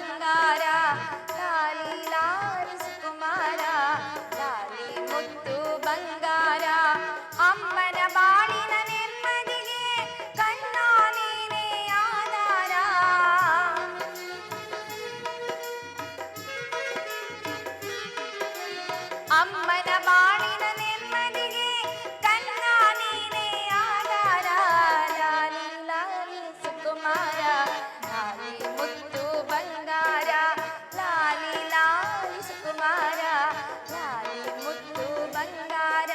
ಬಂಗಾರ, ಲಾಲಿ ಲಾಲಿ ಸುಕುಮಾರ, ಲಾಲಿ ಮುತ್ತು ಬಂಗಾರ. ಅಮ್ಮನ ಬಾಳಿನ ನೆಮ್ಮದಿಗೆ ಕಣ್ಣ ನೀನೇ ಆಧಾರ. ಅಮ್ಮನ ಬಾಳಿನ ನೆಮ್ಮದಿಗೆ ಕಣ್ಣ ನೀನೇ ಆಧಾರ. ಲಾಲಿ ಲಾಲಿ ಸುಕುಮಾರ, ಲಾಲಿ ಮುತ್ತು ಬಂಗಾರ, ಲಾಲಿ ಲಾಲಿ ಸುಕುಮಾರ, ಲಾಲಿ ಮುತ್ತು ಬಂಗಾರ.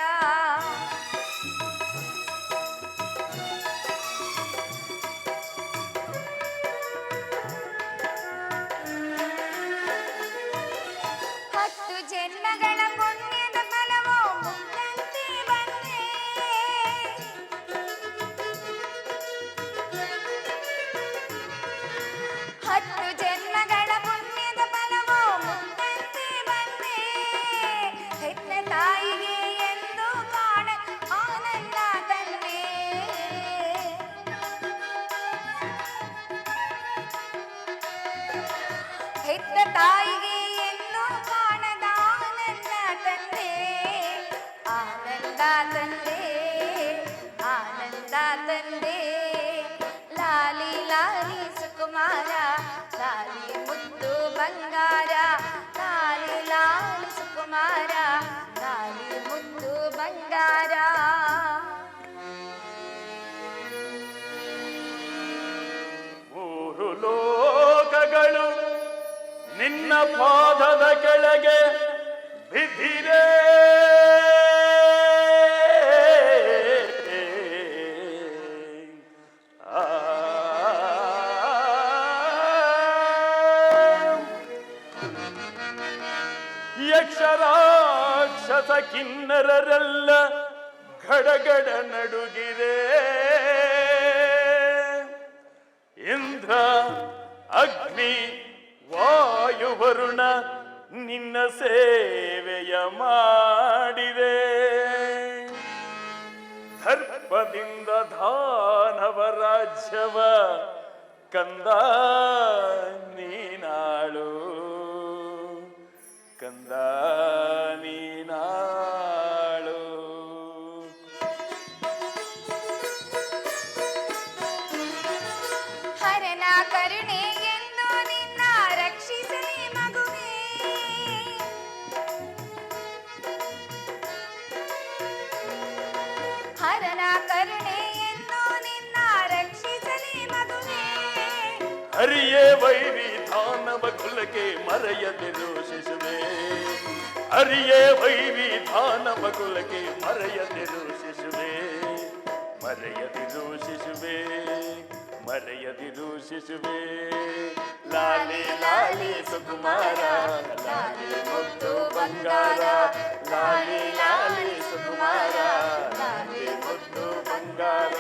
ಹತ್ತು ಜನ್ಮಗಳ ಪುಣ್ಯದ ಫಲವೋ ಮುಕ್ತಂತೆ ಬಂದೆ. ಹತ್ತು ಜನ್ಮಗಳ ಪುಣ್ಯದ ಫಲವೋ ಮುಕ್ತಂತೆ ಬಂದೆ. ಹೆತ್ತ ತಾಯಿಗೆ ಎಂದು ಕಾಣ ಆನಂದ ತಂದೆ. ಹೆತ್ತ ತಾಯಿಗೆ ಎಂದು ಕಾಣದ ಆನಂದ ತಂದೆ. ಆನಂದ ತಂದೆ, ಆನಂದ ತಂದೆ. ಲಾಲಿ ಲಾಲಿ ಸುಕುಮಾರ, ಲಾಲಿ ಮುತ್ತು ಬಂಗಾರ, ಲಾಲಿ ಲಾಲಿ ಸುಕುಮಾರ, ಲಾಲಿ ಮುತ್ತು ಬಂಗಾರ. ಮೂರು ಲೋಕಗಳು ನಿನ್ನ ಪಾದದ ಕೆಳಗೆ ಬಿದ್ದಿರೆ. ಯಕ್ಷರಾಕ್ಷಸ ಕಿನ್ನರರೆಲ್ಲ ಗಡಗಡ ನಡುಗಿರೆ. ಇಂದ್ರ ಅಗ್ನಿ ವಾಯು ವರುಣ ನಿನ್ನ ಸೇವೆಯ ಮಾಡಿದೆ. ದರ್ಪದಿಂದ ದಾನವ ರಾಜ್ಯವ ಕಂದ ನೀನಾಳು, ಕಂದ ನೀನಾಳು. ಹರನ ಕರುಣೆ ಎಂದು ನಿನ್ನ ರಕ್ಷಿಸಲಿ ಮಗುವೇ. ಹರನ ಕರುಣೆ ಎಂದು ನಿನ್ನ ರಕ್ಷಿಸಲಿ ಮಗುವೇ. ಹರಿಯೇ ವೈರಿ ದಾನವ ಕುಲಕ್ಕೆ ಮರೆಯದಿರು ಶಿಶುವೆ. ಹರಿಯೇ ವೈರಿ ದಾನವ ಕುಲಕ್ಕೆ ಮರೆಯದಿರು ಶಿಶುವೆ. ಮರೆಯದಿರು ಶಿಶುವೆ, ಮರೆಯದಿರು ಶಿಶುವೆ. ಲಾಲಿ ಲಾಲಿ ಸುಕುಮಾರ, ಲಾಲಿ ಮುತ್ತು ಬಂಗಾರ, ಲಾಲಿ ಲಾಲಿ ಸುಕುಮಾರ, ಲಾಲಿ ಮುತ್ತು ಬಂಗಾರ.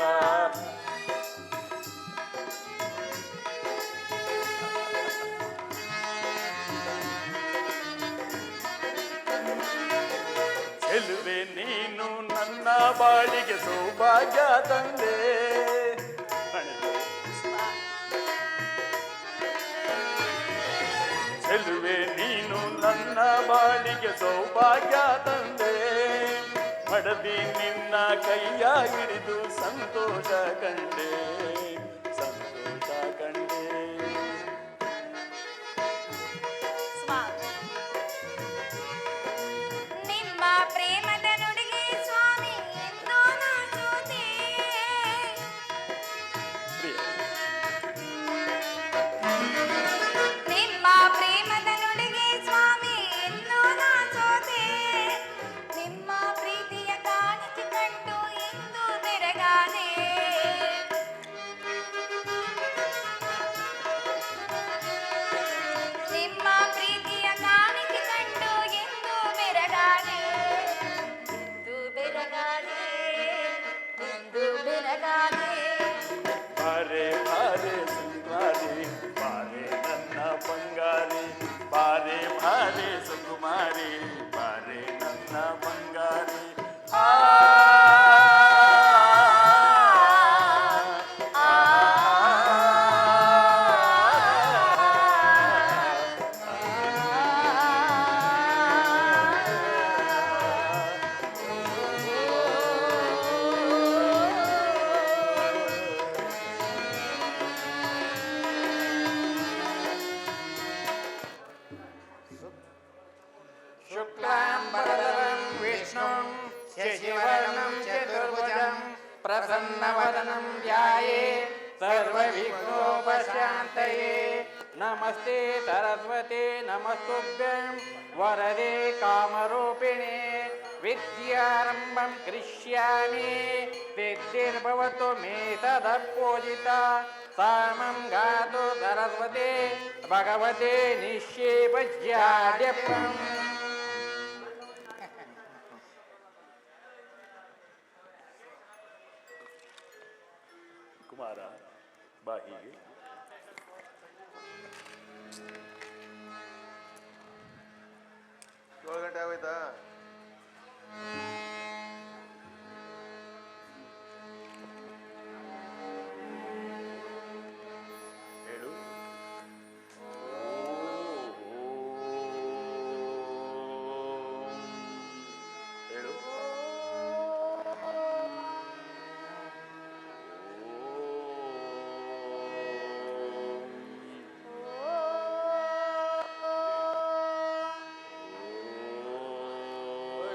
ಚೆಲುವೆ ನೀನು ನನ್ನ ಬಾಳಿಗೆ ಸೌಭಾಗ್ಯ ತಂದೆ. ಚೆಲುವೆ ನೀನು ನನ್ನ ಬಾಳಿಗೆ ಸೌಭಾಗ್ಯ ತಂದೆ. ಮಡದಿ ನಿನ್ನ ಕೈಯ ಹಿಡಿದು ಸಂತೋಷ ಕಂಡೆ, ಸಂತೋಷ ಕಂಡೆ. ನಿಮ್ಮ ಪ್ರೇಮದ ನುಡಿಗೆ ಸ್ವಾಮಿ ಎಂದು ನಾಚುವುದೇ. ನಿಮ್ಮ ಪ್ರೇಮದ ನುಡಿಗೆ ಸ್ವಾಮಿ ಎಂದು ನಾಚೋದೆ. ನಿಮ್ಮ ಪ್ರೀತಿಯ ಕಾಣಿಕೆ ಕಂಡು ಎಂದು ಬೆರಗಾದೆ. ನಿಮ್ಮ ಪ್ರೀತಿಯ ಕಾಣಿಕೆ ಕಂಡು ಎಂದು ಬೆರಗಾದೆ. ಎಂದು ಬೆರಗಾದೆ, ಎಂದು ಬೆರಗಾದೆ. ಬಾರೆ ಬಾರೆ ಸುಂದರಿ, ಬಾರೆ ನನ್ನ ಬಂಗಾರಿ, ಬಾರೆ ಬಾರೆ ಸುಕುಮಾರಿ, ಬಾರೆ ನನ್ನ ಬಂಗಾರಿ. ಶಶಿವರ್ಣಂ ಚತುರ್ಭುಜಂ ಪ್ರಸನ್ನವದನಂ ಧ್ಯಾಯೇ ಸರ್ವವಿಘ್ನೋಪಶಾಂತಯೇ ನಮಸ್ತೆ ಸರಸ್ವತಿ ನಮಸ್ತುಭ್ಯಂ ವರದೆ ಕಾಮರೂಪಿಣೆ ವಿದ್ಯಾರಂಭಂ ಕರಿಷ್ಯಾಮಿ ಸಿದ್ಧಿರ್ಭವತು ಮೇ ಸದಾ ಪೂಜಿತಾ ಸಾಮಂ ಗಾತು ಸರಸ್ವತಿ ಭಗವತೆ ನಿಶ್ಚೇಪಜ್ಯಾಡ್ಯಪಂ. ಕುಮಾರ ಬಾ ಹೀಗೆ. ಏಳು ಗಂಟೆ ಆಗೋಯ್ತಾ? ಹೇಳು. ಹೇಳು.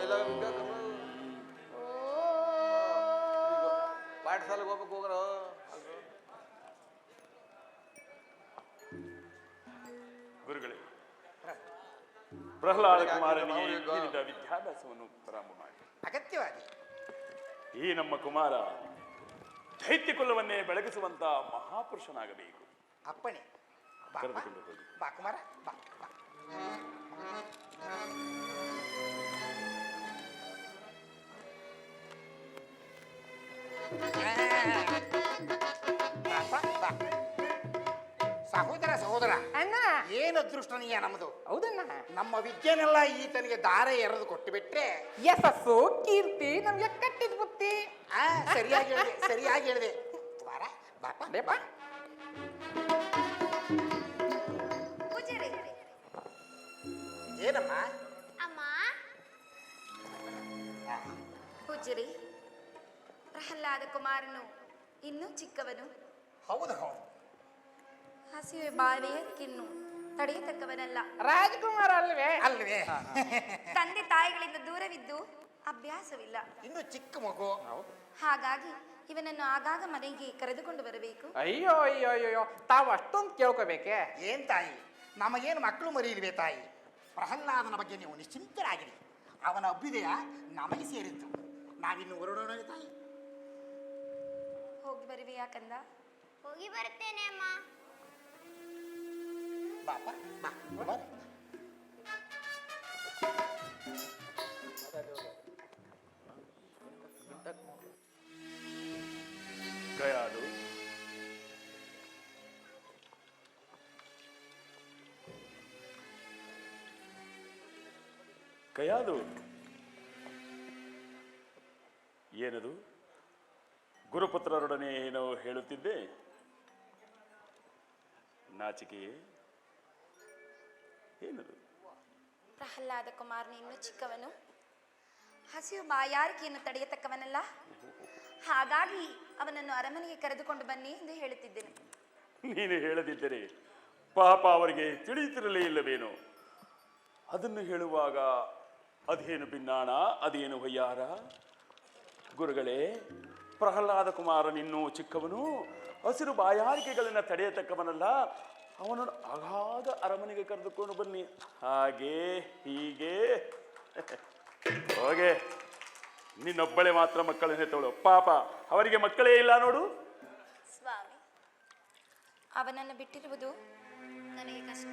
ಎಲ್ಲ ಪಾಠಶಾಲೆಗೆ ಹೋಗ್ಬೇಕು ಹೋಗ್ರೋ. ಗುರುಗಳೇ, ಪ್ರಹ್ಲಾದ ಕುಮಾರನಿಗೆ ಇಂದಿನಿಂದ ವಿದ್ಯಾಭ್ಯಾಸವನ್ನು ಪ್ರಾರಂಭ ಮಾಡಿ. ಅಗತ್ಯವಾಗಿ ಈ ನಮ್ಮ ಕುಮಾರ ದೈತ್ಯ ಕುಲವನ್ನೇ ಬೆಳಗಿಸುವಂತ ಮಹಾಪುರುಷನಾಗಬೇಕು. ಅಪ್ಪಣೆ. ಬಾ, ಬಾ. ಕರೆದುಕೊಂಡು ಹೋಗಿ. ಬಾ ಕುಮಾರ ಬಾ ಬಾ. ಬಾ, ಬಾ. ಸಹೋದರ ಸಹೋದರ ಅಣ್ಣ ಏನು ಅದೃಷ್ಟನೀಯ ನಮ್ಮದು. ಹೌದಣ್ಣ. ನಮ್ಮ ವಿದ್ಯೆನೆಲ್ಲ ಈತನಿಗೆ ದಾರೆ ಎರೆದು ಕೊಟ್ಟು ಬಿಟ್ರೆ ಯಶಸ್ಸು ಕೀರ್ತಿ ನಮ್ಗೆ ಕಟ್ಟಿದ್ ಬುತ್ತಿ. ಸರಿಯಾಗಿ ಹೇಳಿದೆ, ಸರಿಯಾಗಿ ಹೇಳಿದೆ. ಬಾರ, ಬಾಪ, ಬೇಪ. ಪೂಜಾರಿ, ಏನಮ್ಮ? ಅಮ್ಮ. ಪೂಜಾರಿ, ಪ್ರಹ್ಲಾದ ಕುಮಾರನು ಇನ್ನೂ ಚಿಕ್ಕವನು. ಹೌದು ಹೌದು. ಹಸಿವೆ ಬಾಳೆಯಕ್ಕಿನ್ನು ತಡೆಯತಕ್ಕವನಲ್ಲ. ರಾಜಕುಮಾರ ಅಲ್ವೇ? ಅಲ್ವೇ? ತಂದೆ ತಾಯಿಗಳಿಂದ ದೂರವಿದ್ದು ಅಭ್ಯಾಸವಿಲ್ಲ. ಇನ್ನು ಚಿಕ್ಕ ಮಗು. ಹಾಗಾಗಿ ಇವನನ್ನು ಆಗಾಗ ಮನೆಗೆ ಕರೆದುಕೊಂಡು ಬರಬೇಕು. ಅಯ್ಯೋ ಅಯ್ಯೋ ಅಯ್ಯೋ, ತಾವು ಅಷ್ಟೊಂದು ಕೇಳ್ಕೋಬೇಕೆ? ಏನ್ ತಾಯಿ, ನಮಗೇನು ಮಕ್ಕಳು ಮರಿಯಿಲ್ವೇ ತಾಯಿ? ಪ್ರಹ್ಲಾದನ ಬಗ್ಗೆ ನೀವು ನಿಶ್ಚಿಂತರಾಗಿರಿ. ಅವನ ಅಭ್ಯುದಯ ನಮಗೆ ಸೇರಿತ್ತು. ನಾವಿನ್ನು ಹೊರಡೋಣ ತಾಯಿ. ಹೋಗಿ ಬರುವೆ ಯಾಕಂದ? ಹೋಗಿ ಬರ್ತೇನೆ ಅಮ್ಮ. ಬಾಪ ಬಾ ಬಾ. ಗಯಾಲು, ಗಯಾಲು, ಏನದು? ಗುರುಪುತ್ರರೊಡನೆ ಏನೋ ಹೇಳುತ್ತಿದ್ದೆ. ನಾಚಿಕೆಯೇ? ಏನದು? ಪ್ರಹ್ಲಾದ ಕುಮಾರನು ಇನ್ನೂ ಚಿಕ್ಕವನು, ಹಸಿವು ಬಾಯಾರಿಕೆಯನ್ನು ತಡೆಯತಕ್ಕವನಲ್ಲ. ಹಾಗಾಗಿ ಅವನನ್ನು ಅರಮನೆಗೆ ಕರೆದುಕೊಂಡು ಬನ್ನಿ ಎಂದು ಹೇಳುತ್ತಿದ್ದೇನೆ. ನೀನು ಹೇಳದಿದ್ದರೆ ಪಾಪ ಅವರಿಗೆ ತಿಳಿಯುತ್ತಿರಲೇ ಇಲ್ಲವೇನೋ? ಅದನ್ನು ಹೇಳುವಾಗ ಅದೇನು ಭಿನ್ನಾಣ, ಅದೇನು ಹೊಯ್ಯಾರ? ಗುರುಗಳೇ, ಪ್ರಹ್ಲಾದ ಕುಮಾರನಿನ್ನೂ ಚಿಕ್ಕವನು, ಹಸಿರು ಬಾಯಾರಿಕೆಗಳನ್ನು ತಡೆಯತಕ್ಕವನಲ್ಲ. ಅವನನ್ನು ಆಗಾಗ ಅರಮನೆಗೆ ಕರೆದುಕೊಂಡು ಬನ್ನಿ. ಹಾಗೆ ಹೀಗೆ ಹೋಗೆ. ನಿನ್ನೊಬ್ಬಳೆ ಮಾತ್ರ ಮಕ್ಕಳನ್ನೇ ತಗೊಳ್ಳೋ. ಪಾಪ ಅವರಿಗೆ ಮಕ್ಕಳೇ ಇಲ್ಲ ನೋಡು. ಸ್ವಾಮಿ, ಅವನನ್ನು ಬಿಟ್ಟಿರುವುದು ನನಗೆ ಕಷ್ಟ.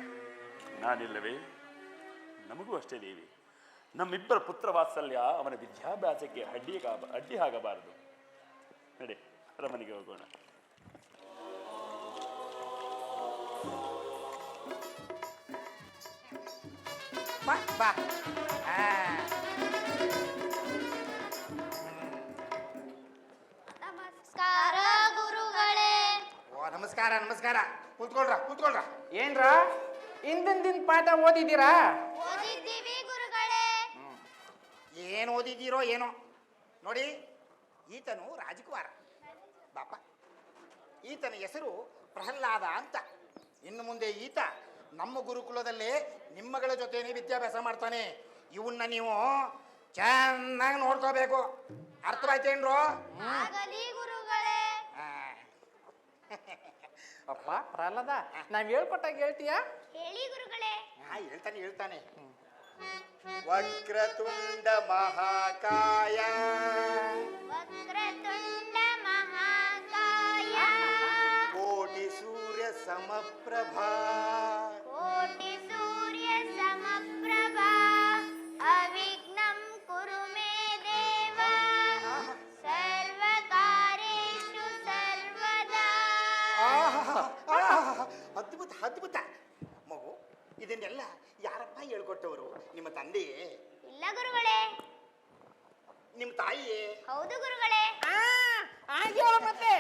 ನಾನಿಲ್ಲವೇ? ನಮಗೂ ಅಷ್ಟೇ ದೇವಿ. ನಮ್ಮಿಬ್ಬರ ಪುತ್ರ ವಾತ್ಸಲ್ಯ ಅವನ ವಿದ್ಯಾಭ್ಯಾಸಕ್ಕೆ ಅಡ್ಡಿ ಆಗಬಾರದು. ನಡೆ, ಅರಮನೆಗೆ ಹೋಗೋಣ. ಬಾ ಬಾ. ನಮಸ್ಕಾರ ಗುರುಗಳೇ. ಓ ನಮಸ್ಕಾರ ನಮಸ್ಕಾರ. ಕೂತ್ಕೊಳ್ರ ಕೂತ್ಕೊಳ್ರ. ಏನ್ರ ಹಿಂದಿನ ಪಾಠ ಓದಿದ್ದೀರಾ? ಓದಿದ್ದೀವಿ ಗುರುಗಳೇ. ಏನು ಓದಿದ್ದೀರೋ ಏನೋ. ನೋಡಿ, ಈತನು ರಾಜಕುಮಾರ. ಬಾಪ, ಈತನ ಹೆಸರು ಪ್ರಹ್ಲಾದ ಅಂತ. ಇನ್ನು ಮುಂದೆ ಈತ ನಮ್ಮ ಗುರುಕುಲದಲ್ಲೇ ನಿಮ್ಮಗಳ ಜೊತೆನೇ ವಿದ್ಯಾಭ್ಯಾಸ ಮಾಡ್ತಾನೆ. ಇವನ್ನ ನೀವು ಚೆನ್ನಾಗಿ ನೋಡ್ಕೋಬೇಕು. ಅರ್ಥವಾಯ್ತೇನ್ರು? ಆಗಲಿ ಗುರುಗಳೇ. ಅಪ್ಪ ಪ್ರಹ್ಲಾದ ನಾವ್ ಹೇಳ್ಕೊಟ್ಟಾಗ ಹೇಳ್ತೀಯಾ? ಹೇಳಿ ಗುರುಗಳೇ. ಹೇಳ್ತಾನೆ. ವಕ್ರತುಂಡ ಮಹಾಕಾಯ ವಕ್ರತುಂಡ ಮಹಾಕಾಯ ಕೋಟಿ ಸೂರ್ಯ ಸಮಪ್ರಭಾ ಕೋಟಿ ಸೂರ್ಯ ಸಮಪ್ರಭಾ ಅವಿಘ್ನಂ ಕುರು ಮೇ ದೇವ ಸರ್ವಕಾರ್ಯೇಷು ಸರ್ವದಾ. ಅದ್ಭುತ ಮಗು. ಇದನ್ನೆಲ್ಲ ಯಾರಪ್ಪ ಹೇಳ್ಕೊಟ್ಟವರು? ನಿಮ್ಮ ತಂದೆಯೇ? ಇಲ್ಲ ಗುರುಗಳೇ. ನಿಮ್ಮ ತಾಯಿಯೇ? ಹೌದು ಗುರುಗಳೇ. ಹಾಗೆ ಹೇಳು ಮತ್ತೆ.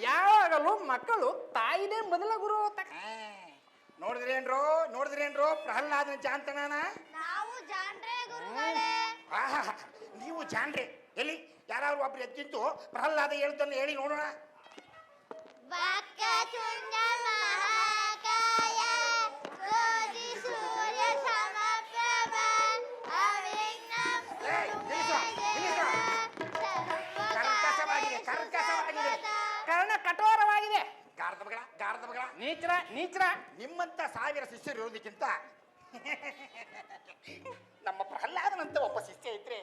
ಯಾವಾಗಲೂ ಮಕ್ಕಳು ತಾಯಿನೇ ಮೊದಲ ಗುರು. ನೋಡಿದ್ರೇನ್ರೋ ಪ್ರಹ್ಲಾದನ ಜಾಂತನಾನ? ನಾವು ಜಾಣ್ರೆ ಗುರುಗಳೇ. ನೀವು ಜಾಣ್ರೆ. ಎಲ್ಲಿ ಯಾರಾದ್ರೂ ಒಬ್ರು ಎದ್ದಿಂತು ಪ್ರಹ್ಲಾದ ಹೇಳ್ದನ್ನು ಹೇಳಿ ನೋಡೋಣ. ವಕ್ರತುಂಡ ಮಹಾಕಾಯ ಕೋಟಿ ಸೂರ್ಯ ಸಮಪ್ರಭಾ ಅವಿಘ್ನಂ ಕುರು ಮೇ ದೇವ ಕರ್ಕಶವಾಗಿದೆ. ಕರ್ಣ ಕಠೋರವಾಗಿದೆ. ಗಾರ್ಧ ಮಗಳ ನೀಚರ ನಿಮ್ಮಂತ 1000 ಶಿಷ್ಯರು ಇರೋದಕ್ಕಿಂತ ನಮ್ಮ ಪ್ರಹ್ಲಾದನಂತ ಒಬ್ಬ ಶಿಷ್ಯ ಇದ್ರೆ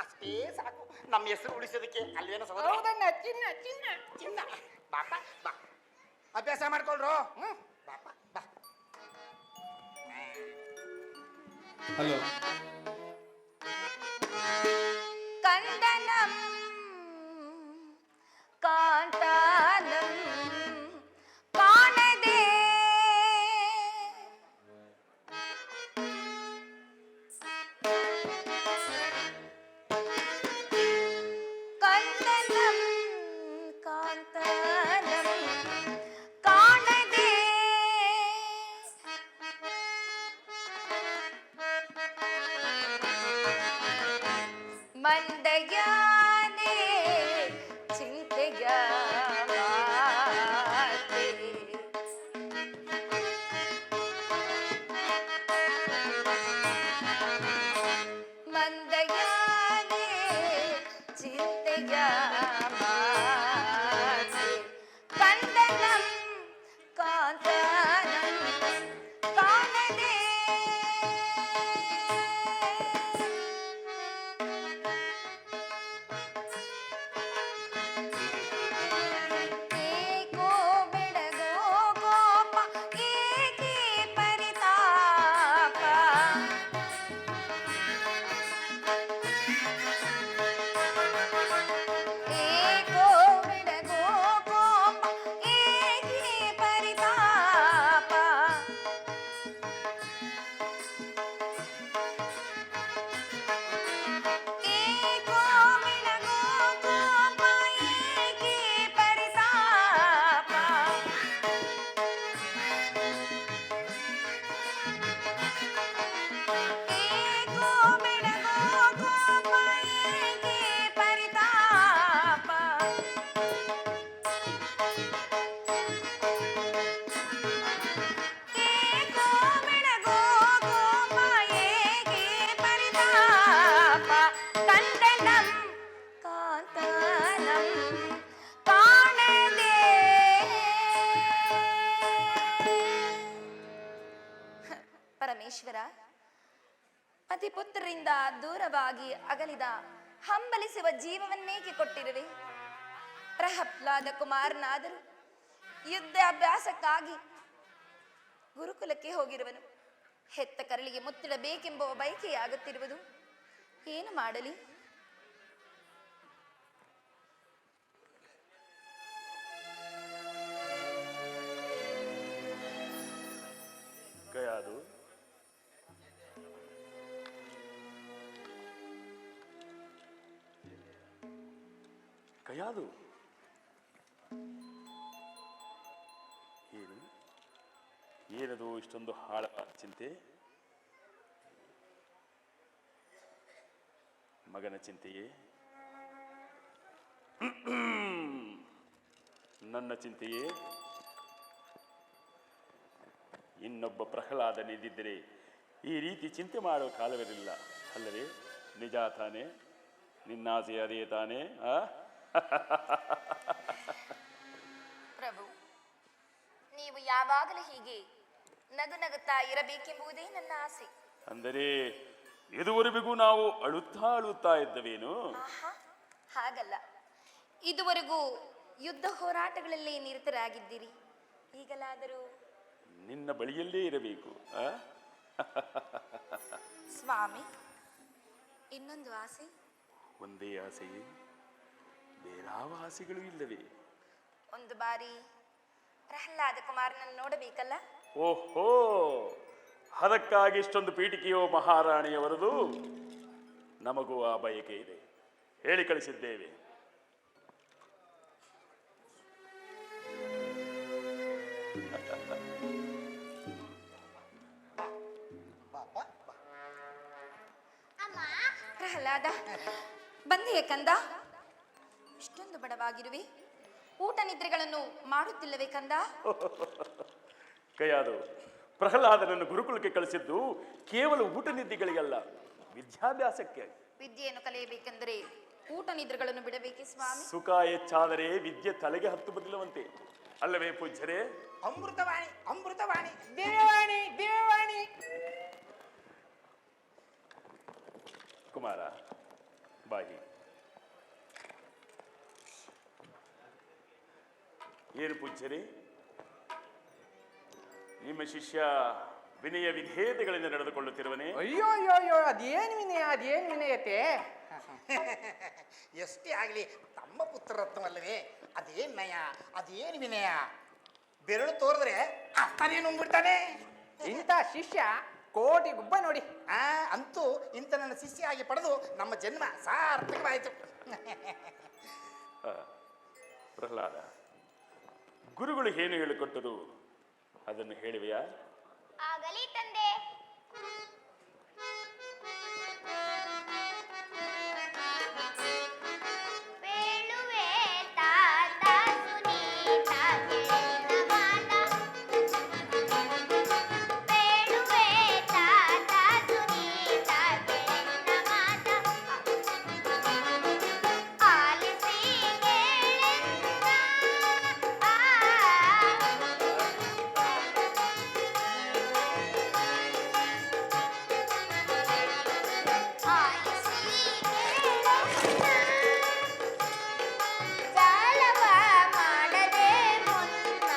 ಅಷ್ಟೇ ಸಾಕು ನಮ್ಮ ಹೆಸರು ಉಳಿಸೋದಕ್ಕೆ. ಅಲ್ವೇನೋ ಸಹೋದರ? ಹೌದಣ್ಣ. ಚಿನ್ನ ಬಾಪ ಬಾ, ಅಭ್ಯಾಸ ಮಾಡ್ಕೊಳ್ರು. ಬಾಪ ಬಾ. ಹಲೋ. ಕಂದನಂ ಕಾಂತಾನಂ ಕಾಣದೆ ಕಂದನಂ ಕಾಂತಾನಂ ಕಾಣದೆ ಮಂದಯಾನೆ ಚಿಂತೆಯ ಮಾತೆ. ಮಂದಯಾನೆ ಚಿಂತೆಯ ಮಾತೆ. ಕಂದನಂ ಕಾಂತಾನಂ ಕಾಣದೆ ಏಕೋ ಬೆಡಗೋ ಕೋಪ ಏಕೆ ಪರಿತಾಪ. ಏಕೋ ಬೆಡಗೋ ಕೋಪ ಏಕೆ ಪರಿತಾಪ. ಏಕೋ ಬೆಡಗೋ ಕೋಪ ಏಕೆ ಪರಿತಾಪ. ಏಕೋ ಬೆಡಗೋ ಕೋಪ ಏಕೆ ಪರಿತಾಪ. ಏಕೋ ಬೆಡಗೋ ಕೋಪ ಏಕೆ ಪರಿತಾಪ. ಕಂದನಂ ಕಾಂತಾನಂ ಕಾಣದೆ. ಪರಮೇಶ್ವರ, ಪತಿಪುತ್ರರಿಂದ ದೂರವಾಗಿ ಅಗಲಿದ ಹಂಬಲಿಸುವ ಜೀವವನ್ನೇಕೆ ಕೊಟ್ಟಿರುವೆ? ಪ್ರಹ್ಲಾದ ಕುಮಾರನಾದರೂ ಯುದ್ಧ ಅಭ್ಯಾಸಕ್ಕಾಗಿ ಗುರುಕುಲಕ್ಕೆ ಹೋಗಿರುವನು. ಹೆತ್ತ ಕರಳಿಗೆ ಮುತ್ತಿಡಬೇಕೆಂಬ ಬಯಕೆಯಾಗುತ್ತಿರುವುದು. ಏನು ಮಾಡಲಿ? ಕಯಾದು, ಕಯಾದು, ಏನದು ಇಷ್ಟೊಂದು ಹಾಳ ಚಿಂತೆ? ಮಗನ ಚಿಂತೆಯೇ? ನನ್ನ ಚಿಂತೆಯೇ? ಇನ್ನೊಬ್ಬ ಪ್ರಹ್ಲಾದನಿದ್ದರೆ ಈ ರೀತಿ ಚಿಂತೆ ಮಾಡುವ ಕಾಲವಿರಲಿಲ್ಲ ಅಲ್ಲವೇ? ನಿಜ ತಾನೇ? ನಿನ್ನಾಸೆ ಅದೇ ತಾನೇ? ಪ್ರಭು, ನೀವು ಯಾವಾಗಲೂ ಹೀಗೆ ನಗು ನಗುತ್ತಾ ಇರಬೇಕೆಂಬುದೇ ನನ್ನ ಆಸೆ. ಅಂದರೆ ಇದುವರೆಗೂ ನಾವು ಅಳುತ್ತಾ ಇದ್ದವೇನು? ಆಹಾ, ಹಾಗಲ್ಲ. ಇದುವರೆಗೂ ಯುದ್ಧ ಹೋರಾಟಗಳಲ್ಲಿ ನಿರತರಾಗಿದ್ದೀರಿ. ಈಗಲಾದರೂ ನಿನ್ನ ಬಳಿಯಲ್ಲೇ ಇರಬೇಕು. ಸ್ವಾಮಿ, ಇನ್ನೊಂದು ಆಸೆ. ಒಂದೇ ಆಸೆಯೇ? ಬೇರಾವ ಆಸೆಗಳು ಇಲ್ಲವೇ? ಒಂದು ಬಾರಿ ಪ್ರಹ್ಲಾದ ಕುಮಾರನನ್ನು ನೋಡಬೇಕಲ್ಲ? ಓಹೋ, ಅದಕ್ಕಾಗಿ ಇಷ್ಟೊಂದು ಪೀಠಿಕೆಯೋ ಮಹಾರಾಣಿಯವರದು? ನಮಗೂ ಆ ಬಯಕೆ ಇದೆ, ಹೇಳಿ ಕಳಿಸಿದ್ದೇವೆ. ಅಮ್ಮ ಪ್ರಹ್ಲಾದ, ಬಂದೆಯೇ ಕಂದ? ಇಷ್ಟೊಂದು ಬಡವಾಗಿರುವೆ, ಊಟ ನಿದ್ರೆಗಳನ್ನು ಮಾಡುತ್ತಿಲ್ಲವೇ ಕಂದ? ಕೈಯಾದು, ಪ್ರಹ್ಲಾದನನ್ನು ಗುರುಕುಲಕ್ಕೆ ಕಳಿಸಿದ್ದು ಕೇವಲ ಊಟ ನಿದ್ದೆಗಳಿಗಲ್ಲ, ವಿದ್ಯಾಭ್ಯಾಸಕ್ಕೆ. ವಿದ್ಯೆಯನ್ನು ಕಲಿಯಬೇಕೆಂದರೆ ಊಟ ನಿದ್ರೆಗಳನ್ನು ಬಿಡಬೇಕೆ ಸ್ವಾಮಿ? ಸುಖ ಹೆಚ್ಚಾದರೆ ವಿದ್ಯೆ ತಲೆಗೆ ಹತ್ತು ಬದಿಲವಂತೆ, ಅಲ್ಲವೇ ಪೂಜ್ಯರೇ? ಅಮೃತವಾಣಿ, ಅಮೃತವಾಣಿ. ದೇವವಾಣಿ ದೇವವಾಣಿ. ಕುಮಾರ ಬಾಯಿ. ಏನು ಪೂಜ್ಯರೇ, ನಿಮ್ಮ ಶಿಷ್ಯ ವಿನಯ ವಿಧೇಯತೆಗಳಿಂದ ನಡೆದುಕೊಳ್ಳುತ್ತಿರುವನೇ? ಅಯ್ಯೋ ಅಯ್ಯೋ ಅಯ್ಯೋ, ಅದೇನು ವಿನಯತೆ? ಎಷ್ಟೇ ಆಗಲಿ ತಮ್ಮ ಪುತ್ರರತ್ನವಲ್ಲವೇ, ಅದೇನು ನಯ, ಅದೇನು ವಿನಯ. ಬೆರಳು ತೋರಿದ್ರೆ ಅರ್ಥನೇ ನುಂಗ್ಬಿಡ್ತಾನೆ. ಇಂಥ ಶಿಷ್ಯ ಕೋಟಿ ಗುಬ್ಬ ನೋಡಿ. ಅಂತೂ ಇಂಥ ನನ್ನ ಶಿಷ್ಯಾಗಿ ಪಡೆದು ನಮ್ಮ ಜನ್ಮ ಸಾರ್ಥಕವಾಯಿತು. ಪ್ರಹ್ಲಾದ, ಗುರುಗಳು ಏನು ಹೇಳಿಕೊಟ್ಟರು ಅದನ್ನು ಹೇಳಿವೆಯಾ? ಆಗಲಿ ತಂದೆ. ಬೇಳುವೆ ತಾತ ಸುನೀತ ಗೆಳೆಯನ ಮಾತ. ಬೇಳುವೆ ತಾತ ಸುನೀತ ಗೆಳೆಯನ ಮಾತ. ಆಲಿಸಿ ಕೇಳೆನ್ನ ಜಾಲವ ಮಾಡದೆ ಮುನ್ನ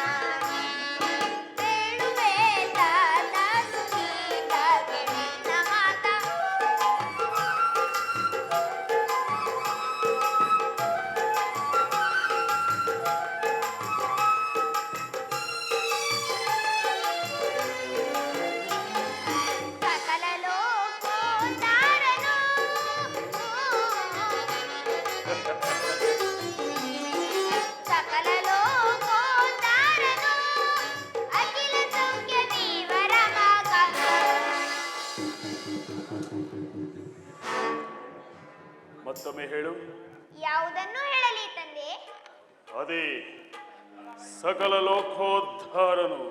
ಬೇಳುವೆ ತಾತ ಸುನೀತ ಗೆಳೆಯನ ಮಾತ. ಸಕಲ ಲೋಕೋದ್ಧಾರನು ಸಕಲ ಲೋಕೋದ್ಧಾರನು ಅಖಿಲ ಸೌಖ್ಯ ದೇವರ ಮಗ. ಮತ್ತೊಮ್ಮೆ ಹೇಳು. ಯಾವುದನ್ನು ಹೇಳಲಿ ತಂದೆ? ಅದೇ ಸಕಲ ಲೋಕೋದ್ಧಾರನು.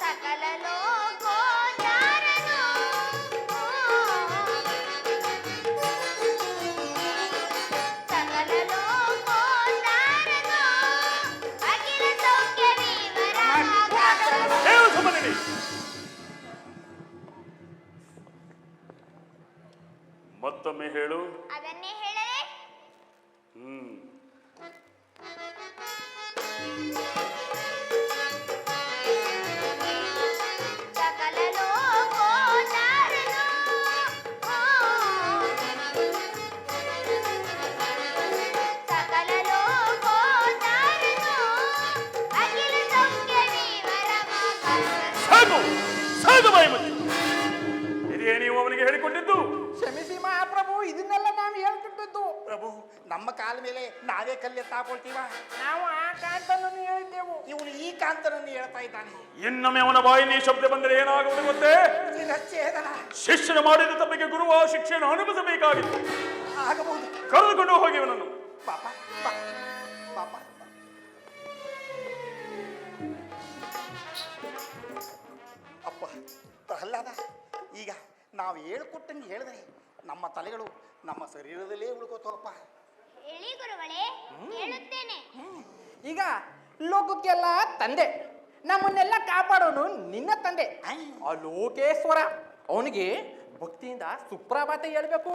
ಸಕಲ ಲೋಕೋದ್ಧಾರನು ಸಕಲ ಲೋಕೋದ್ಧಾರನು ಅಖಿಲ ಸೌಖ್ಯ ದೇವರ ಮಗ. ಹೇಳು ಸುಮ್ಮನಿರಿ. ಮತ್ತೊಮ್ಮೆ ಹೇಳು. ಅದನ್ನೇ ಹೇಳಲೇ? ಸಕಲ ಲೋಕೋದ್ಧಾರನು ಸಕಲ ಲೋಕೋದ್ಧಾರನು ಅಖಿಲ ಸೌಖ್ಯ ದೇವರ ಮಗ. ಸಾಕು ಸಾಕು ಬಾಯಿ ಮುಚ್ಚು. ಇದೇ ನೀವು ಅವನಿಗೆ ಹೇಳಿಕೊಂಡಿದ್ದು? ಕ್ಷಮಿಸಿ ಮಹಾಪ್ರಭು, ಇದನ್ನೆಲ್ಲ ನಾವು ಹೇಳ್ತಿದ್ದದ್ದು. ಪ್ರಭು, ನಮ್ಮ ಕಾಲ ಮೇಲೆ ನಾವೇ ಕಲ್ಲೆತ್ತಾಕೊಳ್ತೀವ. ನಾವು ಆ ಕಾಂತನನ್ನು ಹೇಳಿದ್ದೆವು. ಇವನು ಈ ಕಾಂತನನ್ನು ಹೇಳ್ತಾ ಇದ್ದಾನೆ. ಇನ್ನೊಮ್ಮೆ ಅವನ ಬಾಯಲ್ಲಿ ಶಬ್ದ ಬಂದರೆ ಏನಾಗುವುದು ಗೊತ್ತೇ? ಶಿರಚ್ಛೇದನ ಶಿಷ್ಯನ ಮಾಡಿದ ತಪ್ಪಿಗೆ ಗುರುವ ಶಿಕ್ಷೆಯನ್ನು ಅನುಭವಿಸಬೇಕಾಗಿತ್ತು. ಆಗಬಹುದು. ಕರೆದುಕೊಂಡು ಹೋಗಿ ಅವನನ್ನು. ಪಾಪ ಪಾಪ. ಅಪ್ಪ ಪ್ರಹ್ಲಾದ, ಈಗ ನಾವು ಹೇಳ್ಕೊಟ್ಟಂಗೆ ಹೇಳಿದ್ರೆ ನಮ್ಮ ತಲೆಗಳು ನಮ್ಮ ಶರೀರದಲ್ಲೇ ಉಳ್ಕೋತಾವಪ್ಪ. ಹೇಳಿ ಗುರುಗಳೇ, ಹೇಳುತ್ತೇನೆ. ಈಗ ಲೋಕಕ್ಕೆಲ್ಲ ತಂದೆ, ನಮ್ಮನ್ನೆಲ್ಲ ಕಾಪಾಡೋನು ನಿನ್ನ ತಂದೆ ಆ ಲೋಕೇಶ್ವರ. ಅವನಿಗೆ ಭಕ್ತಿಯಿಂದ ಸುಪ್ರಭಾತ ಹೇಳ್ಬೇಕು.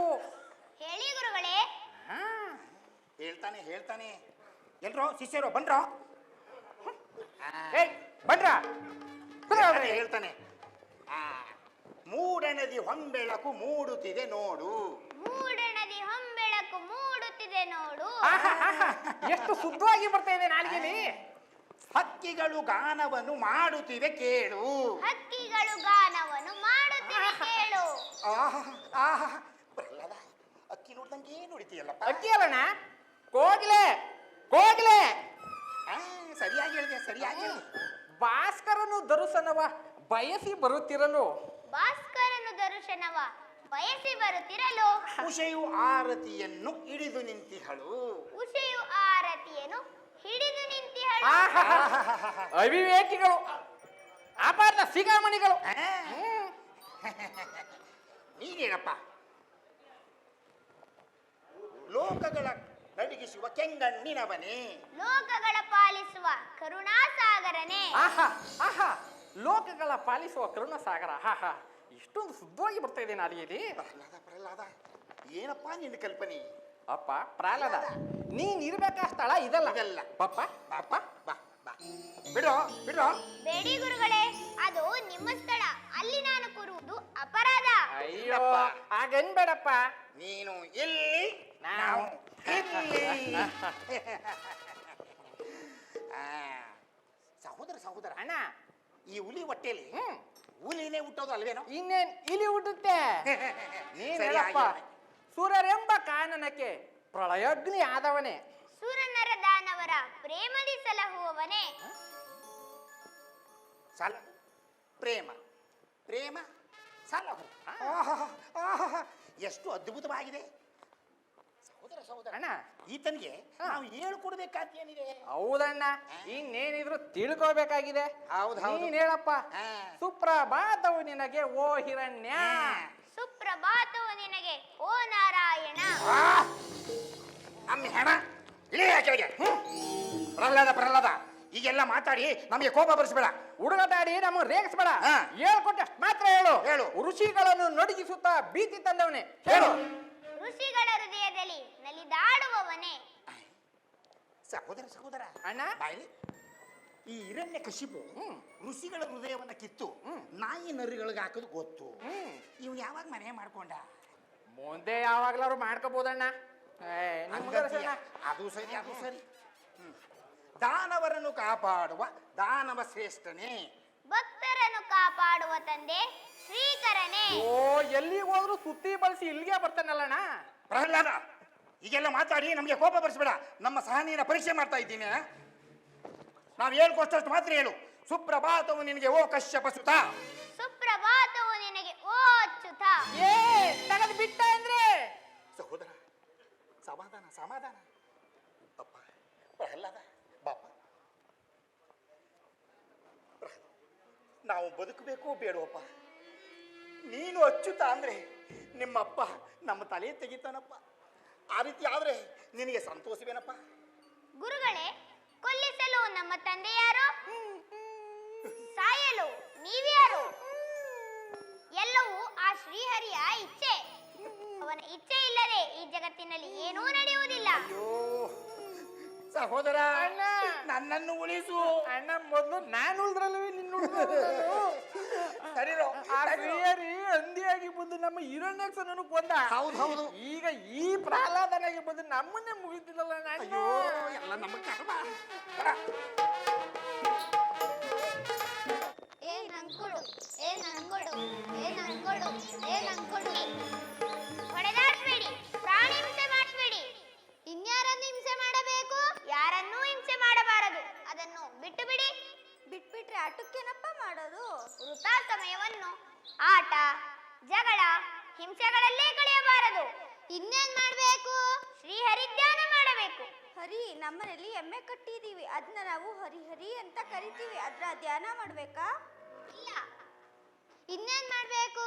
ಹೇಳಿ ಗುರುಗಳೇ. ಹೇಳ್ತಾನೆ ಎಲ್ರೋ ಶಿಷ್ಯರು ಬಂದ್ರೋ? ಏಯ್ ಬಂದ್ರ ಹೇಳ್ತಾನೆ. ಮೂಡಣದಿ ಹೊಂಬೆಳಕು ಮೂಡುತ್ತಿದೆ ನೋಡು. ಮೂಡಣದಿ ಹೊಂಬೆಳಕು ಮೂಡುತ್ತಿದೆ ನೋಡು. ಎಷ್ಟು ಶುದ್ಧವಾಗಿ ಬರ್ತಾ ಇದೆ ನಾಲ್ಗೆಲಿ. ಹಕ್ಕಿಗಳು ಗಾನವನ್ನು ಮಾಡುತ್ತಿವೆ ಕೇಳು. ಹಕ್ಕಿಗಳು ಗಾನವನ್ನು ಮಾಡುತ್ತಿವೆ ಕೇಳು. ಪ್ರಹ್ಲಾದ, ಅಕ್ಕಿ ನೋಡ್ದಂಗೆ ನುಡಿತೀಯಲ್ಲಪ್ಪ. ಅಕ್ಕಿ ಅಲ್ಲಣ್ಣ, ಕೋಗಿಲೆ ಕೋಗಿಲೆ. ಸರಿಯಾಗಿ ಹೇಳಿದೆ. ಭಾಸ್ಕರನು ದರ್ಶನವ ಬಯಸಿ ಬರುತ್ತಿರಲು. ಭಾಸ್ಕರನು ದರ್ಶನವ ಬಯಸಿ ಬರುತ್ತಿರಲು. ಉಷೆಯು ಆರತಿಯನ್ನು ಹಿಡಿದು ನಿಂತಿಹಳು. ಉಷೆಯು ಆರತಿಯನ್ನು ಹಿಡಿದು ನಿಂತಿಹಳು. ಅವಿವೇಕಿಗಳು, ಅಪಾರ್ಥ ಸಿಗಾಮಣಿಗಳು. ನೀನೇನಪ್ಪ? ಲೋಕಗಳ ನಡುಗಿಸುವ ಕೆಂಗಣ್ಣಿನವನೇ, ಲೋಕಗಳ ಪಾಲಿಸುವ ಕರುಣಾಸಾಗರನೇ. ಲೋಕಗಳ ಪಾಲಿಸುವ ಕರುಣ ಸಾಗರ. ಇಷ್ಟೊಂದು ಶುದ್ಧವಾಗಿ ಬರ್ತಾ ಇದೆ ನಾಲಿಗೆಯಲ್ಲಿ. ಪ್ರಹ್ಲಾದ, ಏನಪ್ಪ ನಿನ್ನ ಕಲ್ಪನೆ? ಅಪ್ಪ ಪ್ರಹ್ಲಾದ, ನೀನ್ ಇರ್ಬೇಕ ಸ್ಥಳ ಇದಲ್ಲ. ಪಾಪ ಬಾಪ ಬಾ ಬಾ ಬಿಡೋ. ಬೇಡಿ ಗುರುಗಳೇ, ಅದು ನಿಮ್ಮ ಸ್ಥಳ. ಅಲ್ಲಿ ನಾನು ಕೂರುವುದು ಅಪರಾಧ. ಅಯ್ಯೋ ಹಾಗನ್ಬೇಡಪ್ಪ. ನೀನು ಇಲ್ಲಿ, ನಾವು ಇಲ್ಲಿ. ಸಹೋದರ ಅಣ್ಣ, ಈ ಹುಲಿ ಹೊಟ್ಟೆಲಿ ಹುಲಿನೇ ಹುಟ್ಟೋದು ಅಲ್ವೇನೋ? ಇನ್ನೇನ್ ಇಲಿ ಹುಟ್ಟುತ್ತೆ. ನೀನ್ ಹೇಳಪ್ಪ. ಸುರರೆಂಬ ಕಾನನಕ್ಕೆ ಪ್ರಳಯಗ್ನಿ ಆದವನೇ. ಸುರನರ ದಾನವರ ಪ್ರೇಮದಿ ಸಲಹುವವನೇ. ಪ್ರೇಮ ಸಲಹು. ಎಷ್ಟು ಅದ್ಭುತವಾಗಿದೆ ಸಹೋದರ. ಅಣ್ಣ, ಈತನಿಗೆ ನಾವು ಹೇಳ್ಕೊಡ್ಬೇಕಾದೇನಿದೆ? ಹೌದಣ್ಣ, ಇನ್ನೇನಿದ್ರು ತಿಳ್ಕೋಬೇಕಾಗಿದೆ. ಹೌದು. ನೀನ್ ಹೇಳಪ್ಪ. ಸುಪ್ರಭಾತವು ನಿನಗೆ ಓ ಹಿರಣ್ಯ. ಸುಪ್ರಭಾತವು ನಿನಗೆ ಓ ನಾರಾಯಣ. ನಮ್ಮ ಹೆಣ ಇಳಿಯ ಕೆಳಗೆ. ಪ್ರಹ್ಲಾದ, ಈಗೆಲ್ಲ ಮಾತಾಡಿ ನಮಗೆ ಕೋಪ ಬರಿಸಬೇಡ. ಹುಡುಗದಾಡಿ ನಮಗೆ ರೇಗಿಸ್ಬೇಡ. ಹೇಳ್ಕೊಟ್ಟಷ್ಟು ಮಾತ್ರ ಹೇಳು. ಋಷಿಗಳನ್ನು ನಡುಗಿಸುತ್ತಾ ಭೀತಿ ತಂದವನೇ ಹೇಳು. ಋಷಿಗಳ ಹೃದಯದಲ್ಲಿ ನಲಿದಾಡುವವನೇ. ಸಹೋದರ ಅಣ್ಣ, ಬಾಯಿ, ಈ ಹಿರಣ್ಯ ಕಶಿಪು ಋಷಿಗಳ ಹೃದಯವನ್ನ ಕಿತ್ತು ನಾಯಿ ನರಿಗಳಿಗೆ ಹಾಕೋದು ಗೊತ್ತು. ಇವ್ ಯಾವಾಗ ಮನೆ ಮಾಡ್ಕೊಂಡ? ಮುಂದೆ ಯಾವಾಗ್ಲಾರು ಮಾಡ್ಕೋಬಹುದಣ್ಣ. ಅದು ಸರಿ. ದಾನವರನ್ನು ಕಾಪಾಡುವ ದಾನವ ಶ್ರೇಷ್ಠನೇ. ಭಕ್ತರನ್ನು ಕಾಪಾಡುವ ತಂದೆ ಶ್ರೀಕರನೇ. ಓ, ಎಲ್ಲಿಗೆ ಹೋದ್ರು ಸುತ್ತಿ ಬಳಸಿ ಇಲ್ಲಿಗೆ ಬರ್ತಾನಲ್ಲಣ್ಣ. ಪ್ರಹ್ಲಾದ, ಈಗೆಲ್ಲ ಮಾತಾಡಿ ನಮಗೆ ಕೋಪ ಬರಿಸಬೇಡ. ನಮ್ಮ ಸಹನೆಯ ಪರೀಕ್ಷೆ ಮಾಡ್ತಾ ಇದ್ದೀನಿ. ನಾವು ಹೇಳ್ಕೊಷ್ಟಷ್ಟು ಮಾತ್ರ ಹೇಳು. ಸುಪ್ರಭಾತವು ನಿನಗೆ ಓ ಕಶ್ಯಪ ಸುತ. ಸುಪ್ರಭಾತವು ನಿನಗೆ ಓ ಅಚ್ಯುತ. ತಗದ್ ಬಿಟ್ಟ ಅಂದ್ರೆ ಸಹೋದರ, ಸಮಾಧಾನ. ಅಪ್ಪ ಪ್ರಹ್ಲಾದ, ಬಾಪ. ನಾವು ಬದುಕಬೇಕು ಬೇಡವಪ್ಪ. ನೀನು ಅಚ್ಚುತ ಅಂದ್ರೆ ನಿಮ್ಮಪ್ಪ ನಮ್ಮ ತಲೆ ತೆಗಿತಾನಪ್ಪ. ಆ ರೀತಿ ಆದ್ರೆ ನಿನಗೆ ಸಂತೋಷವೇನಪ್ಪ? ಗುರುಗಳೇ, ಕೊಲ್ಲಿಸಲು ನಮ್ಮ ತಂದೆ ಯಾರು? ಸಾಯಲು ನೀವ್ಯಾರು? ಎಲ್ಲವೂ ಆ ಶ್ರೀಹರಿಯ ಇಚ್ಛೆ. ಅವನ ಇಚ್ಛೆ ಇಲ್ಲದೆ ಈ ಜಗತ್ತಿನಲ್ಲಿ ಏನೂ ನಡೆಯುವುದಿಲ್ಲ. ಸಹೋದರ, ನನ್ನನ್ನು ಉಳಿಸು. ಅಣ್ಣ, ಮೊದಲು ನಾನು ಉಳಿದ್ರಲ್ವೇ ನಿನ್ನ ಹಂದಿಯಾಗಿ ಬಂದು ನಮ್ಮ ಹಿರಣ್ಯಕ್ಷನನ್ನು ಕೊಂದ. ಹೌದು. ಈಗ ಈ ಪ್ರಹ್ಲಾದನಾಗಿ ಬಂದು ನಮ್ಮನ್ನೇ ಮುಗಿತಿದ್ದಲ್ಲ. ಎಲ್ಲ ನಮ್ಮ ಕರ್ಮ. ಹೊಡೆದಾಡ್ಬೇಡಿ, ಪ್ರಾಣಿ ಹಿಂಸೆ ಮಾಡಬೇಡಿ. ಇನ್ಯಾರನ್ನು ಹಿಂಸೆ ಮಾಡಬೇಕು? ಯಾರನ್ನೂ ಹಿಂಸೆ ಮಾಡಬಾರದು. ಅದನ್ನು ಬಿಟ್ಟು ಬಿಡಿ. ಬಿಟ್ಬಿಟ್ರೆ ಆಟಕ್ಕೇನಪ್ಪ ಮಾಡೋದು? ವೃಥಾ ಸಮಯವನ್ನು ಆಟ, ಜಗಳ, ಹಿಂಸೆಗಳಲ್ಲೇ ಕಳೆಯಬಾರದು. ಇನ್ನೇನ್ ಮಾಡಬೇಕು? ಶ್ರೀಹರಿ ಧ್ಯಾನ ಮಾಡಬೇಕು. ಹರಿ, ನಮ್ಮನೇಲಿ ಎಮ್ಮೆ ಕಟ್ಟಿದೀವಿ, ಅದನ್ನ ನಾವು ಹರಿ ಅಂತ ಕರಿತೀವಿ. ಅದ್ರ ಧ್ಯಾನ ಮಾಡ್ಬೇಕಾ? ಇಲ್ಲ. ಇನ್ನೇನ್ ಮಾಡಬೇಕು?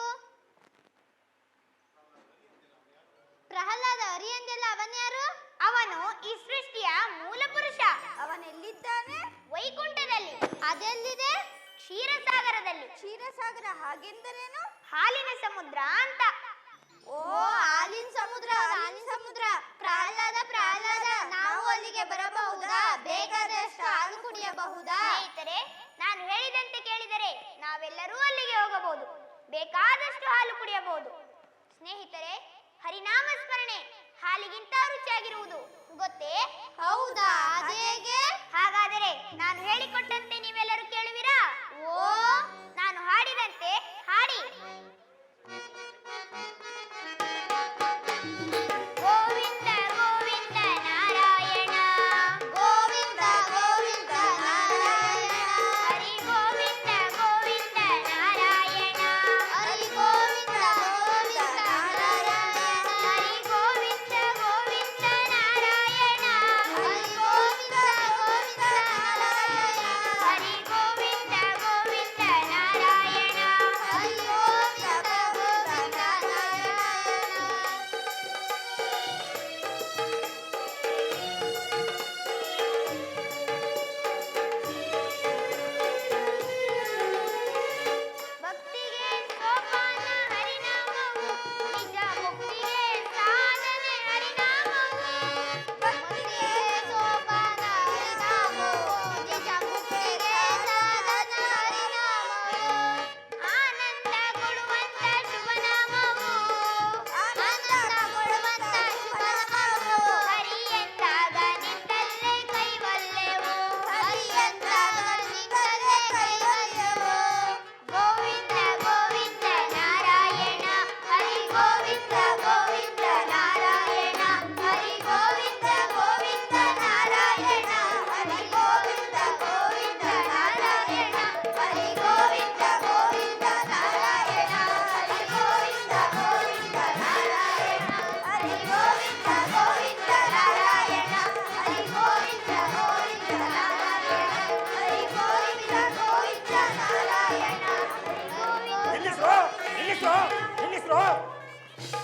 ಅವನು ಈ ಸೃಷ್ಟಿಯ ಮೂಲ ಪುರುಷ. ಅವನೆಲ್ಲಿದ್ದಾನೆ? ವೈಕುಂಠದಲ್ಲಿ. ಅದೆಲ್ಲಿದೆ? ಕ್ಷೀರಸಾಗರದಲ್ಲಿ. ಕ್ಷೀರಸಾಗರ ಹಾಗೆಂದರೇನು? ಹಾಲಿನ ಸಮುದ್ರ ಅಂತ. ಓ, ಹಾಲಿನ ಸಮುದ್ರ, ಹಾಲಿನ ಸಮುದ್ರ. ಪ್ರಹ್ಲಾದ, ಪ್ರಹ್ಲಾದ, ನಾವು ಅಲ್ಲಿಗೆ ಬರಬಹುದಾ? ಬೇಕಾದಷ್ಟು ಹಾಲು ಕುಡಿಯಬಹುದಾ? ಸ್ನೇಹಿತರೆ, ನಾನು ಹೇಳಿದಂತೆ ಕೇಳಿದರೆ ನಾವೆಲ್ಲರೂ ಅಲ್ಲಿಗೆ ಹೋಗಬಹುದು, ಬೇಕಾದಷ್ಟು ಹಾಲು ಕುಡಿಯಬಹುದು. ಸ್ನೇಹಿತರೆ, ಹರಿನಾಮ ಸ್ಮರಣೆ ಹಾಲಿಗಿಂತ ರುಚಿಯಾಗಿರುವುದು ಗೊತ್ತೇ? ಹೌದಾ? ಅದೇಗೆ? ಹಾಗಾದರೆ ನಾನು ಹೇಳಿಕೊಟ್ಟಂತೆ ನೀವೆಲ್ಲರೂ ಕೇಳುವಿರಾ? ಓ, ನಾನು ಹಾಡಿದಂತೆ ಹಾಡಿ. ಗೋವಿಂದ ಗೋವಿಂದ ನಾರಾಯಣ, ಗೋವಿಂದ ಗೋವಿಂದ ನಾರಾಯಣ, ಹರಿ ಗೋವಿಂದ ಗೋವಿಂದ ನಾರಾಯಣ, ಹರಿ ಗೋವಿಂದ ಗೋವಿಂದ ನಾರಾಯಣ, ಹರಿ ಗೋವಿಂದ ಗೋವಿಂದ ನಾರಾಯಣ, ಹರಿ ಗೋವಿಂದ ಗೋವಿಂದ ನಾರಾಯಣ, ಹರಿ ಗೋವಿಂದ ಗೋವಿಂದ ನಾರಾಯಣ. ಹರಿ ಗೋವಿಂದ ಗೋವಿಂದ ನಾರಾಯಣ. ಭಕ್ತಿಗೆ ಸೋಪಾನ ಹರಿನಾಮವು, ನಿಜ ಮುಕ್ತಿಗೆ ಸಾಧನೆ ಹರಿನಾಮವು. ಭಕ್ತಿಗೆ ಸೋಪಾನ ಹರಿನಾಮವು, ನಿಜ ಮುಕ್ತಿಗೆ ಸಾಧನ ಹರಿನಾಮವು. ಆನಂದ ಕೊಡುವಂತ ಶುಭನಾಮವು, ಆನಂದ ಕೊಡುವಂತ ಶುಭನಾಮವು. ಹರಿ ಎಂದಾಗ ನಿಂತಲ್ಲೇ ಕೈವಲ್ಲೆವು, ಹರಿ ಎಂದಾಗ ನಿಂತಲ್ಲೇ ಕೈವಲ್ಯವು. ಗೋವಿಂದ ಗೋವಿಂದ ನಾರಾಯಣ, ಹರಿ ಗೋವಿಂದ ಗೋವಿಂದ ನಾರಾಯಣ, ಹರಿ ಗೋವಿಂದ ಗೋವಿಂದ ನಾರಾಯಣ, ಹರಿ ಗೋವಿಂದ ಗೋವಿಂದ ನಾರಾಯಣ, ಹರಿ ಗೋವಿಂದ ಗೋವಿಂದ ನಾರಾಯಣ, ಹರಿ ಗೋವಿಂದ ಗೋವಿಂದ ನಾರಾಯಣ, ಹರಿ ಗೋವಿಂದ ಗೋವಿಂದ ನಾರಾಯಣ, ಹರಿ ಗೋವಿಂದ ಗೋವಿಂದ ನಾರಾಯಣ, ಹರಿ ಗೋವಿಂದ ಗೋವಿಂದ ನಾರಾಯಣ, ಹರಿ ಗೋವಿಂದ. ನಿಲ್ಲಿಸ್ರು, ನಿಲ್ಲಿಸ್ರು, ನಿಲ್ಲಿಸ್ರು.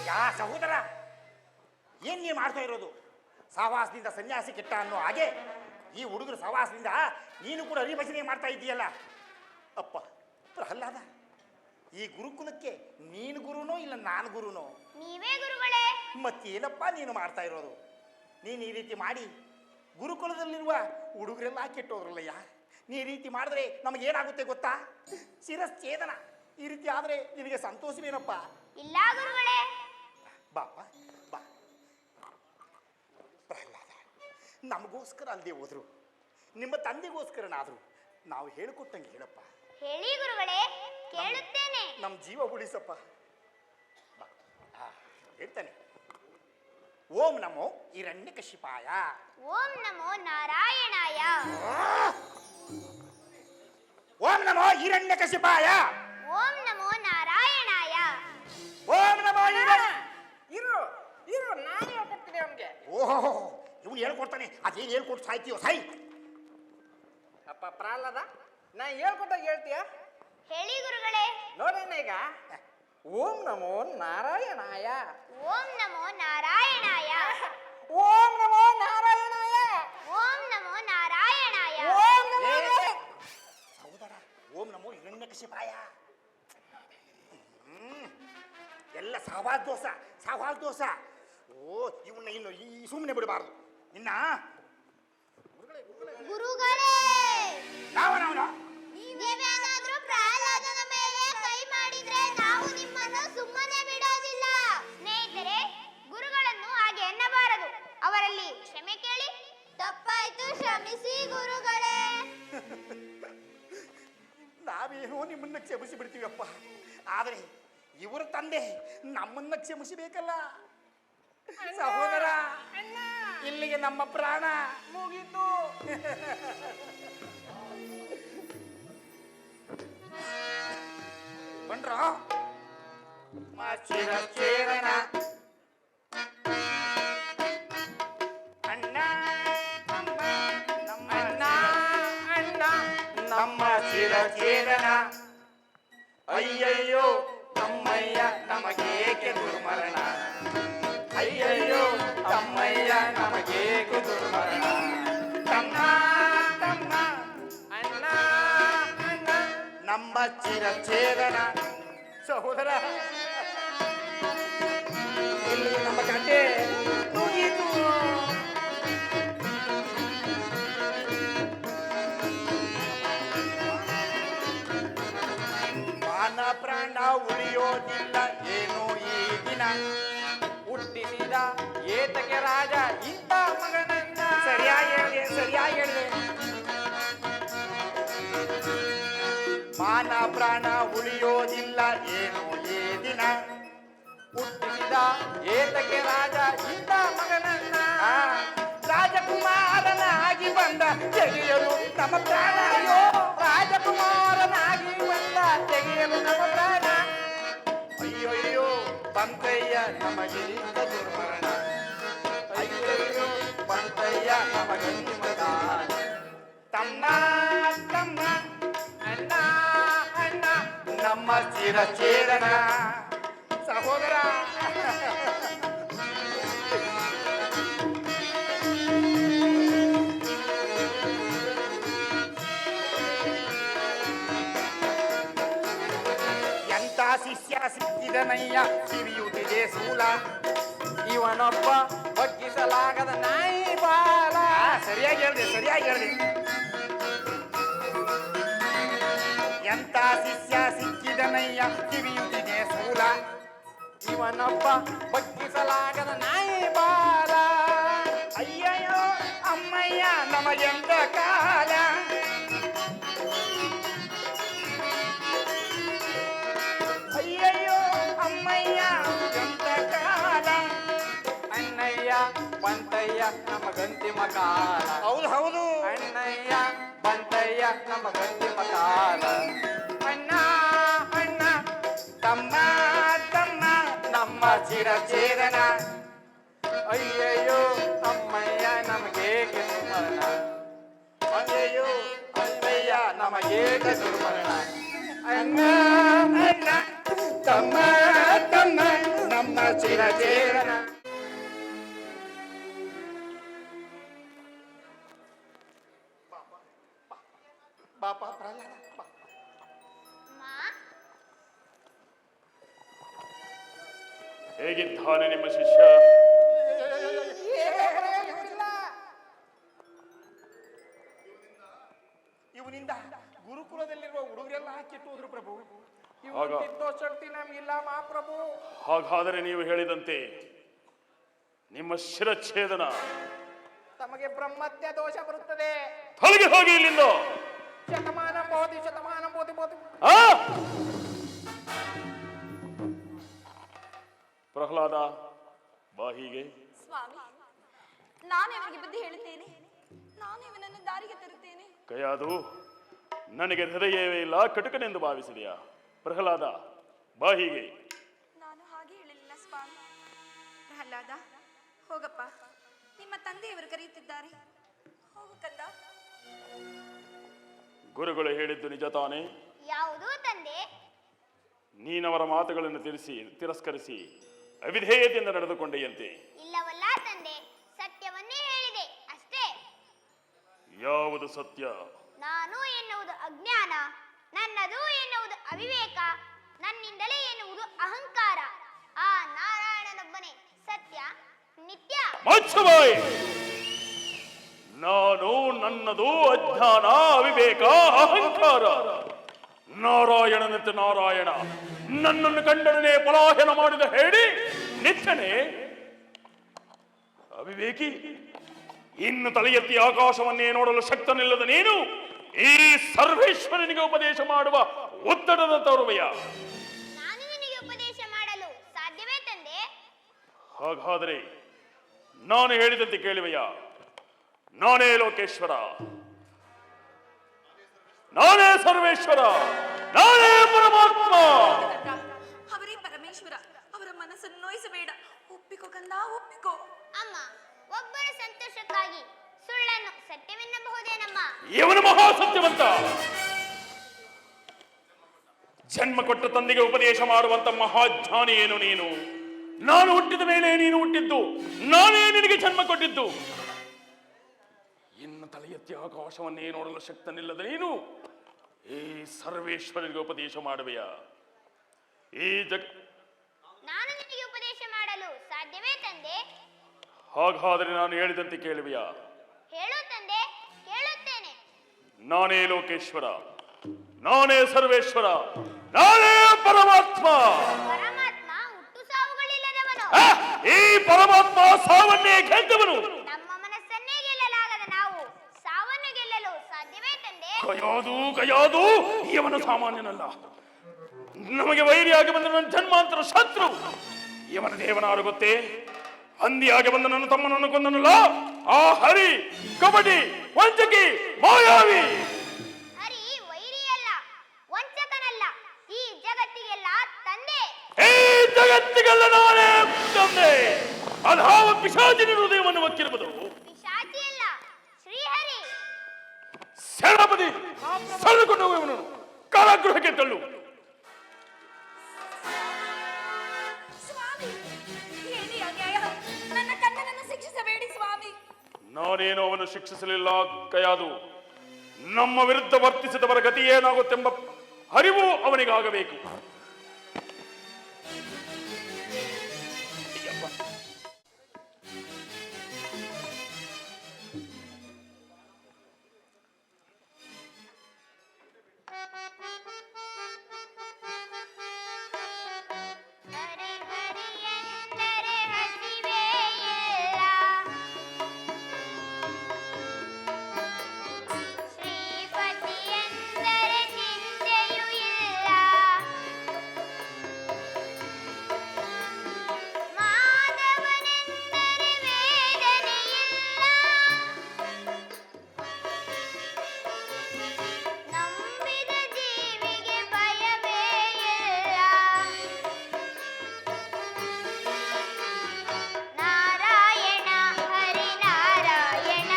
ಯಾ ಸಹೋದರ, ಏನ್ ನೀನು ಮಾಡ್ತಾ ಇರೋದು? ಸಹವಾಸದಿಂದ ಸನ್ಯಾಸಿ ಕೆಟ್ಟ ಅನ್ನೋ ಹಾಗೆ ಈ ಹುಡುಗರು ಸಹವಾಸದಿಂದ ನೀನು ಕೂಡ ಹರಿಭಜನೆ ಮಾಡ್ತಾ ಇದ್ದೀಯಲ್ಲ. ಅಪ್ಪ ಪ್ರಹ್ಲಾದ, ಈ ಗುರುಕುಲಕ್ಕೆ ನೀನು ಗುರುನೋ ಇಲ್ಲ ನಾನು ಗುರುನೋ? ನೀವೇ ಗುರುಗಳೇ. ಮತ್ತೇನಪ್ಪ ನೀನು ಮಾಡ್ತಾ ಇರೋದು? ನೀನು ಈ ರೀತಿ ಮಾಡಿ ಗುರುಕುಲದಲ್ಲಿರುವ ಹುಡುಗರೆಲ್ಲ ಕೆಟ್ಟೋದ್ರಲ್ಲಯ್ಯ. ನೀ ಈ ರೀತಿ ಮಾಡಿದ್ರೆ ನಮಗೇನಾಗುತ್ತೆ ಗೊತ್ತಾ? ಶಿರಶ್ಛೇದನ. ಈ ರೀತಿ ಆದರೆ ನಿನಗೆ ಸಂತೋಷವೇನಪ್ಪ? ಇಲ್ಲ ಗುರುಗಳೇ. ಬಾಪ ಬಾ. ಪ್ರಹ್ಲಾದ, ನಮಗೋಸ್ಕರ ಅಲ್ಲದೆ ಹೋದ್ರು, ನಿಮ್ಮ ತಂದೆಗೋಸ್ಕರನಾದ್ರು ನಾವು ಹೇಳಿಕೊಟ್ಟಂಗೆ ಹೇಳಪ್ಪ. ಹೇಳಿ ಗುರುಗಳೇ, ಕೇಳುತ್ತೇನೆ. ನಮ್ಮ ಜೀವ ಉಳಿಸಪ್ಪ. ಬಾ. ಹೇಳ್ತಾನೆ. ಓಂ ನಮೋ ಹಿರಣ್ಯಕಶಿಪಾಯ. ಓಂ ನಮೋ ನಾರಾಯಣಾಯ. ಓಂ ನಮೋ ಹಿರಣ್ಯಕಶಿಪಾಯ. ಓಂ ನಮೋ ನಾರಾಯಣಾಯ. ಓಂ ನಮೋ ಇರು ಇರು, ನಾನು ಹೇಳ್ಕೊಡ್ತೀನಿ ಅವನಿಗೆ. ಓಹೋ, ಇವನು ಹೇಳ್ಕೊಡ್ತಾನೆ. ಅದೇನು ಹೇಳ್ಕೊಟ್ಟು ಸಾಯ್ತೀಯೋ ಸಾಯಿ. ಅಪ್ಪ ಪ್ರಹ್ಲಾದ, ನಾ ಹೇಳ್ಕೊಟ್ಟಾಗ ಹೇಳ್ತೀಯ? ಹೇಳಿ ಗುರುಗಳೇ. ನೋಡೋಣ ಈಗ. ಓಂ ನಮೋ ನಾರಾಯಣಾಯ. ಓಂ ನಮೋ ನಾರಾಯಣಾಯ. ಓಂ ನಮೋ ನಾರಾಯಣಾಯ. ಓಂ ನಮೋ ನಾರಾಯಣಾಯ. ಓಂ ನಮೋ ಸಹೋದರ, ಓಂ ನಮೋ ಹಿರಣ್ಯಕಶಿಪಾಯ. ಎಲ್ಲ ಸಹವಾಸ ದೋಷ, ಸಹವಾಸ ದೋಷ. ಓ, ಇವನ್ನ ಇನ್ನು ಈ ಸುಮ್ಮನೆ ಬಿಡಬಾರ್ದು ನಿನ್ನ. ಗುರುಗಳೇ, ನಾವನವನ ನೀವೇನಾದ್ರೂ ಪ್ರಹ್ಲಾದನ ಮೇಲೆ ಕೈ ಮಾಡಿದ್ರೆ ನಾವು ನಿಮ್ಮನ್ನು ಸುಮ್ಮನೆ ಬಿಡೋದಿಲ್ಲ. ಸ್ನೇಹಿತರೆ, ಗುರುಗಳನ್ನು ಹಾಗೆ ಎನ್ನಬಾರದು. ಅವರಲ್ಲಿ ಕ್ಷಮೆ ಕೇಳಿ. ತಪ್ಪಾಯ್ತು, ಕ್ಷಮಿಸಿ ಗುರುಗಳೇ. ನಾವೇನೋ ನಿಮ್ಮನ್ನ ಕ್ಷಮಿಸಿ ಬಿಡ್ತೀವಪ್ಪ. ಆದರೆ ಇವರ ತಂದೆ ನಮ್ಮನ್ನ ಕ್ಷಮಿಸಬೇಕಲ್ಲ. ಸಹೋದರ, ಇಲ್ಲಿಗೆ ನಮ್ಮ ಪ್ರಾಣ ಮುಗೀತು. ಬಂದ್ರ ಅಣ್ಣ ನಮ್ಮ ನಮ್ಮ ಅಣ್ಣ ಅಣ್ಣ ನಮ್ಮ ಶಿರಛೇದನ. ಅಯ್ಯಯ್ಯೋ ನಮ್ಮಯ್ಯ ನಮಗೇಕೆ ದುರ್ಮರಣ. ಅಯ್ಯಯ್ಯೋ ತಮ್ಮಯ್ಯ ನಮಗೇಕೆ ದುರ್ಮರಣ ತಮ್ಮ ತಮ್ಮ ಅಣ್ಣ ಅಣ್ಣ ನಮ್ಮ ಚಿರಚೇತನ ಸಹೋದರ ಇಲ್ಲಿ ನಮ್ಮ ಕಥೆ ಮುಗೀತು. ಮಾನ ಪ್ರಾಣ ಉಳಿಯೋದಿಲ್ಲ ಏನು ಈ ದಿನ. ಹುಟ್ಟಿಸಿದ ಏತಕ್ಕೆ ರಾಜ ಇಂಥ ಮಗನನ್ನ ಸರಿಯಾಗಿ ಹೇಳಿದೆ, ಸರಿಯಾಗಿ ಹೇಳಿದೆ. ಮಾನ ಪ್ರಾಣ ಉಳಿಯೋದಿಲ್ಲ ಏನು ಈ ದಿನ. ಹುಟ್ಟಿಸಿದ ಏತಕ್ಕೆ ರಾಜ ಇಂಥ ಮಗನನ್ನ ಆ, ರಾಜಕುಮಾರನಾಗಿ ಬಂದ ತೆಗೆಯಲು ನಮ್ಮ ಪ್ರಾಣ. ಅಯ್ಯೋ ರಾಜಕುಮಾರನಾಗಿ ಬಂದ ತೆಗೆಯಲು ನಮ್ಮ ಪ್ರಾಣ. ಅಯ್ಯಯ್ಯೋ ಬಂತಯ್ಯ ನಮಗೆ ದುರ್ಮರಣ. ಅಯ್ಯಯ್ಯೋ ಬಂತಯ್ಯ ನಮಗೆ ಮರಣ. ತಮ್ಮ ತಮ್ಮ ಅಣ್ಣ ಅಣ್ಣ ನಮ್ಮ ಚಿರಚೇತನ ಸಹೋದರ. ಎಂತ ಶಿಷ್ಯ ಸಿಕ್ಕಿದನಯ್ಯ ಸಿರಿಯುತ್ತಿದೆ ಸೂಲ. ಇವನೊಬ್ಬ ಬಗ್ಗಿಸಲಾಗದ ನಾಯಿ ಬಾಲ. ಸರಿಯಾಗಿ ಹೇಳಿದೆ, ಸರಿಯಾಗಿ ಹೇಳಿದೆ. ಎಂತ ಶಿಷ್ಯ ಸಿಕ್ಕಿದನಯ್ಯ ಕಿವಿಯುತ್ತಿದೆ ಸೂಲ. ಇವನೊಬ್ಬ ಬಗ್ಗಿಸಲಾಗದ ನಾಯಿ ಬಾಲ. ಅಯ್ಯಯ್ಯೋ ಅಮ್ಮಯ್ಯ ನಮಗೆಂತ ಕಾಲ. ಅಯ್ಯಯ್ಯೋ ಅಮ್ಮಯ್ಯ ಎಂತ ಕಾಲ. ಅಣ್ಣಯ್ಯ ಬಂತಯ್ಯ ನಮಗಂತಿಮ ಕಾಲ. ಹೌದು ಹೌದು. ಅಣ್ಣಯ್ಯ ಬಂತಯ್ಯ ನಮಗಂತಿಮ ಕಾಲ. ಅಣ್ಣ ಅಣ್ಣ ತಮ್ಮ ತಮ್ಮ ನಮ್ಮ ಚಿರಚೇತನ. ಅಯ್ಯಯ್ಯೋ ಅಮ್ಮಯ್ಯ ನಮಗೇಕೆ ದುರ್ಮರಣ. ಅಯ್ಯಯ್ಯೋ ಅಮ್ಮಯ್ಯ ನಮಗೇಕೆ ದುರ್ಮರಣ. ಅಣ್ಣ ಅಣ್ಣ ತಮ್ಮ ತಮ್ಮ ನಮ್ಮ ಚಿರಚೇತನ. ಬಾಪ ಪ್ರಹ್ಲಾದ ಬಾ. ಮಾ ಹೇಗಿದ್ದಾನೆ ನಿಮ್ಮ ಶಿಷ್ಯ? ಇವನಿಂದ ಗುರುಕುಲದಲ್ಲಿರುವ ಹುಡುಗರೆಲ್ಲ ಕೆಟ್ಟು ಹೋದ್ರು ಪ್ರಭು. ಇವತ್ತಿದ್ದೋ ಶಕ್ತಿ ನಮಗಿಲ್ಲ ಮಹಾಪ್ರಭು. ಹಾಗಾದರೆ ನೀವು ಹೇಳಿದಂತೆ ನಿಮ್ಮ ಶಿರಚ್ಛೇದನ ತಮಗೆ ಬ್ರಹ್ಮತ್ಯ ದೋಷ ಬರುತ್ತದೆ. ತೊಲಗಿ ಹೋಗಿ ಇಲ್ಲಿಂದ. ಶತಮಾನ ಬೋಧಿ ಶತಮಾನ ಬೋಧಿ ಬೋಧಿ. ಆ? ಪ್ರಹ್ಲಾದ ಬಾ ಹೀಗೆ. ಸ್ವಾಮಿ, ನಾನು ಇವನಿಗೆ ಬುದ್ಧಿ ಹೇಳುತ್ತೇನೆ, ನಾನು ಇವನನ್ನು ದಾರಿಗೆ ತರುತ್ತೇನೆ. ಕಯಾದು, ನನಗೆ ಹೃದಯವೇ ಇಲ್ಲ ಕಟುಕನೆಂದು ಭಾವಿಸಿದೆಯಾ? ಪ್ರಹ್ಲಾದ ಬಾ ಹೀಗೆ. ನಾನು ಹಾಗೆ ಹೇಳಿಲ್ಲ ಸ್ವಾಮಿ. ಪ್ರಹ್ಲಾದ, ಹೋಗಪ್ಪ, ನಿಮ್ಮ ತಂದೆಯವರು ಕರೆಯುತ್ತಿದ್ದಾರೆ. ಹೋಗು ಕಂದ. ಗುರುಗಳು ಹೇಳಿದ್ದು ನಿಜ ತಾನೇ? ಯಾವುದು ತಂದೆ? ನೀನವರ ಮಾತುಗಳನ್ನು ತಿರಸ್ಕರಿಸಿ ಅವಿಧೇಯತೆಯಿಂದ ನಡೆದುಕೊಂಡೆಯಂತೆ. ಇಲ್ಲವಲ್ಲ ತಂದೆ, ಸತ್ಯವನ್ನೇ ಹೇಳಿದೆ ಅಷ್ಟೇ. ಯಾವುದು ಸತ್ಯ? ನಾನು ಎನ್ನುವುದು ಅಜ್ಞಾನ, ನನ್ನದು ಎನ್ನುವುದು ಅವಿವೇಕ, ನನ್ನಿಂದಲೇ ಎನ್ನುವುದು ಅಹಂಕಾರ. ಆ ನಾರಾಯಣನೊಬ್ಬನೇ ಸತ್ಯ, ನಿತ್ಯ. ಮತ್ಸವಾಯ್, ನಾನು ನನ್ನದು ಅಜ್ಞಾನ, ಅವಿವೇಕ, ಅಹಂಕಾರ. ನಾರಾಯಣನಂತೆ ನಾರಾಯಣ ನನ್ನನ್ನು ಕಂಡನೇ ಪಲಾಯನ ಮಾಡಿದ ಹೇಳಿ ನಿತ್ಯನೇ ಅವಿವೇಕಿ. ಇನ್ನು ತಲೆ ಎತ್ತಿ ಆಕಾಶವನ್ನೇ ನೋಡಲು ಶಕ್ತನಿಲ್ಲದ ನೀನು ಈ ಸರ್ವೇಶ್ವರನಿಗೆ ಉಪದೇಶ ಮಾಡುವ ಒತ್ತಡದ ತರುವೆಯ? ನಾನು ನಿನಗೆ ಉಪದೇಶ ಮಾಡಲು ಸಾಧ್ಯವೇ ತಂದೆ? ಹಾಗಾದರೆ ನಾನು ಹೇಳಿದಂತೆ ಕೇಳುವೆಯ? ನಾನೇ ಲೋಕೇಶ್ವರ, ನಾನೇ ಸರ್ವೇಶ್ವರ, ನಾನೇ ಪರಮಾತ್ಮ. ಅವರೇ ಪರಮೇಶ್ವರ, ಅವರ ಮನಸ್ಸನ್ನು ನೋಯಿಸಬೇಡ. ಒಪ್ಪಿಕೋ ಕಂದ, ಒಪ್ಪಿಕೋ. ಅಮ್ಮ, ಒಬ್ಬರ ಸಂತೋಷಕ್ಕಾಗಿ ಸುಳ್ಳನ್ನು ಸತ್ಯವೆನ್ನಬಹುದೇನಮ್ಮ? ಇವನು ಮಹಾ ಸತ್ಯವಂತ. ಜನ್ಮ ಕೊಟ್ಟ ತಂದೆಗೆ ಉಪದೇಶ ಮಾಡುವಂತ ಮಹಾಜ್ಞಾನಿ ಏನು ನೀನು? ನಾನು ಹುಟ್ಟಿದ ಮೇಲೆ ನೀನು ಹುಟ್ಟಿದ್ದು, ನಾನೇ ನಿನಗೆ ಜನ್ಮ ಕೊಟ್ಟಿದ್ದು. ಇನ್ನು ತಲೆ ಎತ್ತಿ ಆಕಾಶವನ್ನೇ ನೋಡಲು ಶಕ್ತನಿಲ್ಲದ ನೀನು ಈ ಸರ್ವೇಶ್ವರನಿಗೆ ಉಪದೇಶ ಮಾಡುವೆಯಾ? ನಾನು ನಿನಗೆ ಉಪದೇಶ ಮಾಡಲು ಸಾಧ್ಯವೇ ತಂದೆ? ಹಾಗಾದರೆ ನಾನು ಹೇಳಿದಂತೆ ಕೇಳುವೆಯಾ? ಹೇಳು ತಂದೆ, ಕೇಳುತ್ತೇನೆ. ನಾನೇ ಲೋಕೇಶ್ವರ, ನಾನೇ ಸರ್ವೇಶ್ವರ, ನಾನೇ ಪರಮಾತ್ಮ. ಪರಮಾತ್ಮ ಹುಟ್ಟು ಸಾವುಗಳಿಲ್ಲದವನು. ಈ ಪರಮಾತ್ಮ ಸಾವನ್ನೇ ಗೆದ್ದವನು. ನಮ್ಮ ಮನಸ್ಸನ್ನೇ ಗೆಲ್ಲಲಾಗದ ನಾವು ಸಾವನ್ನು ಗೆಲ್ಲಲು ಸಾಧ್ಯವೇ ತಂದೆ? ಕಯಾದು ಇವನು ಸಾಮಾನ್ಯನಲ್ಲ. ನಮಗೆ ವೈರಿಯಾಗಿ ಬಂದ ನನ್ನ ಜನ್ಮಾಂತರ ಶತ್ರು. ಇವನ ದೇವನಾರು ಗೊತ್ತೇ? ಹಂದಿಯಾಗಿ ಬಂದ ನನ್ನ ತಮ್ಮನನ್ನು ಕೊಂದನಲ್ಲ ಆ ಹರಿ, ಕಬಡ್ಡಿ, ವಂಚಕಿ, ಮಾಯಾವಿ. ಹರಿ ವೈರಿಯಲ್ಲ, ವಂಚಕನಲ್ಲ, ಈ ಜಗತ್ತಿಗೆಲ್ಲ ತಂದೆ. ಈ ಜಗತ್ತಿಗೆಲ್ಲ ನಾನೇ ತಂದೆ. ಅಧಾವ ಪಿಶಾಚಿನ ಹೃದಯವನ್ನು ಒಕ್ಕಿರುವುದು. ಪಿಶಾಚಿಯಲ್ಲ, ಶ್ರೀಹರಿ. ಸೇನಾಪತಿ, ಸೆಳೆದುಕೊಂಡು ಹೋಗುವವನು ಕಾರಾಗೃಹಕ್ಕೆ ತಳ್ಳು. ಸ್ವಾಮಿ, ಏನೇ ಅನ್ಯಾಯ! ನನ್ನ ಕಣ್ಣನನ್ನು ಶಿಕ್ಷಿಸಬೇಡಿ ಸ್ವಾಮಿ. ನಾನೇನು ಅವನು ಶಿಕ್ಷಿಸಲಿಲ್ಲ ಕಯಾದು. ನಮ್ಮ ವಿರುದ್ಧ ವರ್ತಿಸಿದವರ ಗತಿ ಏನಾಗುತ್ತೆಂಬ ಅರಿವು ಅವನಿಗಾಗಬೇಕು. ಹರಿ ಹರಿ ಎಂದರೆ ಹಸಿವೆ ಇಲ್ಲ, ಶ್ರೀಪತಿ ಎಂದರೆ ಚಿಂತೆಯೂ ಇಲ್ಲ, ಮಾಧವನೆಂದರೆ ವೇದನೆ ಇಲ್ಲ, ನಂಬಿದ ಜೀವಿಗೆ ಭಯವೇ ಇಲ್ಲ. ನಾರಾಯಣ ಹರಿ ನಾರಾಯಣ,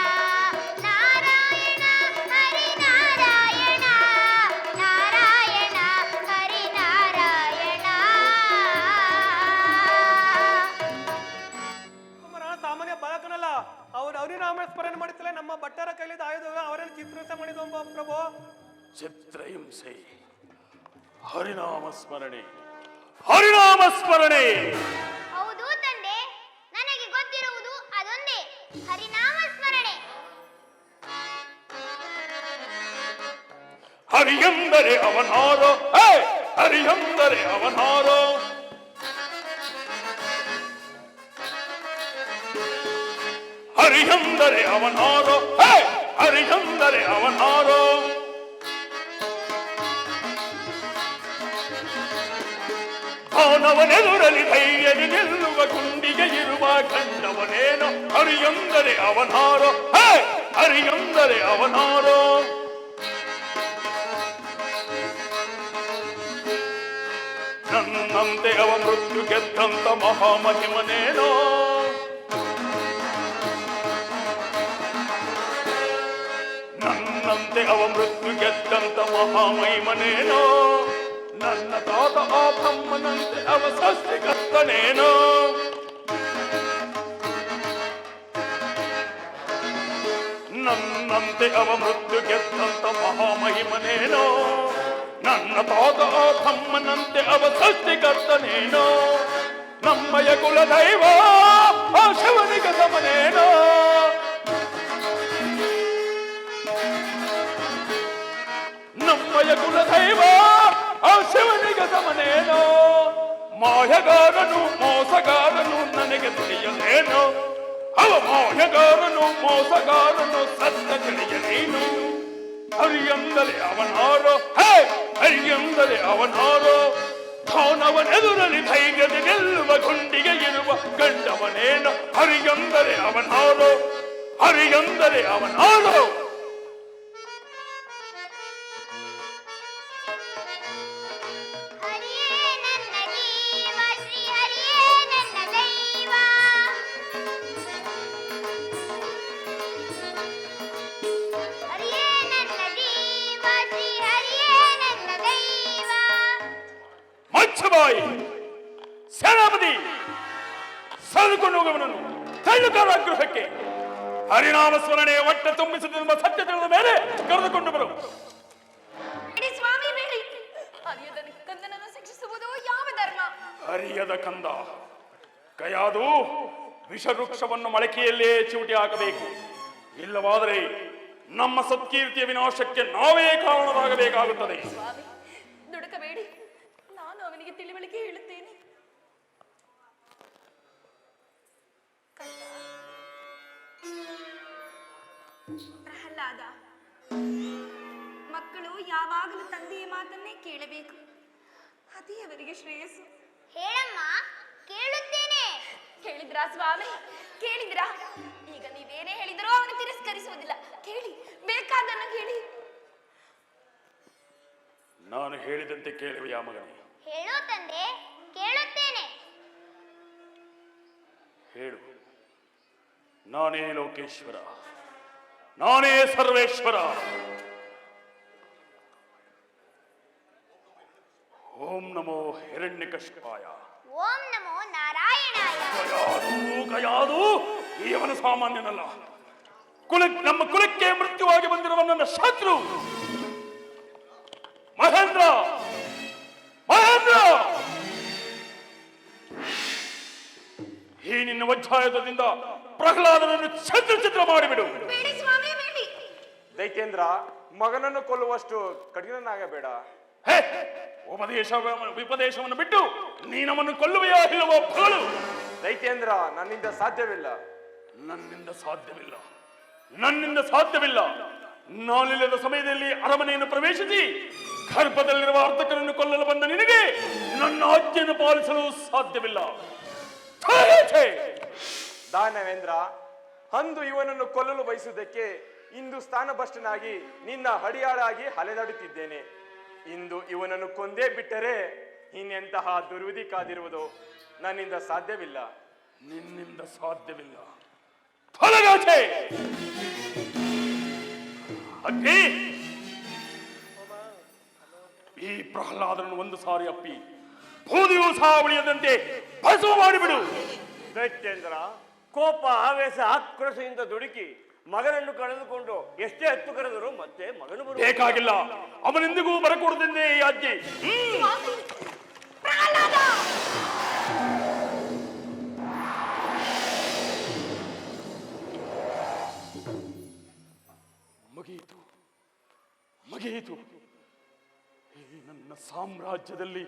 ನಾರಾಯಣ ಹರಿ ನಾರಾಯಣ, ನಾರಾಯಣ ಹರಿ ನಾರಾಯಣ. ಕುಮಾರ ಸಾಮಾನ್ಯ ಬಾಲಕನಲ್ಲ. ಅವರು ಹರಿನಾಮ ಸ್ಮರಣೆ ಮಾಡುತ್ತಲೇ ನಮ್ಮ ಭಟ್ಟರ ಕೈಲಿದ್ದ ಆಯುಧ ಅವರನ್ನು ಚಿತ್ರಹಿಂಸೆ ಮಾಡಿದ ಪ್ರಭು. ಚಿತ್ರಹಿಂಸೆ, ಹರಿನಾಮ ಸ್ಮರಣೆ, ಹರಿನಾಮ ಸ್ಮರಣೆ. ಹೌದು ತಂದೆ, ನನಗೆ ಗೊತ್ತಿರುವುದು ಅದೊಂದೇ, ಹರಿನಾಮ ಸ್ಮರಣೆ. ಹರಿಯೆಂದರೆ ಅವನಾರೋ, ಹರಿಯೆಂದರೆ ಅವನಾರೋ, ಹರಿಯೆಂದರೆ ಅವನಾರೋ, ಹರಿಯೆಂದರೆ ಅವನಾರೋ. ಅವನವನೆದುರಲಿ ಧೈರ್ಯದಿ ಗೆಲ್ಲುವ ಗುಂಡಿಗೆ ಇರುವ ಗಂಡವನೇನೋ. ಹರಿಯೆಂದರೆ ಅವನಾರೋ, ಹರಿಯೆಂದರೆ ಅವನಾರೋ. ನನ್ನಂತೆ ಅವ ಮೃತ್ಯು ಗೆದ್ದಂತ ಮಹಾಮಹಿಮನೇನೋ. ನನ್ನಂತೆ ಅವ ಮೃತ್ಯು ಗೆದ್ದಂತ ಮಹಾಮಹಿಮನೇನೋ. ನನ್ನ ತಾತ ಆ ಬ್ರಹ್ಮನಂತೆ ಅವ ಸೃಷ್ಟಿಕರ್ತನೇನೋ. ನನ್ನಂತೆ ಅವ ಮೃತ್ಯು ಗೆದ್ದಂತ ಮಹಾಮಹಿಮನೇನೋ. ನನ್ನ ತಾತ ಆ ಬ್ರಹ್ಮನಂತೆ ಅವ ಸೃಷ್ಟಿಕರ್ತನೇನೋ. ನಮ್ಮಯ ಕುಲದೈವ ಆ ಶಿವನಿಗ ಸಮನೇನೋ. ನಮ್ಮಯ ಕುಲದೈವ ಆ ಶಿವನಿಗ ಸಮನೇನೋ. ಮಾಯಗಾರನು ಮೋಸಗಾರನು ನನಗೆ ತಿಳಿಯಲೇನೋ. ಅವ ಮಾಯಗಾರನು ಮೋಸಗಾರನು ಸತ್ತ ತಿಳಿಯ ನೀನು. ಹರಿಯೆಂದರೆ ಅವನಾರೋ, ಹರಿಯೆಂದರೆ ಅವನಾರೋ. ಅವನವನೆದುರಲಿ ಧೈರ್ಯದ ಗೆಲ್ಲುವ ಗುಂಡಿಗೆ ಇರುವ ಗಂಡವನೇನೋ. ಹರಿಯೆಂದರೆ ಅವನಾರೋ, ಹರಿಯೆಂದರೆ ಅವನಾರೋ. ಹರಿಯೇ ನನ್ನ ಜೀವ, ಶ್ರೀ ಹರಿಯೇ ನನ್ನ ದೈವ. ಹರಿಯೇ ನನ್ನ ಜೀವ, ಶ್ರೀ ಹರಿಯೇ ನನ್ನ ದೈವ. ಮಚ್ಚಬಾಯಿ, ಸೇನಾಪತಿ, ಸೆಳೆದುಕೊಂಡು ಹೋಗುವವನನ್ನು ತಳ್ಳು ಕಾರಾಗೃಹಕ್ಕೆ. ಹರಿನಾಮ ಸ್ಮರಣೆ ಹೊಟ್ಟೆ ತುಂಬಿಸುತ್ತಿರುವ ಸತ್ಯ ತಿಳಿದ ಮೇಲೆ ಕರೆದುಕೊಂಡು ಬರು. ಬಿಡಿ ಸ್ವಾಮಿ ಬೇಡಿ. ಅರಿಯದ ಕಂದನನ್ನು ಶಿಕ್ಷಿಸುವುದು ಯಾವ ಧರ್ಮ? ಹರಿಯದ ಕಂದ ಕಯಾದು ವಿಷವೃಕ್ಷವನ್ನು ಮೊಳಕೆಯಲ್ಲೇ ಚಿವುಟಿ ಹಾಕಬೇಕು. ಇಲ್ಲವಾದರೆ ನಮ್ಮ ಸತ್ಕೀರ್ತಿಯ ವಿನಾಶಕ್ಕೆ ನಾವೇ ಕಾರಣರಾಗಬೇಕಾಗುತ್ತದೆ. ಸ್ವಾಮಿ ದುಡುಕಬೇಡಿ, ನಾನು ಅವನಿಗೆ ತಿಳಿವಳಿಕೆ ಹೇಳುತ್ತೇನೆ. ಪ್ರಹ್ಲಾದ, ಮಕ್ಕಳು ಯಾವಾಗಲೂ ತಂದೆಯ ಮಾತನ್ನೇ ಕೇಳಬೇಕು, ಅದೇ ಅವರಿಗೆ ಶ್ರೇಯಸ್ಸು. ಹೇಳಮ್ಮ, ಕೇಳುತ್ತೇನೆ. ಕೇಳಿದ್ರಾ ಸ್ವಾಮಿ? ಕೇಳಿದ್ರಾ? ಈಗ ನೀವೇನೇ ಹೇಳಿದರೂ ಅವನು ತಿರಸ್ಕರಿಸುವುದಿಲ್ಲ. ಕೇಳಿ, ಬೇಕಾದನ್ನು ಕೇಳಿ. ನಾನು ಹೇಳಿದಂತೆ ಕೇಳುವೆಯಾ ಮಗನೇ? ಹೇಳು ತಂದೆ, ಕೇಳುತ್ತೇನೆ. ಹೇಳು. ನಾನೇ ಲೋಕೇಶ್ವರ, ನಾನೇ ಸರ್ವೇಶ್ವರ. ಓಂ ನಮೋ ಹಿರಣ್ಯಕಶಿಪಾಯ. ಓಂ ನಮೋ ನಾರಾಯಣಾಯ. ಗಯಾದು ಇವನು ಸಾಮಾನ್ಯನಲ್ಲ. ನಮ್ಮ ಕುಲಕ್ಕೆ ಮೃತ್ಯುವಾಗಿ ಬಂದಿರುವ ನನ್ನ ಶತ್ರು ಮಹೇಂದ್ರ. ಮಹೇಂದ್ರ, ಈ ನಿನ್ನ ವಜ್ರಾಯುಧದಿಂದ ಪ್ರಹ್ಲಾದನನ್ನು ಛತ್ರ ಛತ್ರ ಮಾಡಿಬಿಡು. ಬೇಡಿ ಸ್ವಾಮಿ ಬೇಡಿ. ದೈತ್ಯೇಂದ್ರ, ಮಗನನ್ನು ಕೊಲ್ಲುವಷ್ಟು ಕಠಿಣನಾಗಬೇಡ. ಹೇ, ವಿಪದೇಶವನ್ನು ಬಿಟ್ಟು ನೀ ನಮ್ಮನ್ನು ಕೊಲ್ಲುವೆಯಾ ಇಲ್ಲವೋ ಬಗಳು. ದೈತ್ಯೇಂದ್ರ, ನನ್ನಿಂದ ಸಾಧ್ಯವಿಲ್ಲ. ನನ್ನಿಂದ ಸಾಧ್ಯವಿಲ್ಲ, ನನ್ನಿಂದ ಸಾಧ್ಯವಿಲ್ಲ. ನಾನಿಲ್ಲದ ಸಮಯದಲ್ಲಿ ಅರಮನೆಯನ್ನು ಪ್ರವೇಶಿಸಿ ಗರ್ಭದಲ್ಲಿರುವ ಅರ್ಧಕರನ್ನು ಕೊಲ್ಲಲು ಬಂದ ನಿನಗೆ ನನ್ನ ಆಜ್ಞೆಯನ್ನು ಪಾಲಿಸಲು ಸಾಧ್ಯವಿಲ್ಲ. ದಾನವೇಂದ್ರ, ಅಂದು ಇವನನ್ನು ಕೊಲ್ಲಲು ಬಯಸುವುದಕ್ಕೆ ಇಂದು ಸ್ಥಾನಭ್ರಷ್ಟನಾಗಿ ನಿನ್ನ ಹಡಿಯಾಳಾಗಿ ಅಲೆದಾಡುತ್ತಿದ್ದೇನೆ. ಇಂದು ಇವನನ್ನು ಕೊಂದೇ ಬಿಟ್ಟರೆ ಇನ್ನೆಂತಹ ದುರ್ವಿಧಿ ಕಾದಿರುವುದು. ನನ್ನಿಂದ ಸಾಧ್ಯವಿಲ್ಲ. ನಿನ್ನಿಂದ ಸಾಧ್ಯವಿಲ್ಲ. ಫಲಗಾಚೆ ಅಗ್ನಿ, ಈ ಪ್ರಹ್ಲಾದನನ್ನು ಒಂದು ಸಾರಿ ಅಪ್ಪಿ ಬೂದಿಯೂ ಸಹ ಉಳಿಯದಂತೆ ಭಸ್ಮ ಮಾಡಿಬಿಡು. ದೈತ್ಯೇಂದ್ರ, ಕೋಪ, ಆವೇಶ, ಆಕ್ರೋಶದಿಂದ ದುಡುಕಿ ಮಗನನ್ನು ಕಳೆದುಕೊಂಡು ಎಷ್ಟೇ ಹತ್ತು ಕರೆದರೂ ಮತ್ತೆ ಮಗನು ಬರುವ ಬೇಕಾಗಿಲ್ಲ. ಅವನೆಂದಿಗೂ ಬರಕೂಡದೆಂದೇ ಈ ಆಜ್ಞೆ. ಮುಗಿಯಿತು, ಮುಗಿಯಿತು. ಈ ನನ್ನ ಸಾಮ್ರಾಜ್ಯದಲ್ಲಿ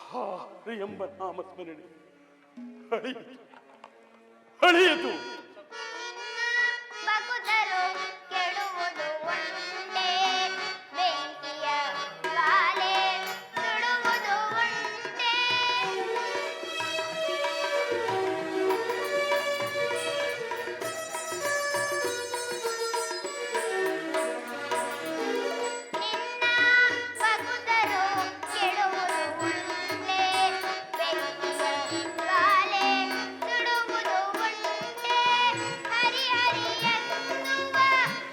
ಹಾರಿ ಎಂಬ ನಾಮಸ್ಮರಣೆ ಅಳಿಯಿತು. ಭಕ್ತರು ಕೆಡುವುದು ಒಂದೇ, ಬೆಂಕಿಯ ಜ್ವಾಲೆ ಸುಡುವುದು ಒಂದೇ. ನಿನ್ನ ಭಕ್ತರು ಕೆಡುವುದು ಒಂದೇ, ಬೆಂಕಿಯ ಜ್ವಾಲೆ ಸುಡುವುದು ಒಂದೇ. ಹರಿ ಹರಿ ಎನ್ನುವ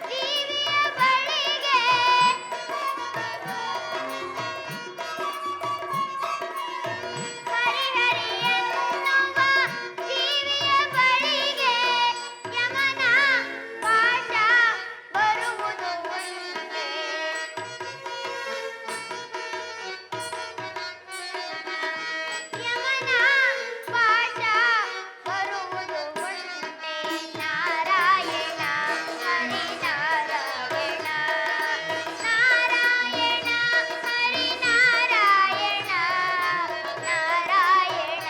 ಜೀವಿಯ ಬಳಿಗೆ ಹರಿ ಹರಿ ಎನ್ನುವ ಜೀವಿಯ ಬಳಿಗೆ ಯಮನ ಪಾಶ ಬರುವುದು ಒಂದೇ. ಯಮನ ಪಾಶ ಬರುವುದು ಒಂದೇ. ನಾರಾಯಣ ಹರಿ ನಾರಾಯಣ, ನಾರಾಯಣ ಹರಿ ನಾರಾಯಣ, ನಾರಾಯಣ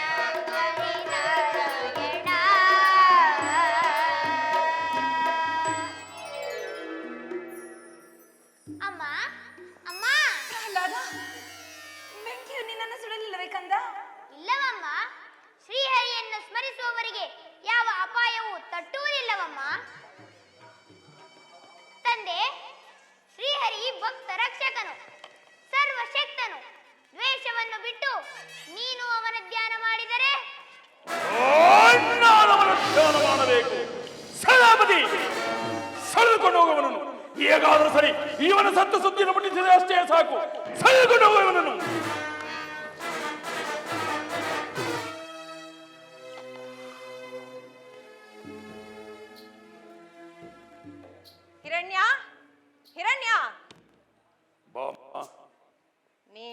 ಹರಿ ನಾರಾಯಣ. ಅಮ್ಮ, ಅಮ್ಮ. ಪ್ರಹ್ಲಾದ, ಬೆಂಕಿಯು ನಿನ್ನನ್ನು ಸುಡಲಿಲ್ಲವೇ ಕಂದ? ಇಲ್ಲವಮ್ಮ, ಶ್ರೀಹರಿಯನ್ನು ಸ್ಮರಿಸುವವರಿಗೆ ಯಾವ ಅಪಾಯವೂ ತಟ್ಟುವುದಿಲ್ಲವಮ್ಮ. ತಂದೆ, ಶ್ರೀಹರಿ ಭಕ್ತ ರಕ್ಷಕನು, ಸರ್ವಶಕ್ತನು. ದ್ವೇಷವನ್ನು ಬಿಟ್ಟು ನೀನು ಅವನ ಧ್ಯಾನ ಮಾಡಿದರೆ ನಾನವನ ಧ್ಯಾನ ಮಾಡಬೇಕು. ಸೇನಾಪತಿ, ಸೆಳೆದುಕೊಂಡು ಹೋಗುವವನನ್ನು. ಹೇಗಾದರೂ ಸರಿ, ಇವನ ಸತ್ತ ಸುದ್ದಿಯನ್ನು ಮುಟ್ಟಿಸಿದರೆ ಅಷ್ಟೇ ಸಾಕು. ಸೆಳೆದುಕೊಂಡು ಹೋಗುವವನನ್ನು.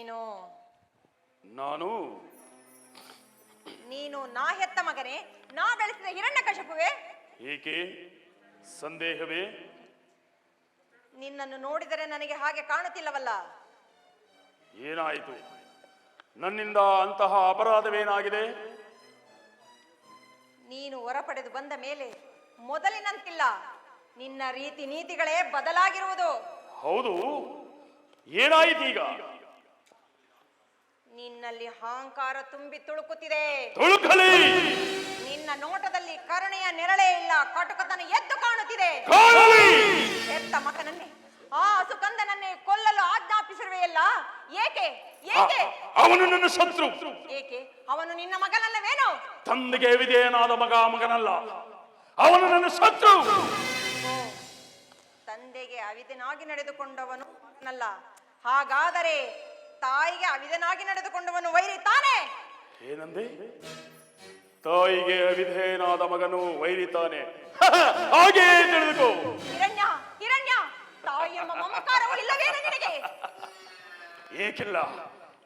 ನೀನು ನಾನು ನೀನು ನಾ ಹೆತ್ತ ಮಗನೇ, ನಾ ಬೆಳೆಸಿದ ಹಿರಣ್ಯಕಶಿಪುವೆ? ಏಕೆ ಸಂದೇಹವೇ? ನಿನ್ನನ್ನು ನೋಡಿದರೆ ನನಗೆ ಹಾಗೆ ಕಾಣುತ್ತಿಲ್ಲವಲ್ಲ. ಏನಾಯಿತು? ನನ್ನಿಂದ ಅಂತಹ ಅಪರಾಧವೇನಾಗಿದೆ? ನೀನು ಹೊರಪಡೆದು ಬಂದ ಮೇಲೆ ಮೊದಲಿನಂತಿಲ್ಲ. ನಿನ್ನ ರೀತಿ ನೀತಿಗಳೇ ಬದಲಾಗಿರುವುದು. ಹೌದು, ಏನಾಯಿತು ಈಗ? ನಿನ್ನಲ್ಲಿ ಅಹಂಕಾರ ತುಂಬಿ ತುಳುಕುತ್ತಿದೆ. ತುಳುಕಲಿ. ನಿನ್ನ ನೋಟದಲ್ಲಿ ಕರುಣೆಯ ನೆರಳೇ ಇಲ್ಲ, ಕಟುಕತನ ಎದ್ದು ಕಾಣುತ್ತಿದೆ. ಹೆತ್ತ ಮಗನನ್ನೇ, ಆ ಸುಕಂದನನ್ನೇ ಕೊಲ್ಲಲು ಆಜ್ಞಾಪಿಸಿರುವೆಯಲ್ಲ, ಏಕೆ? ಏಕೆ? ಅವನು ನನ್ನ ಶತ್ರು. ಏಕೆ? ಅವನು ನಿನ್ನ ಮಗನಲ್ಲವೇನು? ತಂದೆಗೆ ವಿಧೇಯನಾದ ಮಗನಲ್ಲ, ಅವನು ನನ್ನ ಶತ್ರು. ತಂದೆಗೆ ಅವಿಧನಾಗಿ ನಡೆದುಕೊಂಡವನು ಮಗನಲ್ಲ, ಹಾಗಾದರೆ ತಾಯಿಗೆ ಅವಿಧನಾಗಿ ನಡೆದುಕೊಂಡವನು ವೈರಿ ತಾನೇ? ಏನಂದೆ? ತಾಯಿಗೆ ಅವಿಧೇಯನಾದ ಮಗನು ವೈರಿ ತಾನೆ? ಹಾಗೇ ತಿಳಿದುಕೋ. ಹಿರಣ್ಯ, ಹಿರಣ್ಯ, ತಾಯಿಯಮ್ಮ ಮಮಕಾರವು ಇಲ್ಲವೇನು ನಿನಗೆ? ಏಕಿಲ್ಲ,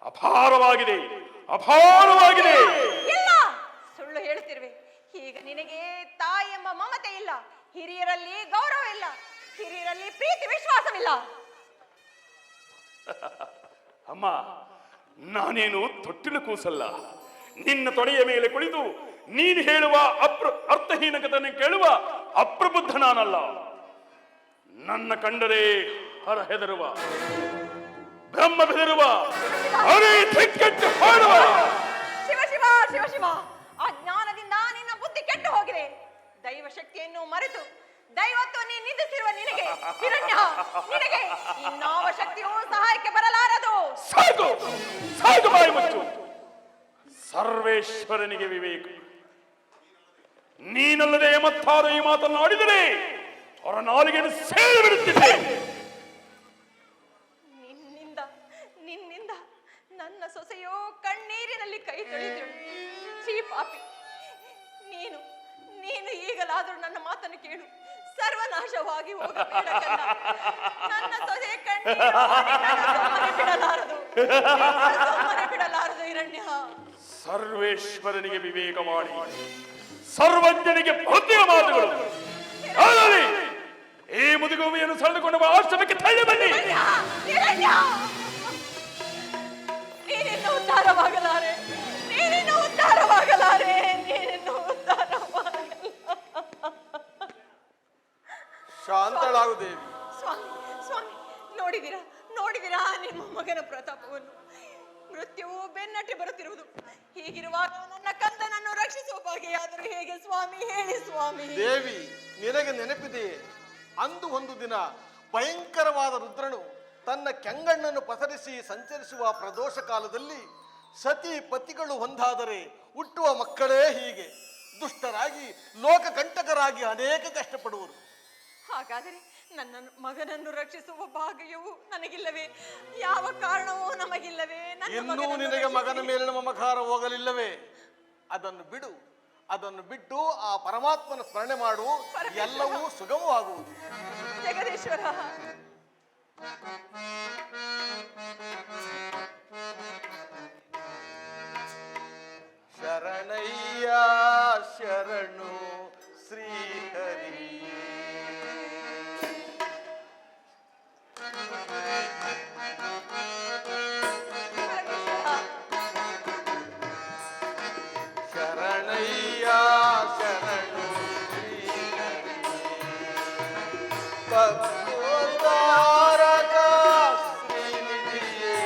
ಅಪಾರವಾಗಿದೆ, ಅಪಾರವಾಗಿದೆ. ಇಲ್ಲ, ಸುಳ್ಳು ಹೇಳುತ್ತಿರುವೆ. ಈಗ ನಿನಗೆ ತಾಯಿ ಎಂಬ ಮಮತೆ ಇಲ್ಲ, ಹಿರಿಯರಲ್ಲಿ ಗೌರವ ಇಲ್ಲ, ಹಿರಿಯರಲ್ಲಿ ಪ್ರೀತಿ ವಿಶ್ವಾಸವಿಲ್ಲ. ಅಮ್ಮ, ನಾನೇನು ತೊಟ್ಟಿಲು ಕೂಸಲ್ಲ. ನಿನ್ನ ತೊಡೆಯ ಮೇಲೆ ಕುಳಿತು ನೀನು ಹೇಳುವ ಅರ್ಥಹೀನ ಕಥೆಯನ್ನು ಕೇಳುವ ಅಪ್ರಬುದ್ಧ ನಾನಲ್ಲ. ನನ್ನ ಕಂಡರೆ ಹರ ಹೆದರುವ, ಬ್ರಹ್ಮ ಬೆದರುವ, ಹರಿ ಧಿಕ್ಕೆಟ್ಟು ಹಾಡುವ. ಶಿವ ಶಿವ ಶಿವ ಶಿವ, ಅಜ್ಞಾನದಿಂದ ನಿನ್ನ ಬುದ್ಧಿ ಕೆಟ್ಟು ಹೋಗಿದೆ. ದೈವ ಶಕ್ತಿಯನ್ನು ಮರೆತು ದೈವತ್ವವನ್ನು ನಿಂದಿಸಿರುವ ನಿನಗೆ, ಹಿರಣ್ಯ, ನಿನಗೆ ಇನ್ನಾವ ಶಕ್ತಿಯೂ ಸಹಾಯಕ್ಕೆ ಬರಲಾರದು. ಸಾಕು ಸಾಕು, ಬಾಯಿ ಮುಚ್ಚು. ಸರ್ವೇಶ್ವರನಿಗೆ ವಿವೇಕ. ನೀನಲ್ಲದೆ ಮತ್ತಾರು ಈ ಮಾತನ್ನು ಆಡಿದರೆ ಅವರ ನಾಲಿಗೆಯನ್ನು ಸೇರಿ ಬಿಡುತ್ತಿದೆ. ನಿನ್ನಿಂದ ನನ್ನ ಸೊಸೆಯೋ ಕಣ್ಣೀರಿನಲ್ಲಿ ಕೈ ತೊಳೆದಳು. ಛೀ ಪಾಪಿ, ನೀನು ಈಗಲಾದರೂ ನನ್ನ ಮಾತನ್ನು ಕೇಳು. ಸರ್ವನಾಶವಾಗಿ ಹೋಗಬೇಡ ಕಣ್ಣ. ನನ್ನ ಸೊಸೆ ಬಿಡಲಾರದು ಹಿರಣ್ಯ. ಸರ್ವೇಶ್ವರನಿಗೆ ವಿವೇಕ ಮಾಡಿ, ಸರ್ವಜ್ಞನಿಗೆ ಬುದ್ಧಿಯ ಮಾತುಗಳು. ಈ ಮುದುಗುವಿಯನ್ನು ಸೆಳೆದುಕೊಂಡು ಆಶ್ರಮಕ್ಕೆ ತಳ್ಳಿ ಬನ್ನಿ. ನೀನಿನ್ನು ಉದ್ಧಾರವಾಗಲಾರೆ, ನೀನಿನ್ನು ಉದ್ಧಾರವಾಗಲಾರೆ, ನೀನಿನ್ನು ಉದ್ಧಾರವಾಗಲಾರೆ. ಶಾಂತಳಾಗು ದೇವಿ. ಸ್ವಾಮಿ, ಸ್ವಾಮಿ, ನೋಡಿದಿರಾ ನಿಮ್ಮ ಮಗನ ಪ್ರತಾಪವನ್ನು? ಮೃತ್ಯುವು ಬೆನ್ನಟ್ಟಿ ಬರುತ್ತಿರುವುದು. ಹೀಗಿರುವಾಗ ನನ್ನ ಕಂದನನ್ನು ರಕ್ಷಿಸುವ ಬಗೆಯಾದರೂ ಹೇಗೆ ಸ್ವಾಮಿ? ಹೇಳಿ ಸ್ವಾಮಿ. ದೇವಿ, ನಿನಗೆ ನೆನಪಿದೆಯೇ? ಅಂದು ಒಂದು ದಿನ ಭಯಂಕರವಾದ ರುದ್ರನು ತನ್ನ ಕೆಂಗಣ್ಣನ್ನು ಪಸರಿಸಿ ಸಂಚರಿಸುವ ಪ್ರದೋಷ ಕಾಲದಲ್ಲಿ ಸತಿ ಪತಿಗಳು ಒಂದಾದರೆ ಹುಟ್ಟುವ ಮಕ್ಕಳೇ ಹೀಗೆ ದುಷ್ಟರಾಗಿ ಲೋಕಕಂಟಕರಾಗಿ ಅನೇಕ ಕಷ್ಟಪಡುವರು. ಹಾಗಾದರೆ ನನ್ನ ಮಗನನ್ನು ರಕ್ಷಿಸುವ ಭಾಗ್ಯವೂ ನನಗಿಲ್ಲವೇ? ಯಾವ ಕಾರಣವೂ ನಮಗಿಲ್ಲವೇ? ಇನ್ನೂ ನಿನಗೆ ಮಗನ ಮೇಲಿನ ಮಮಕಾರ ಹೋಗಲಿಲ್ಲವೇ? ಅದನ್ನು ಬಿಟ್ಟು ಆ ಪರಮಾತ್ಮನ ಸ್ಮರಣೆ ಮಾಡು, ಎಲ್ಲವೂ ಸುಗಮವಾಗುವುದು. ಜಗದೀಶ್ವರ, ಶರಣಯ್ಯ ಶರಣು ಶ್ರೀಹರಿ. ಶರಣಯ್ಯ ಶರಣು ಶ್ರೀಹರಿ. ತತ್ವಧಾರಕ ಶ್ರೀನಿಧಿಯೇ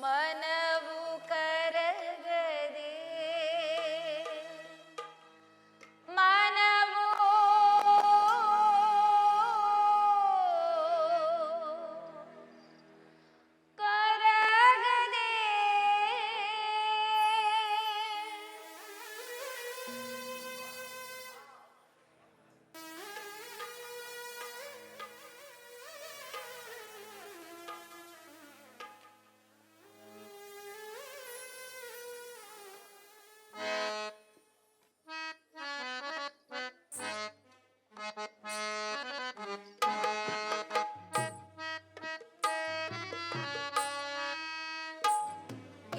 ಮನವು ಕರಗದೆ ಮನವು ಕರಗದೆ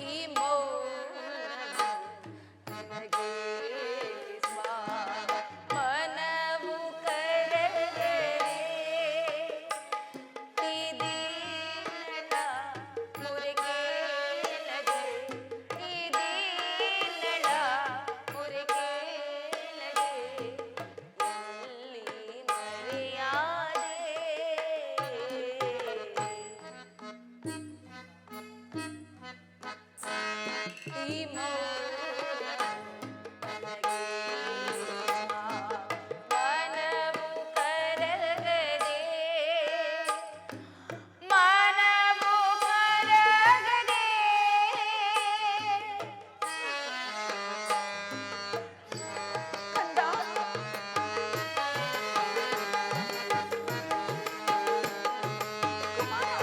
ಈ ಮೌನವು ನನಗೆ ಮನವು ಕರಗದೆ ಇದೀನಳ ಮುರಿಗೇಲದೆ ಇದೀನಳ ಮುರಿಗೇಲದೆ ಎಲ್ಲಿ ಮರೆಯಾದೆ ಈ ಮನವು ಕರಗದೆ ಮನವು ಕರಗದೆ ಕಂದ ಕುಮಾರ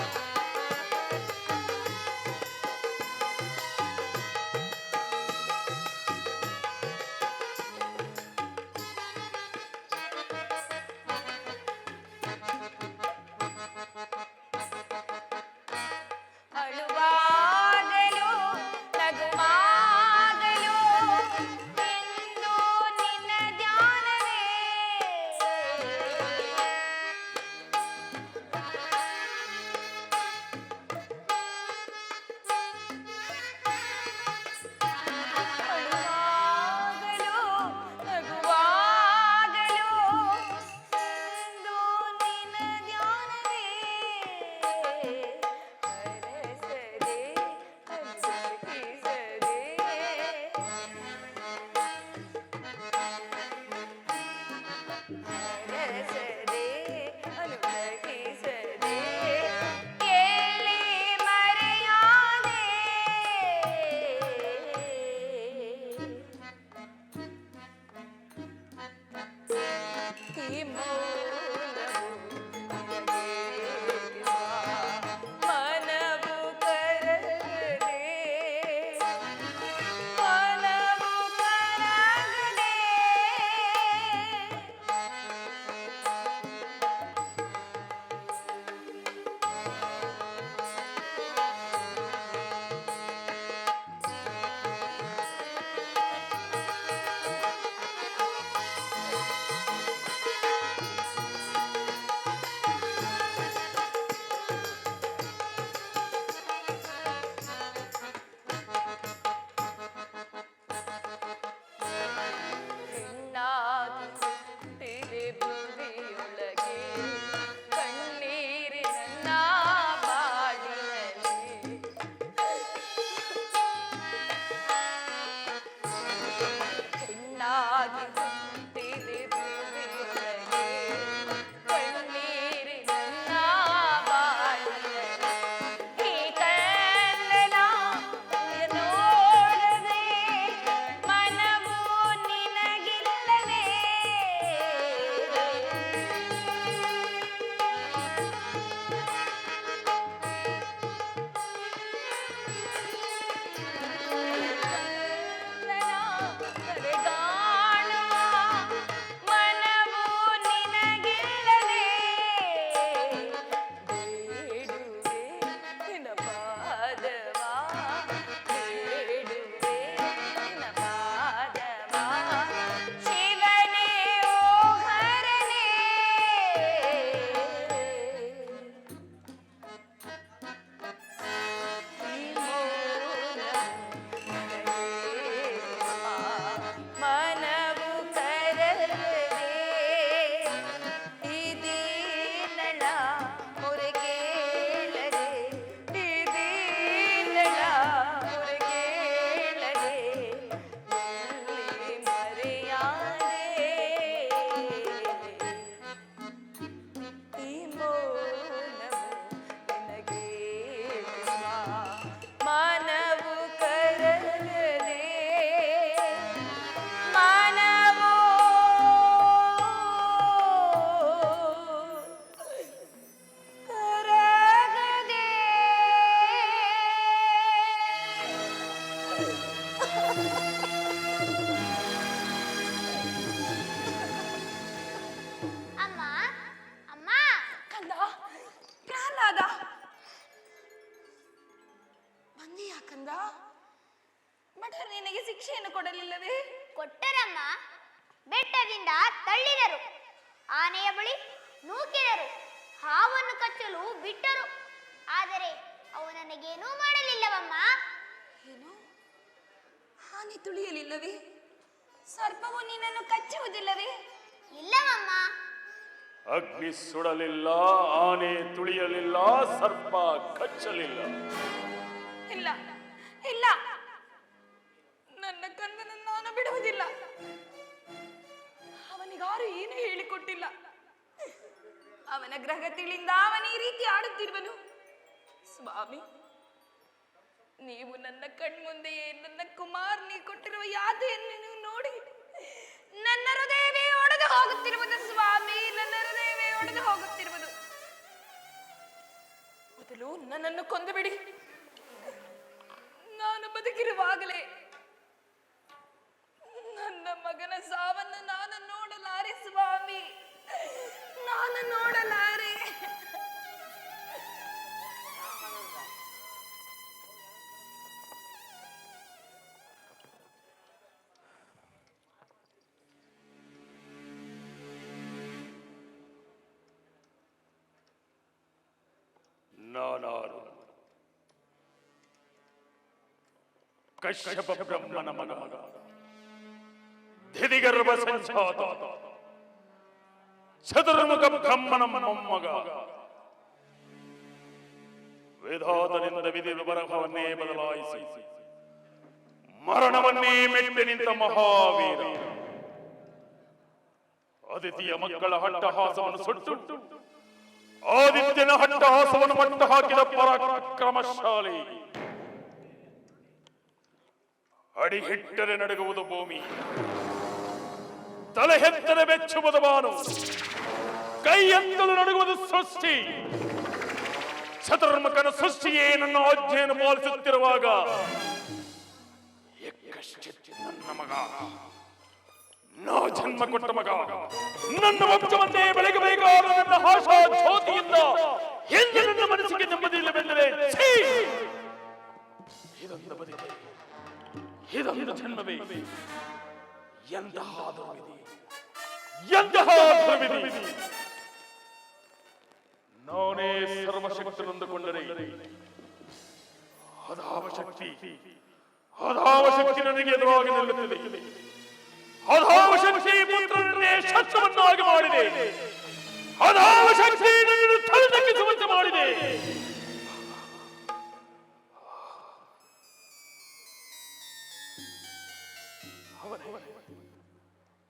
ಅಮ್ಮ ಅಮ್ಮ ಕಂದ ಪ್ರಹ್ಲಾದ ಬಂದೆಯಾ ಕಂದ? ಭಟರು ನಿನಗೆ ಶಿಕ್ಷೆಯನ್ನು ಕೊಡಲಿಲ್ಲವೇ? ಕೊಟ್ಟರಮ್ಮ. ಬೆಟ್ಟದಿಂದ ತಳ್ಳಿದರು, ಆನೆಯ ಬಳಿ ನೂಕಿದರು, ಹಾವನ್ನು ಕಚ್ಚಲು ಬಿಟ್ಟರು. ಆದರೆ ಅವು ನನಗೇನೂ ಮಾಡಲಿಲ್ಲವಮ್ಮ. ಏನು? ಹಾನಿ ತುಳಿಯಲಿಲ್ಲವೇ? ಸರ್ಪವು ನಿನ್ನನ್ನು ಕಚ್ಚುವುದಿಲ್ಲವೇ? ಇಲ್ಲವಮ್ಮ. ಅಗ್ನಿ ಸುಡಲಿಲ್ಲ, ಆನೆ ತುಳಿಯಲಿಲ್ಲ, ಸರ್ಪ ಕಚ್ಚಲಿಲ್ಲ. ಇಲ್ಲ ಇಲ್ಲ, ನನ್ನ ಕಂದನನ್ನು ನಾನು ಬಿಡುವುದಿಲ್ಲ. ಅವನಿಗಾರು ಏನು ಹೇಳಿಕೊಟ್ಟಿಲ್ಲ. ಅವನ ಗ್ರಹತಿಗಳಿಂದ ಅವನ ಈ ರೀತಿ ಆಡುತ್ತಿರುವನು. ಸ್ವಾಮಿ, ನೀವು ನನ್ನ ಕಣ್ಮುಂದೆಯೇ ನನ್ನ ಕುಮಾರನಿ ಕೊಟ್ಟಿರುವ ಯಾತೆಯನ್ನು ನೀವು ನೋಡಿ ನನ್ನ ಹೃದಯವೇ ಒಡೆದು ಹೋಗುತ್ತಿರುವುದು. ಸ್ವಾಮಿ, ನನ್ನ ಹೃದಯವೇ ಒಡೆದು ಹೋಗುತ್ತಿರುವುದು. ಮೊದಲು ನನ್ನನ್ನು ಕೊಂದು ಬಿಡಿ. ನಾನು ಬದುಕಿರುವಾಗಲೇ ನನ್ನ ಮಗನ ಸಾವನ್ನು ನಾನು ನೋಡಲಾರೆ. ಸ್ವಾಮಿ, ನಾನು ನೋಡಲಾರೆ. ನಾನಾರು ಕಶ್ಯಪ ಬ್ರಹ್ಮನ ಮಗ, ಧಿದಿಗರ್ಭ ಸಂಜಾತ, ಚತುರ್ಮುಖ ಬ್ರಹ್ಮನ ಮೊಮ್ಮಗ. ವೇದಾತನಿಂದ ವಿಧಿ ವಿಬರಹವನ್ನೇ ಬದಲಾಯಿಸಿ ಮರಣವನ್ನೇ ಮೆಟ್ಟಿ ನಿಂತ ಮಹಾವೀರ. ಅದಿತಿಯ ಮಕ್ಕಳ ಹಟ್ಟಹಾಸವನ್ನು ಸುಟ್ಟು ಆದಿತ್ಯನ ಹಟ್ಟಹಾಸವನ್ನು ಮಟ್ಟ ಹಾಕಿದ ಪರಾಕ್ರಮಶಾಲಿ. ಅಡಿ ಹಿಟ್ಟರೆ ನಡುಗುವುದು ಭೂಮಿ, ತಲೆ ಎತ್ತರೆ ಬೆಚ್ಚುವುದು ಬಾನು, ಕೈ ಎತ್ತಲು ನಡುಗುವುದು ಸೃಷ್ಟಿ. ಚತುರ್ಮುಖನ ಸೃಷ್ಟಿಯೇ ನನ್ನ ಆಜ್ಞೆಯನ್ನು ಪಾಲಿಸುತ್ತಿರುವಾಗ ನನ್ನ ಮಗ, ನಾ ಜನ್ಮ ಕೊಟ್ಟ ಮಗ, ನನ್ನ ವಂಶವನ್ನೇ ಬೆಳಗಬೇಕಾದ ನನ್ನ ಆಶಾ ಜ್ಯೋತಿಯಿಂದ ಎಂದು ನನ್ನ ಮನಸ್ಸಿಗೆ ನೆಮ್ಮದಿಯಿಲ್ಲವೆಂದರೆ ಇದೊಂದು ಬದುಕೆ, ಇದೊಂದು ಜನ್ಮವೇ. ಎಂತಹ ದುರ್ವಿಧಿ, ಎಂತಹ ದುರ್ವಿಧಿ. ನಾನೇ ಸರ್ವಶಕ್ತನೆಂದುಕೊಂಡರೆ ಅದಾವ ಶಕ್ತಿ ನನಗೆ ಎದುರಾಗಿ ನಿಲ್ಲುತ್ತದೆ. ಅದಾವ ಶಕ್ತಿ ಪುತ್ರನನ್ನೇ ಶಸ್ತ್ರವನ್ನಾಗಿ ಮಾಡಿದೆ. ಅದಾವ ಶಕ್ತಿ ನನ್ನನ್ನು ತಲೆದಕ್ಕಿಸುವಂತೆ ಮಾಡಿದೆ.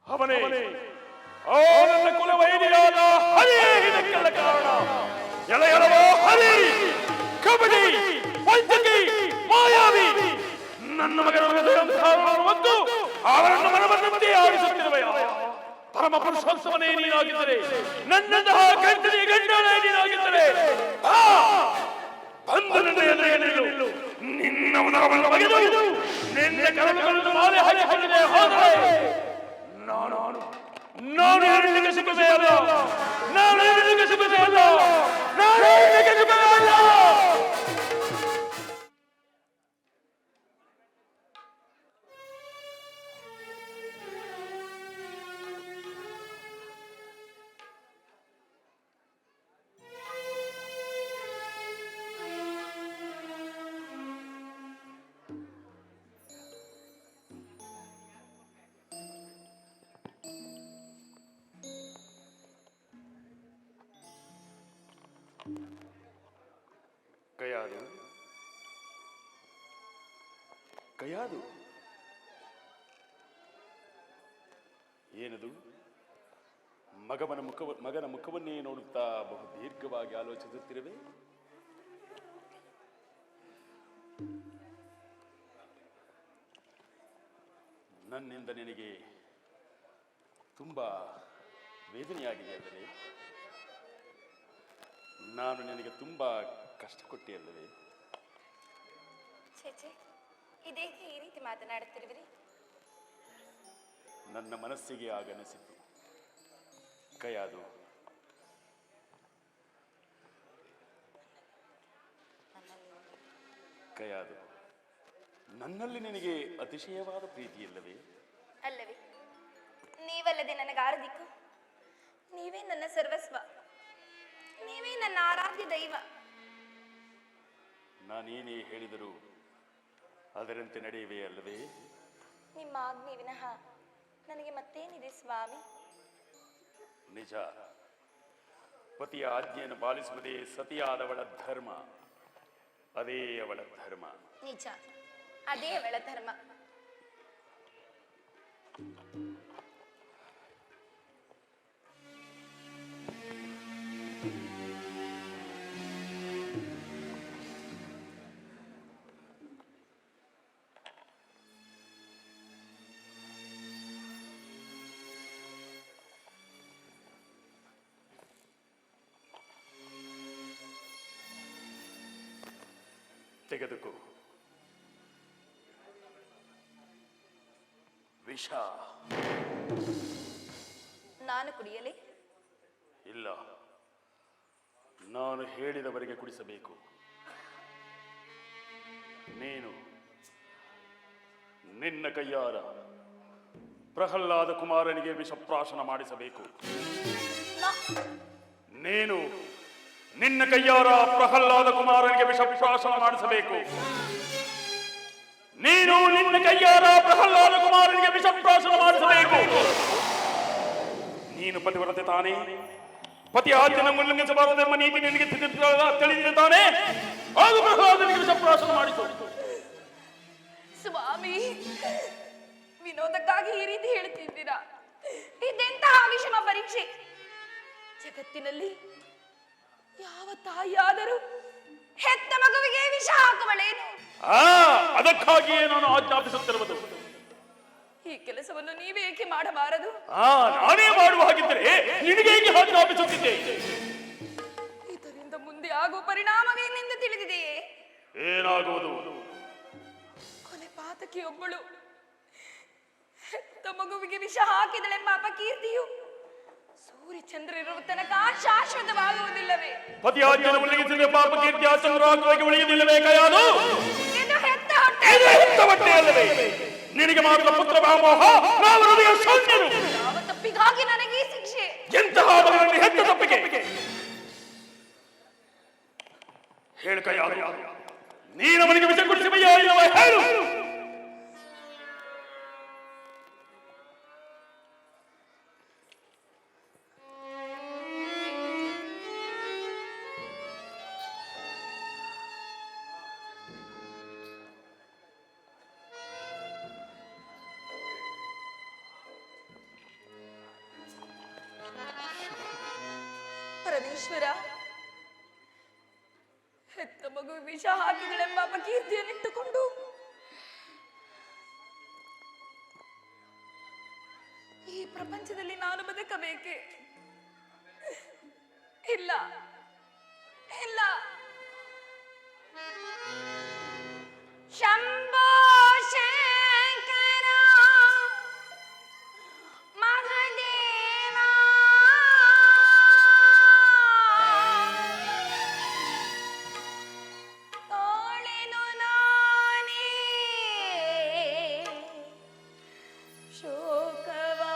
ಅವನೇ ನನ್ನ ಕುಲವೈರಿಯಾದ ಹರಿಯೇ ಇದಕ್ಕೆಲ್ಲ ಕಾರಣ. ಎಳೆಯರವೋ ಹರಿ, ಕಬಡ್ಡಿ, ವಂಚಕಿ, ಮಾಯಾವಿ, ನನ್ನ ಮಗನ ಹೊತ್ತು ಅವರನ್ನು ಮನವನ್ನಂತೆ ಆಡಿಸುತ್ತಿರುವೆಯ ಪರಮ ಪುರುಷೋತ್ತಮನೇ ನೀನಾಗಿದ್ದರೆ, ನನ್ನಂತಹ ಗಂಡನೇ ಗಂಡನೇ ನೀನಾಗಿದ್ದರೆ ಬಂದು ನನ್ನ ಎದುರಿಗೆ ನಿಲ್ಲು. ನಿನ್ನ ಉದರವನ್ನು ಬಗೆದು ನಿನ್ನ ಕರಳುಗಳನ್ನು ಮಾಲೆ ಹಾಕಿದೆ ಹೋದರೆ ನಾನು ಹೆಣ್ಣಿಗೆ ಸಿಗುವುದೇ ಅಲ್ಲ, ನಾನು ಹೆಣ್ಣಿಗೆ ಸಿಗುವುದೇ ಅಲ್ಲ, ನಾನು ಹೆಣ್ಣಿಗೆ ಸಿಗುವುದೇ ಅಲ್ಲ. ಕಯಾದು ಏನದು? ಮಗನ ಮುಖವನ್ನೇ ನೋಡುತ್ತಾ ಬಹು ದೀರ್ಘವಾಗಿ ಆಲೋಚಿಸುತ್ತಿರುವೆ. ನನ್ನಿಂದ ನಿನಗೆ ತುಂಬಾ ವೇದನೆಯಾಗಿದೆ ಅಲ್ಲವೇ? ನಾನು ನಿನಗೆ ತುಂಬಾ ಕಷ್ಟ ಕೊಟ್ಟೆ ಅಲ್ಲವೇ? ಛೇ, ಇದೇಕೆ ಈ ರೀತಿ ಮಾತನಾಡುತ್ತಿರುವಿರಿ? ನನ್ನ ಮನಸ್ಸಿಗೆ ಆಗನಿಸಿತು. ಕಯಾದು, ಕಯಾದು, ನನ್ನಲ್ಲಿ ನಿನಗೆ ಅತಿಶಯವಾದ ಪ್ರೀತಿ ಇಲ್ಲವೇ? ಅಲ್ಲವೇ? ನೀವಲ್ಲದೆ ನನಗಾರ ದಿಕ್ಕು? ನೀವೇ ನನ್ನ ಸರ್ವಸ್ವ, ನೀವೇ ನನ್ನ ಆರಾಧ್ಯ ದೈವ. ನಾನೇನೇ ಹೇಳಿದರೂ ಅದರಂತೆ ನಡೆಯುವೆ ಅಲ್ಲವೇ? ನಿಮ್ಮ ಆಜ್ಞೆ ವಿನಃ ನನಗೆ ಮತ್ತೇನಿದೆ ಸ್ವಾಮಿ? ನಿಜ, ಪತಿಯ ಆಜ್ಞೆಯನ್ನು ಪಾಲಿಸುವುದೇ ಸತಿಯಾದವಳ ಧರ್ಮ. ಅದೇ ಅವಳ ಧರ್ಮ. ನಿಜ, ಅದೇ ಅವಳ ಧರ್ಮ. ತೆಗೆದುಕೋ. ವಿಷ. ನಾನು ಕುಡಿಯಲೇ? ಇಲ್ಲ, ನಾನು ಹೇಳಿದವರೆಗೆ ಕುಡಿಸಬೇಕು. ನೀನು ನಿನ್ನ ಕೈಯಾರ ಪ್ರಹ್ಲಾದ ಕುಮಾರನಿಗೆ ವಿಷಪ್ರಾಶನ ಮಾಡಿಸಬೇಕು. ನೀನು ನಿನ್ನ ಕೈಯಾರ ಪ್ರಹ್ಲಾದ ಕುಮಾರನಿಗೆ ವಿಷಪ್ರಾಶನ ಮಾಡಿಸಬೇಕು. ನೀನು ನಿನ್ನ ಕೈಯಾರ ಪ್ರಹ್ಲಾದ ಕುಮಾರನಿಗೆ ವಿಷಪ್ರಾಶನ ಮಾಡಿಸಬೇಕು. ನೀನು ಪತಿವ್ರತೆ ತಾನೇ? ಪತಿ ಆಜ್ಞೆಯನ್ನು ಉಲ್ಲಂಘಿಸಬಾರದೆಂಬ ನೀತಿ ನಿನಗೆ ತಿಳಿದಿದೆ ತಾನೇ? ಹಾಗೂ ಪ್ರಹ್ಲಾದನಿಗೆ ವಿಷಪ್ರಾಶನ ಮಾಡಿಸು. ಸ್ವಾಮಿ, ವಿನೋದಕ್ಕಾಗಿ ಈ ರೀತಿ ಹೇಳ್ತಿದ್ದೀರಾ? ಇದೆಂತಹ ವಿಷಮ ಪರೀಕ್ಷೆ! ಜಗತ್ತಿನಲ್ಲಿ ಯಾವ ತಾಯಿಯಾದರೂ ಹೆತ್ತ ಮಗುವಿಗೆ ವಿಷ ಹಾಕುವಳೇನು? ಅದಕ್ಕಾಗಿಯೇ ನಾನು ಆಜ್ಞಾಪಿಸುತ್ತಿರುವುದು. ಈ ಕೆಲಸವನ್ನು ನೀವೇಕೆ ಮಾಡಬಾರದು? ನಾನೇ ಮಾಡುವ ಹಾಗಿದ್ದರೆ ನಿನಗೆ ಹೇಗೆ ಆಜ್ಞಾಪಿಸುತ್ತಿದ್ದೆ? ಇದರಿಂದ ಮುಂದೆ ಆಗುವ ಪರಿಣಾಮವೇನೆಂದು ತಿಳಿದಿದೆಯೇ? ಏನಾಗುವುದು? ಕೊನೆ ಪಾತಕಿಯೊಬ್ಬಳು ಹೆತ್ತ ಮಗುವಿಗೆ ವಿಷ ಹಾಕಿದಳೆಂಬ ಅಪಕೀರ್ತಿಯು ಸೂರ್ಯಚಂದ್ರರಿರುವ ತನಕ ಶಾಶ್ವತವಾಗುವುದಿಲ್ಲವೇ? ಪತಿ ಆಜ್ಞೆಯನ್ನು ಉಲ್ಲಂಘಿಸಿದ ಪಾಪ ಕೀರ್ತಿ ಅಸಂಗ್ರಹವಾಗಿ ಉಳಿಯುವುದಿಲ್ಲವೇ ಕಯಾದು? ಇದು ಹೆತ್ತ ಹೊಟ್ಟೆಯಲ್ಲವೇ? ನಿನಗೆ ಮಾಡಿದ ಪುತ್ರ ವ್ಯಾಮೋಹ ನಾವು ಹೃದಯ ಶೂನ್ಯರು. ಯಾವ ತಪ್ಪಿಗಾಗಿ ನನಗೆ ಈ ಶಿಕ್ಷೆ? ಎಂತಹ ಮಗನನ್ನು ಹೆತ್ತ ತಪ್ಪಿಗೆ? ಹೇಳು ಕಯಾದು, ನೀನು ಅವನಿಗೆ ವಿಷ ಕುಡಿಸಿವೆಯೋ ಇಲ್ಲವೋ ಹೇಳು. ಪರಮೇಶ್ವರ, ಹೆತ್ತ ಮಗು ವಿಷ ಹಾಕಿದಳೆಂಬ ಅಪಕೀರ್ತಿಯನ್ನಿಟ್ಟುಕೊಂಡು ಈ ಪ್ರಪಂಚದಲ್ಲಿ ನಾನು ಬದುಕಬೇಕೆ? ಇಲ್ಲ ಇಲ್ಲ. ಶಂಭೋ ಶಂಕರ ಮಹಾದೇವ, ತೋಳೆನು ನಾನೇ ಶೋಕವಾ.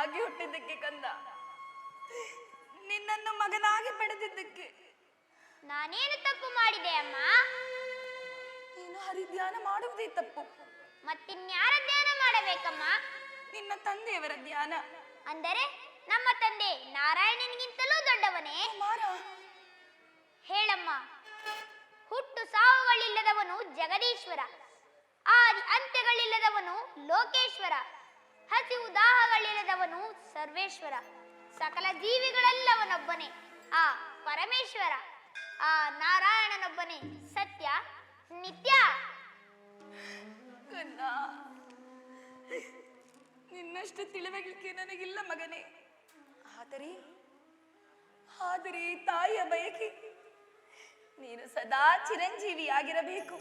ಮಗನಾಗಿ ಹುಟ್ಟಿದ್ದಕ್ಕೆ ಕಂದ, ನಿನ್ನನ್ನು ಮಗನಾಗಿ ಪಡೆದಿದ್ದಕ್ಕೆ. ನಾನೇನು ತಪ್ಪು ಮಾಡಿದೆ ಅಮ್ಮ? ನೀನು ಹರಿಧ್ಯಾನ ಮಾಡುವುದೇ ತಪ್ಪು. ಮತ್ತಿನ್ಯಾರ ಧ್ಯಾನ ಮಾಡಬೇಕಮ್ಮ? ನಿನ್ನ ತಂದೆಯವರ ಧ್ಯಾನ. ಅಂದರೆ ನಮ್ಮ ತಂದೆ ನಾರಾಯಣನಿಗಿಂತಲೂ ದೊಡ್ಡವನೇ? ಹೇಳಮ್ಮ. ಹುಟ್ಟು ಸಾವುಗಳಿಲ್ಲದವನು ಜಗದೀಶ್ವರ, ಆದಿ ಅಂತ್ಯಗಳಿಲ್ಲದವನು ಲೋಕೇಶ್ವರ, ಹಸಿವು ದಾಹಗಳಿಲ್ಲದವನು ಸರ್ವೇಶ್ವರ, ಸಕಲ ಜೀವಿಗಳೆಲ್ಲವನೊಬ್ಬನೇ ಆ ಪರಮೇಶ್ವರ. ಆ ನಾರಾಯಣನೊಬ್ಬನೇ ಸತ್ಯ ನಿತ್ಯ. ಕಂದ, ನಿನ್ನಷ್ಟು ತಿಳಿವಳಿಕೆ ನನಗಿಲ್ಲ ಮಗನೇ. ಆದರೆ ತಾಯಿಯ ಬಯಕೆ ನೀನು ಸದಾ ಚಿರಂಜೀವಿಯಾಗಿರಬೇಕು.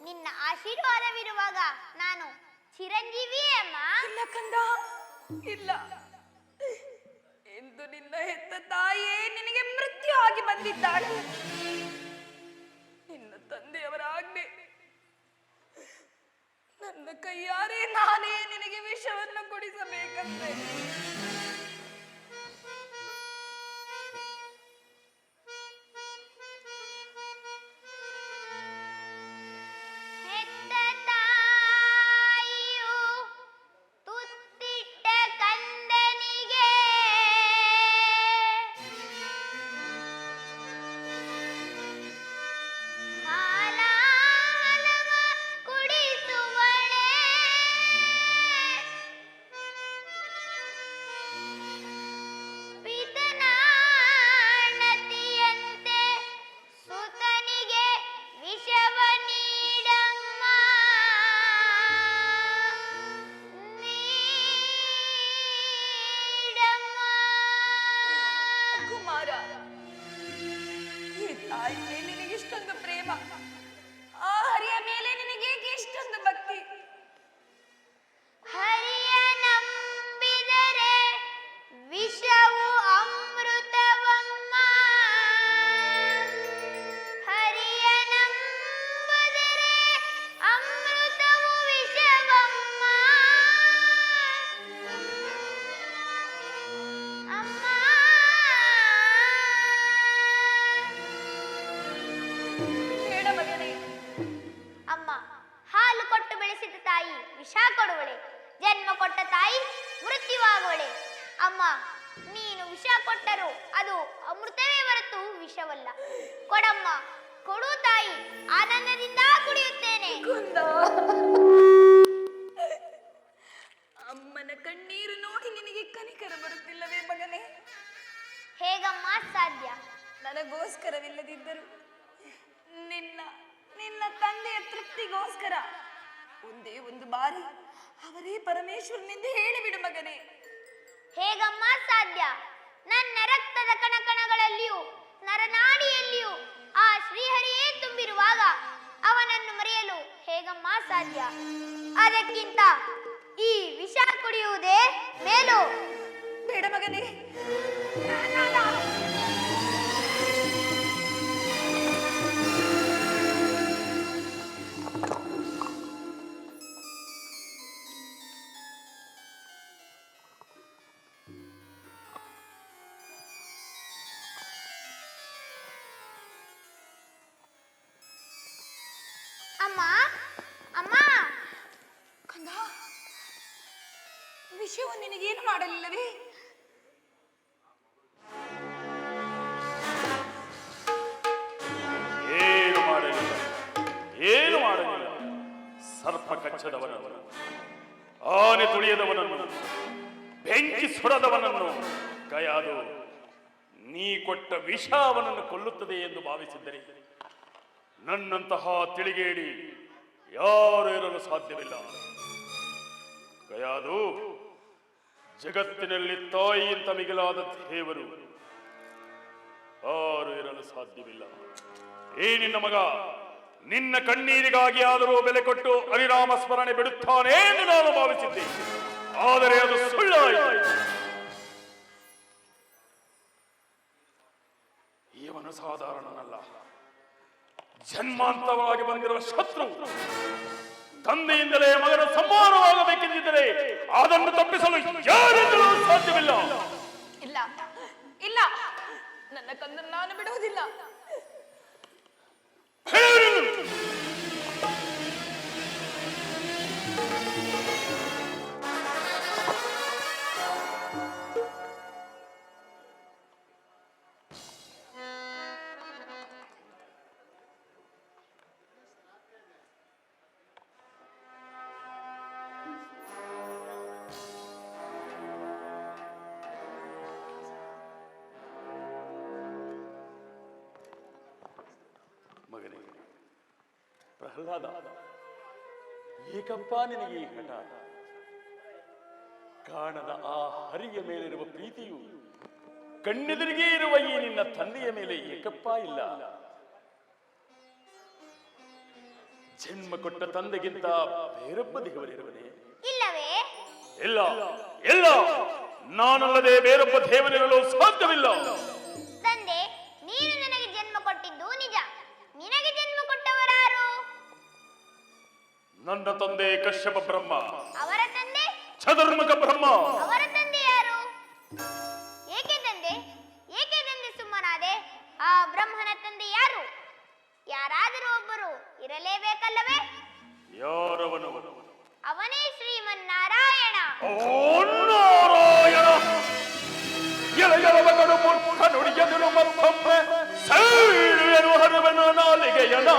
ನಿನ್ನ ಆಶೀರ್ವಾದವಿರುವಾಗ ನಾನು ಚಿರಂಜೀವಿಯೇ ಅಮ್ಮ. ಇಲ್ಲ ಕಂದ, ಇಲ್ಲ. ಎಂದು ನಿನ್ನ ಹೆತ್ತ ತಾಯಿಯೇ ನಿನಗೆ ಮೃತ್ಯು ಆಗಿ ಬಂದಿದ್ದಾಳೆ. ನಿನ್ನ ತಂದೆಯವರ ಆಜ್ಞೆ, ನನ್ನ ಕೈಯಾರೆ ನಾನೇ ನಿನಗೆ ವಿಷವನ್ನು ಕೊಡಿಸಬೇಕಂತೆ. ವಿಷ ಕೊಡುವಳೆ, ಜನ್ಮ ಕೊಟ್ಟ ತಾಯಿ ಮೃತ್ಯುವಾಗುವಳೆ. ಅಮ್ಮ, ನೀನು ವಿಷ ಕೊಟ್ಟರು ಅದು ಅಮೃತವೇ ಹೊರತು ವಿಷವಲ್ಲ. ಕೊಡಮ್ಮ, ಕೊಡು ತಾಯಿ, ಆನಂದದಿಂದ ಕುಡಿಯುತ್ತೇನೆ. ಅಮ್ಮನ ಕಣ್ಣೀರು ನೋಡಿ ನಿನಗೆ ಕನಿಕರ ಬರುತ್ತಿಲ್ಲವೇ ಮಗನೇ? ಹೇಗಮ್ಮ ಸಾಧ್ಯ? ನನಗೋಸ್ಕರವಿಲ್ಲದಿದ್ದರು ನಿನ್ನ ನಿನ್ನ ತಂದೆಯ ತೃಪ್ತಿಗೋಸ್ಕರ ಒಂದೇ ಒಂದು ಬಾರಿ ಅವರೇ ಪರಮೇಶ್ವರನೆಂದು ಹೇಳಿಬಿಡು ಮಗನೇ. ಹೇಗಮ್ಮ ಸಾಧ್ಯ? ನನ್ನ ರಕ್ತದ ಕಣಕಣಗಳಲ್ಲಿಯೂ ನರನಾಡಿಯಲ್ಲಿಯೂ ಆ ಶ್ರೀಹರಿಯೇ ತುಂಬಿರುವಾಗ ಅವನನ್ನು ಮರೆಯಲು ಹೇಗಮ್ಮ ಸಾಧ್ಯ? ಅದಕ್ಕಿಂತ ಈ ವಿಷ ಕುಡಿಯುವುದೇ ಮೇಲು. ಬೇಡ ಮಗನೇ, ಅಮ್ಮ, ಅಮ್ಮ. ಕಂದ, ವಿಷಯವು ನಿನಗೇನು ಮಾಡಲಿಲ್ಲವೇ? ಏನು ಮಾಡಲಿಲ್ಲ. ಸರ್ಪ ಕಚ್ಚದವನನ್ನು, ಆನೆ ತುಳಿಯದವನನ್ನು, ಬೆಂಕಿ ಸುಡದವನನ್ನು ಕೈಯಾದು ನೀ ಕೊಟ್ಟ ವಿಷ ಅವನನ್ನು ಕೊಲ್ಲುತ್ತದೆ ಎಂದು ಭಾವಿಸಿದ್ದರೆ ನನ್ನಂತಹ ತಿಳಿಗೇಡಿ ಯಾರು ಇರಲು ಸಾಧ್ಯವಿಲ್ಲ. ಕೈಯಾದು ಜಗತ್ತಿನಲ್ಲಿ ತಾಯಿಯಿಂದ ಮಿಗಿಲಾದ ದೇವರು ಯಾರು ಇರಲು ಸಾಧ್ಯವಿಲ್ಲ. ಈ ನಿನ್ನ ಮಗ ನಿನ್ನ ಕಣ್ಣೀರಿಗಾಗಿ ಆದರೂ ಬೆಲೆ ಕೊಟ್ಟು ಹರಿನಾಮ ಸ್ಮರಣೆ ಬಿಡುತ್ತಾನೆ ಎಂದು ನಾನು ಭಾವಿಸಿದ್ದೆ. ಆದರೆ ಅದು ಸುಳ್ಳಾಯಿತು. ಇವನು ಸಾಧಾರಣನಲ್ಲ, ಜನ್ಮಾಂತರವಾಗಿ ಬಂದಿರುವ ಶತ್ರು. ತಂದೆಯಿಂದಲೇ ಮಗನ ಸಮ್ಮಾನವಾಗಬೇಕೆಂದಿದ್ದರೆ ಅದನ್ನು ತಪ್ಪಿಸಲು ಯಾರಿಂದಲೂ ಸಾಧ್ಯವಿಲ್ಲ. ಇಲ್ಲ ಇಲ್ಲ, ನನ್ನ ಕಂದನ್ನು ನಾನು ಬಿಡುವುದಿಲ್ಲ. ಮಗನೇ ಪ್ರಹ್ಲಾದ, ಏಕಪ್ಪ ನಿನಗೆ ಈ ಹಠ? ಕಾಣದ ಆ ಹರಿಯ ಮೇಲಿರುವ ಪ್ರೀತಿಯು ಕಣ್ಣೆದುರಿಗೆ ಇರುವ ಈ ನಿನ್ನ ತಂದೆಯ ಮೇಲೆ ಏಕಪ್ಪ ಇಲ್ಲ. ಜನ್ಮ ಕೊಟ್ಟ ತಂದೆಗಿಂತ ಬೇರೊಬ್ಬ ದೇವರಿರುವನೇ? ಇಲ್ಲವೇ? ಇಲ್ಲ ಇಲ್ಲ, ನಾನಲ್ಲದೆ ಬೇರೊಬ್ಬ ದೇವರಿರಲು ಸಾಧ್ಯವಿಲ್ಲ. ತಂದೆ, ನೀನು ನನಗೆ ಜನ್ಮ ಕೊಟ್ಟಿದ್ದು ನಿಜ. ನಿನಗೆ ಜನ್ಮ ಕೊಟ್ಟವರಾರು? ನನ್ನ ತಂದೆ ಕಶ್ಯಪ ಬ್ರಹ್ಮ. ಅವರ ತಂದೆ? ಚತುರ್ಮುಖ ಬ್ರಹ್ಮ. ಅವರ ತಂದೆ ಯಾರು? ಏಕೆ ತಂದೆ ಸುಮ್ಮನಾದೆ? ಆ ಬ್ರಹ್ಮನ ತಂದೆ ಯಾರು? ಯಾರಾದರೂ ಒಬ್ಬರು ಇರಲೇಬೇಕಲ್ಲವೇ? ಯಾರವನು? ಅವನೇ ಶ್ರೀಮನ್ನಾರಾಯಣ. ಓ ನಾರಾಯಣ! ಎಳೆಯರವ ಕಡು ಮೂರ್ಖ ನುಡಿಯದನು ಮತ್ತೊಮ್ಮೆ ಸೈಳುವೆನು ಹರುವೆನು ನಾಲಿಗೆಯನ.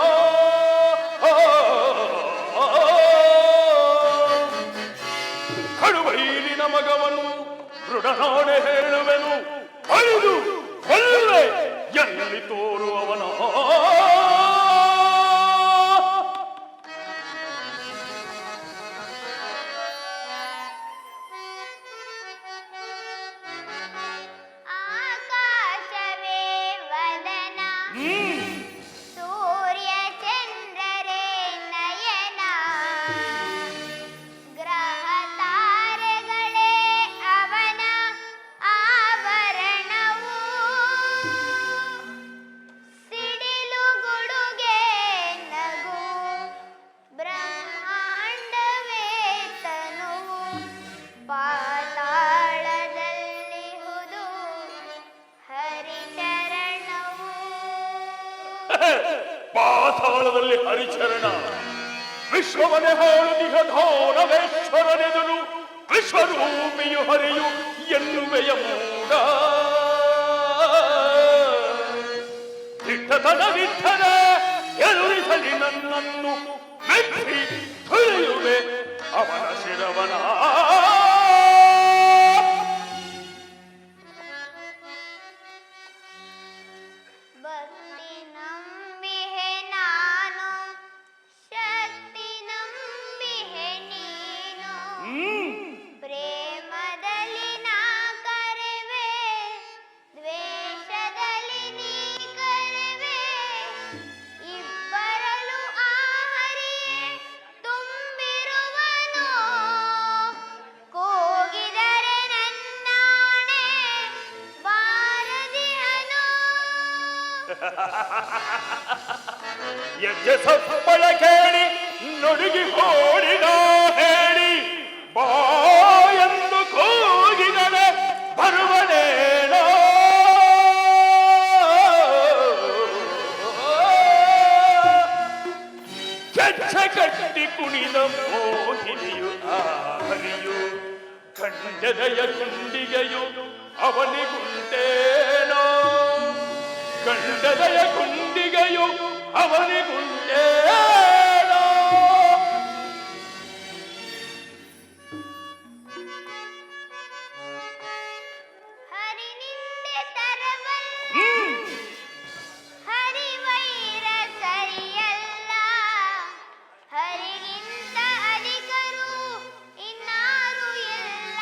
ಕಡುಬೈಲಿನ ಮಗವನು ಮೃಡನಾಡೆ ಹೇಳುವೆನು, ಐದು ಒಳ್ಳೆ ಎಲ್ಲಿ ತೋರುವವನ. ಆಕಾಶವೇ ವದನ, ಸೂರ್ಯ ಚಂದ್ರರೇ ನಯನ, ಗ್ರಹ ತಾರೆಗಳೇ ಅವನ ಆಭರಣವು, ಸಿಡಿಲು ಗುಡುಗೆ ನಗು, ಬ್ರಹ್ಮಾಂಡವೇ ತನುವು, ಪಾತಾಳದಲ್ಲಿ ಹುದು ಹರಿಚರಣವು. ಪಾತಾಳದಲ್ಲಿ ಹರಿಚರಣ, ವಿಶ್ವವನೆ ಹಾಳುದಿಹ ಧಾನವೇಶ್ವರನೆದುರು ವಿಶ್ವರೂಪಿಯು ಹರಿಯು ಎನ್ನುವೆಯ ಮೂಡ. ದಿಟ್ಟತನವಿದ್ದರೆ ಎದುರಿಸಲಿ ನನ್ನನ್ನು, ಮೆಚ್ಚಿ ತುಳಿಯುವೆ ಅವನ ಶಿರವನ. ಭಕ್ತಿ ನಂಬಿಹೆ ನಾನು, ಶಕ್ತಿ ನಂಬಿಹೆ ನೀನು, ಪ್ರೇಮದಲ್ಲಿ ನಾ ಕರೆವೆ, ದ್ವೇಷದಲ್ಲಿ ನೀ ಕರೆವೆ, ಇಬ್ಬರಲು ಆ ಹರಿಯೇ ತುಂಬಿರುವನು, ಕೂಗಿದರೆ ನನ್ನಾಣೆ ಬಾರದಿಹನು. ಯಜ್ಜ ಸಪ್ಪಳ ಕೇಳಿ ನುಡುಗಿ ಓಡಿದ ಹೇಳಿ, ಬಾ ಎಂದು ಕೂಗಿದರೆ ಬರುವನೇನೋ. ಕೆಚ್ಚ ಕಟ್ಟಿ ಕುಣಿದ ಮೋಹಿನಿಯು ಆ ಹರಿಯು, ಖಂಡದಯ ಗುಂಡಿಗೆಯು ಅವನಿಗುಂಟೇನೋ. ಗಂಡದಯ ಗುಂಡಿಗೆಯು ಅವನಿಗುಂಟೇನೋ. ಹರಿನಿಂದೆ ತರವಲ್ಲ, ಹರಿವೈರ ಸರಿಯಲ್ಲ, ಹರಿಗಿಂತ ಅಧಿಕರು ಇನ್ನಾರು ಇಲ್ಲ,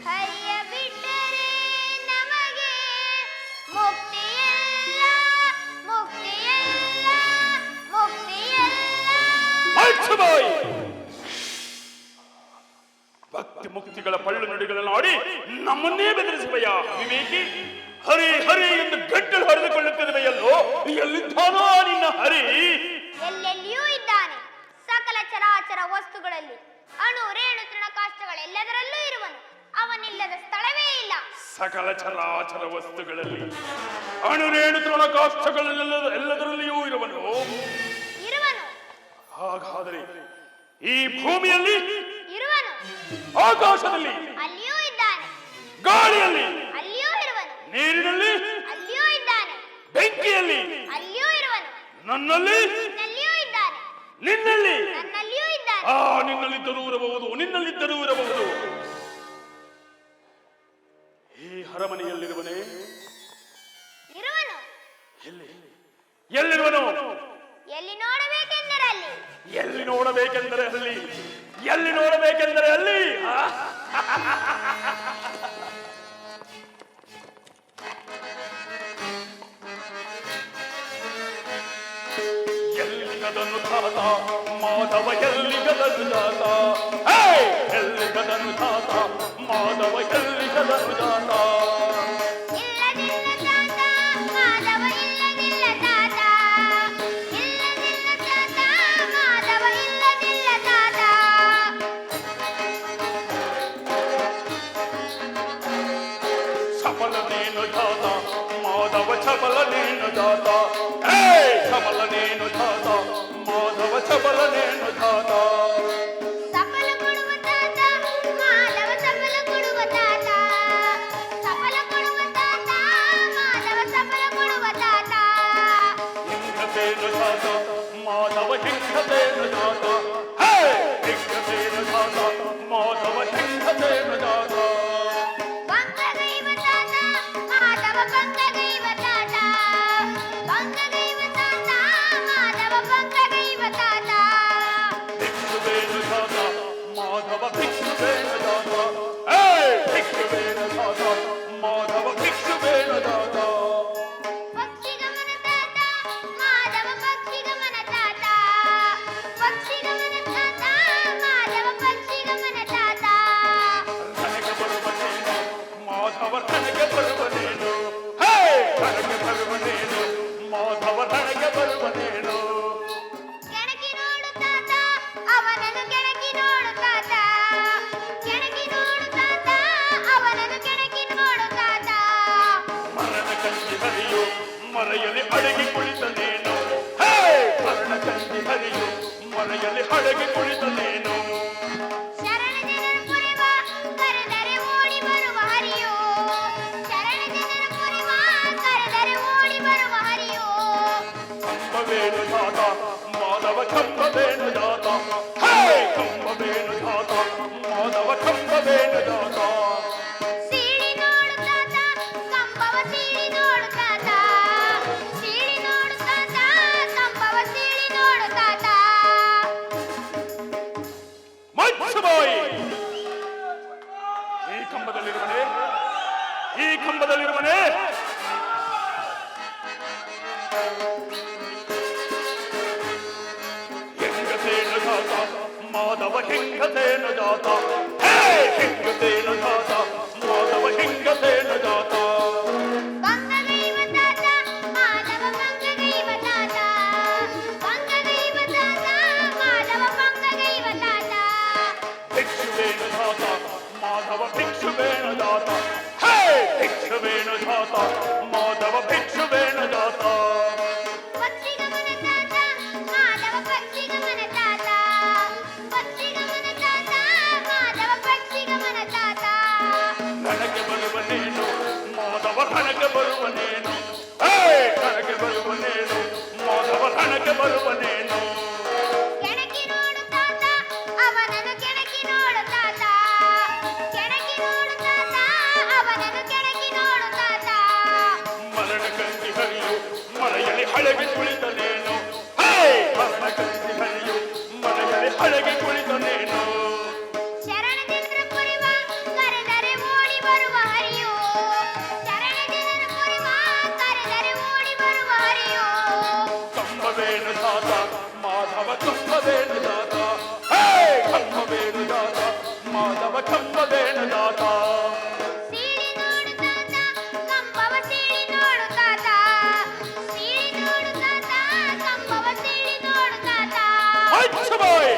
ಹರಿಯ ಬಿಟ್ಟರೆ ನಮಗೆ ಮುಕ್ತಿಯಲ್ಲ, ಮುಕ್ತಿಯಲ್ಲ, ಮುಕ್ತಿಯಲ್ಲ. ಅಚ್ಚುಬಾಯಿ! ಭಕ್ತಿ ಮುಕ್ತಿಗಳ ಪಳ್ಳು ನುಡಿಗಳನ್ನು ಆಡಿ ನಮ್ಮನ್ನೇ ಬೆದರಿಸುವೆಯ ವಿವೇಕಿ? ಹರಿ ಹರಿ ಎಂದು ಗಂಟಲು ಹೊಡೆದುಕೊಳ್ಳುತ್ತಿರುವೆಯಲ್ಲೋ, ಎಲ್ಲಿದ್ದಾನೋ ನಿನ್ನ ಹರಿ? ಎಲ್ಲೆಲ್ಲಿಯೂ ಇದ್ದಾನೆ. ಚರಾಚರ ವಸ್ತುಗಳಲ್ಲಿ ಅಣು ರೇಣು ತೃಣಕಾಷ್ಟಗಳೆಲ್ಲದರಲ್ಲೂ ಇರುವನು. ಅವನಿಲ್ಲದ ಸ್ಥಳವೇ ಇಲ್ಲ. ಸಕಲ ಚರಾಚರ ವಸ್ತುಗಳಲ್ಲಿ ಅಣುರೇಣು ತೃಣಕಾಷ್ಟಗಳೆಲ್ಲದರಲ್ಲಿಯೂ ಇರುವನು. ಹಾಗಾದರೆ ಈ ಭೂಮಿಯಲ್ಲಿ ಇರುವನು, ಆಕಾಶದಲ್ಲಿ ಅಲ್ಲಿಯೂ ಇದ್ದಾನೆ, ಗಾಳಿಯಲ್ಲಿ ಅಲ್ಲಿಯೂ ಇರುವನು, ನೀರಿನಲ್ಲಿ ಅಲ್ಲಿಯೂ ಇದ್ದಾನೆ, ಬೆಂಕಿಯಲ್ಲಿ ಅಲ್ಲಿಯೂ ಇರುವನು, ನನ್ನಲ್ಲಿ ನನ್ನಲ್ಲಿಯೂ ಇದ್ದಾನೆ, ನಿನ್ನಲ್ಲಿ ನನ್ನಲ್ಲಿಯೂ ಇದ್ದಾನೆ. ನಿನ್ನಲ್ಲಿದ್ದರೂ ಇರಬಹುದು, ನಿನ್ನಲ್ಲಿದ್ದರೂ ಇರಬಹುದು. ಈ ಅರಮನೆಯಲ್ಲಿರುವನೇ? ಇರುವನು. ಎಲ್ಲಿರುವನು? ಎಲ್ಲಿ ನೋಡಬೇಕೆಂದರೆ ಅಲ್ಲಿ. ಎಲ್ಲಿ ನೋಡಬೇಕೆಂದರೆ ಅಲ್ಲಿ. ಎಲ್ಲಿ ನೋಡಬೇಕೆಂದರೆ ಅಲ್ಲಿ. ಎಲ್ಲಿಗದನು ತಾತ ಮಾಧವ, ಎಲ್ಲಿಗದನು ಜಾತ, ಎಲ್ಲಿಗದನು ತಾತ ಮಾಧವ, ಎಲ್ಲಿಗದನು ಜಾತ. ಇಲ್ಲದಿಲ್ಲ ತಾತ ಮಾಧವ, ಇಲ್ಲದಿಲ್ಲ ತಾತ, ಇಲ್ಲದಿಲ್ಲ ತಾತ ಮಾಧವ, ಇಲ್ಲದಿಲ್ಲ ತಾತ. ಸಫಲನೇನು ಜಾತ ಮಾಧವ, ಚಪಲನೇನು ಜಾತ, ಚಪಲನೇನು ಜಾತ ಮಾಧವ, ಚಪಲನೇನು ಜಾತ. ಸಫಲ ಕೊಡುವ ತಾತ ಮಾಧವ, ಸಫಲ ಕೊಡುವ ತಾತ, ಸಫಲ ಕೊಡುವ ತಾತ ಮಾಧವ, ಸಫಲ ಕೊಡುವ ತಾತ. ಹಿಂಗತೇನು ಜಾತ ಮಾಧವ, ಹಿಂಗತೇನು ಜಾತ, ಹಿಂಗತೇನು ಜಾತ ಮಾಧವ, ಹಿಂಗತೇನು ಜಾತ. ಬಂಗಗೈವ ತಾತ ಮಾಧವ, ಬಂಗಗೈವ ತಾತ, ಬಂಗಗೈವ ತಾತ ಮಾಧವ, ಬಂಗಗೈವ ತಾತ. ಭಿಕ್ಷುವೇನು ಜಾತ ಮಾಧವ, ಭಿಕ್ಷುವೇನು ಜಾತ, ಭಿಕ್ಷುವೇನು ಜಾತ ಮಾಧವ, ಭಿಕ್ಷುವೇನು ಜಾತ. ಪಕ್ಷಿಗಮನ ತಾತ ಮಾಧವ, ಪಕ್ಷಿಗಮನ ತಾತ, ಪಕ್ಷಿಗಮನ ತಾತ ಮಾಧವ, ಪಕ್ಷಿಗಮನ ತಾತ. ನನಗೆ ಬರುವನೇನು ಮಾಧವ, ನನಗೆ ಬರುವನೇನು, ನನಗೆ ಬರುವನೇನು ಮಾಧವ, ನನಗೆ ಬರುವನೇನು. ಕೆಣಕಿ ನೋಡು ತಾತ ಅವನನ್ನು, ಕೆಣಕಿ ನೋಡು ತಾತ, ಕೆಣಕಿ ನೋಡು ತಾತ ಅವನನ್ನು, ಕೆಣಕಿ ನೋಡು ತಾತ. ಮರಣ ಕಂಜಿ ಹರಿಯು ಮರೆಯಲಿ ಅಡಗಿ ಕುಳಿತನೇನು, ಮರಣ ಕಂಜಿ ಹರಿಯು ಮರೆಯಲಿ ಅಡಗಿ ಕುಳಿತನೇನು. ಶರಣ ಜನರ ಪುರಿವ ಕರೆದರೆ ಓಡಿ ಬರುವ ಹರಿಯೋ, ಶರಣ ಜನರ ಪುರಿವ ಕರೆದರೆ ಓಡಿ ಬರುವ ಹರಿಯೋ. ಕಂಬವೇನು ಜಾತ ಮಾಧವ, ಕಂಬವೇನು ಜಾತ, ಕಂಬವೇನು ಜಾತ ಮಾಧವ, ಕಂಬವೇನು ಜಾತ. ಸೀಳಿ ನೋಡು ತಾತ ಕಂಬವ, ಸೀಳಿ ನೋಡು ತಾತ, ಸೀಳಿ ನೋಡು ತಾತ ಕಂಬವ, ಸೀಳಿ ನೋಡು ತಾತ. ಮಚ್ಚಬಾಯಿ, ಈ ಕಂಬದಲ್ಲಿರುವನೇ, ಈ ಕಂಬದಲ್ಲಿರುವನೇ. ಹೆಂಗತೇನು ಜಾತ ಮಾಧವ, ಹೆಂಗತೇನು ಜಾತ, ಹೆಂಗತೇನು ಜಾತ ಮಾಧವ, ಹೆಂಗತೇನು ಜಾತ. ಬಂಗಗೈವ ತಾತ ಮಾಧವ, ಬಂಗಗೈವ ತಾತ, ಬಂಗಗೈವ ತಾತ ಮಾಧವ, ಬಂಗಗೈವ ತಾತ. ಭಿಕ್ಷುವೇನು ಜಾತ ಮಾಧವ, ಭಿಕ್ಷುವೇನು ಜಾತ, ಭಿಕ್ಷುವೇನು ಜಾತ ಮಾಧವ, ಭಿಕ್ಷುವೇನು ಜಾತ. ಪಕ್ಷಿಗಮನ ತಾತ ಮಾಧವ, ಪಕ್ಷಿಗಮನ ತಾತ, ಪಕ್ಷಿಗಮನ ತಾತ ಮಾಧವ, ಪಕ್ಷಿಗಮನ ತಾತ. ನನಗೆ ಬರುವನೇನು ಮಾಧವ, ನನಗೆ ಬರುವನೇನು, ನನಗೆ ಬರುವನೇನು ಮಾಧವ, ನನಗೆ ಬರುವನೇನು. ಕೆಣಕಿ ನೋಡು ತಾತ ಅವನನ್ನು, ಕೆಣಕಿ ನೋಡು ತಾತ, ಕೆಣಕಿ ನೋಡು ತಾತ ಅವನನ್ನು, ಕೆಣಕಿ ನೋಡು ತಾತ. ಮರಣ ಕಂಜಿ ಹರಿಯು ಮಳೆಯಲ್ಲಿ ಹಳಗೆ ಕುಳಿತನೇನು, ಮರಣ ಕಂಜಿ ಹರಿಯು ಮಳೆಯಲ್ಲಿ ಹಳಗೆ ಕುಳಿತನೇನು. ಶರಣ ಜನರ ಪುರಿವ ಕರೆದರೆ ಓಡಿ ಬರುವ ಹರಿಯೋ, ಶರಣ ಜನರ ಪುರಿವ ಕರೆದರೆ ಓಡಿ ಬರುವ ಹರಿಯೋ. ಕಂಬವೇನು ಜಾತ ಮಾಧವ, ಕಂಬವೇನು ಜಾತ, ಕಂಬವೇನು ಜಾತ ಮಾಧವ, ಕಂಬವೇನು ಜಾತ. ಸೀಳಿ ನೋಡು ತಾತ ಕಂಬವ, ಸೀಳಿ ನೋಡು ತಾತ, ಸೀಳಿ ನೋಡು ತಾತ ಕಂಬವ, ಸೀಳಿ ನೋಡು ತಾತ. ಮಚ್ಚಬಾಯಿ,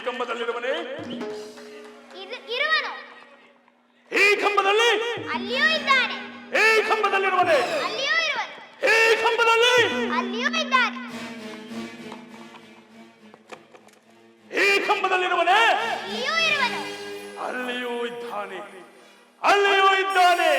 ಕಂಬದಲ್ಲಿರುವನೇ? ಇರುವನು. ಈ ಕಂಬದಲ್ಲಿ? ಅಲ್ಲಿಯೂ ಇದ್ದಾನೆ. ಈ ಕಂಬದಲ್ಲಿರುವನೇ? ಅಲ್ಲಿಯೂ ಇರುವನು. ಈ ಕಂಬದಲ್ಲಿ? ಅಲ್ಲಿಯೂ ಇದ್ದಾನೆ. ಈ ಕಂಬದಲ್ಲಿರುವನೇ? ಇಲ್ಲಿಯೂ ಇರುವನು. ಅಲ್ಲಿಯೂ ಇದ್ದಾನೆ. ಅಲ್ಲಿಯೂ ಇದ್ದಾನೆ.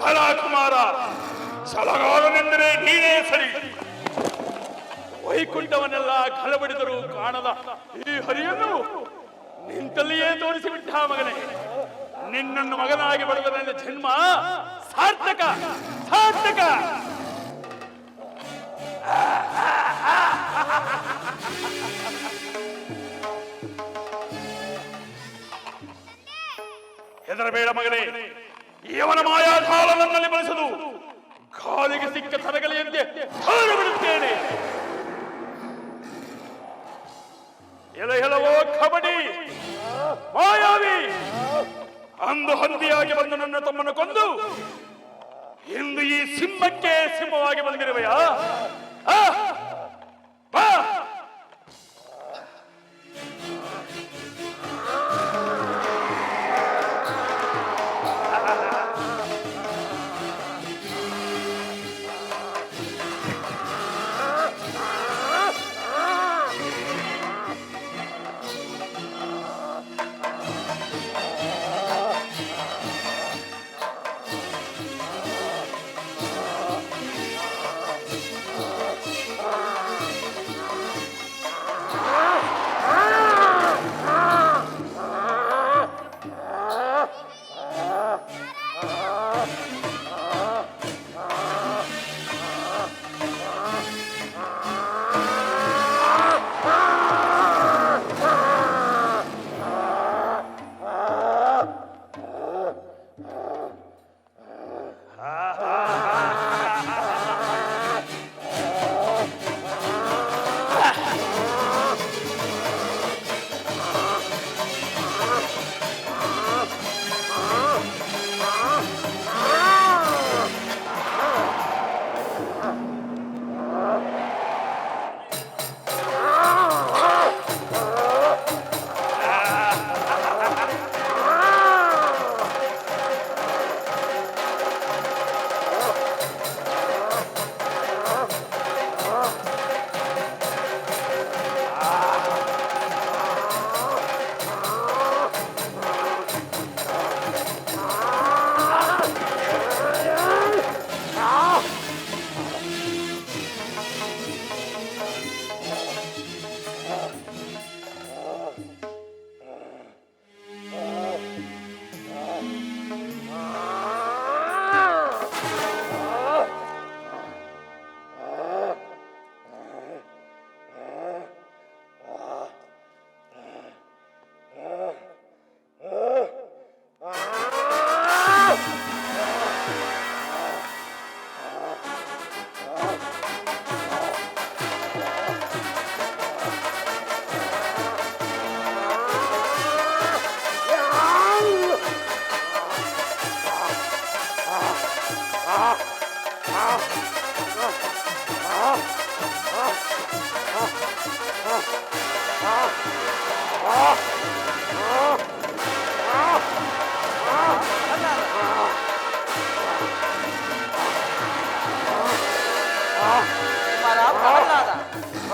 ಫಲ ಕುಮಾರ, ಛಲಗಾರನೆಂದರೆ ನೀನೇ ಸರಿ. ವೈಕುಂಠವನ್ನೆಲ್ಲ ಕಳಬಡಿದರೂ ಕಾಣದ ಈ ಹರಿಯನ್ನು ನಿಂತಲ್ಲಿಯೇ ತೋರಿಸಿಬಿಟ್ಟ ಮಗನೇ. ನಿನ್ನನ್ನು ಮಗನಾಗಿ ಬರೆದ ನನ್ನ ಜನ್ಮ ಸಾರ್ಥಕ ಸಾರ್ಥಕ. ಹೆದರಬೇಡ ಮಗನೇ, ಇವನ ಮಾಯಾಜಾಲ ನನ್ನಲ್ಲಿ ಬಳಸದು. ಕಾಲಿಗೆ ಸಿಕ್ಕ ತರಗಲಿಯಂತೆ ಹಾರು ಬಿಡುತ್ತೇನೆ. ಎಲೋ ಕಬಡ್ಡಿ ಮಾಯಾವಿ, ಅಂದು ಹಂದಿಯಾಗಿ ಬಂದು ನನ್ನ ತಮ್ಮನ್ನು ಕೊಂದು ಇಂದು ಈ ಸಿಂಹಕ್ಕೆ ಸಿಂಹವಾಗಿ ಬಂದಿರುವೆಯಾ? ಬಾ.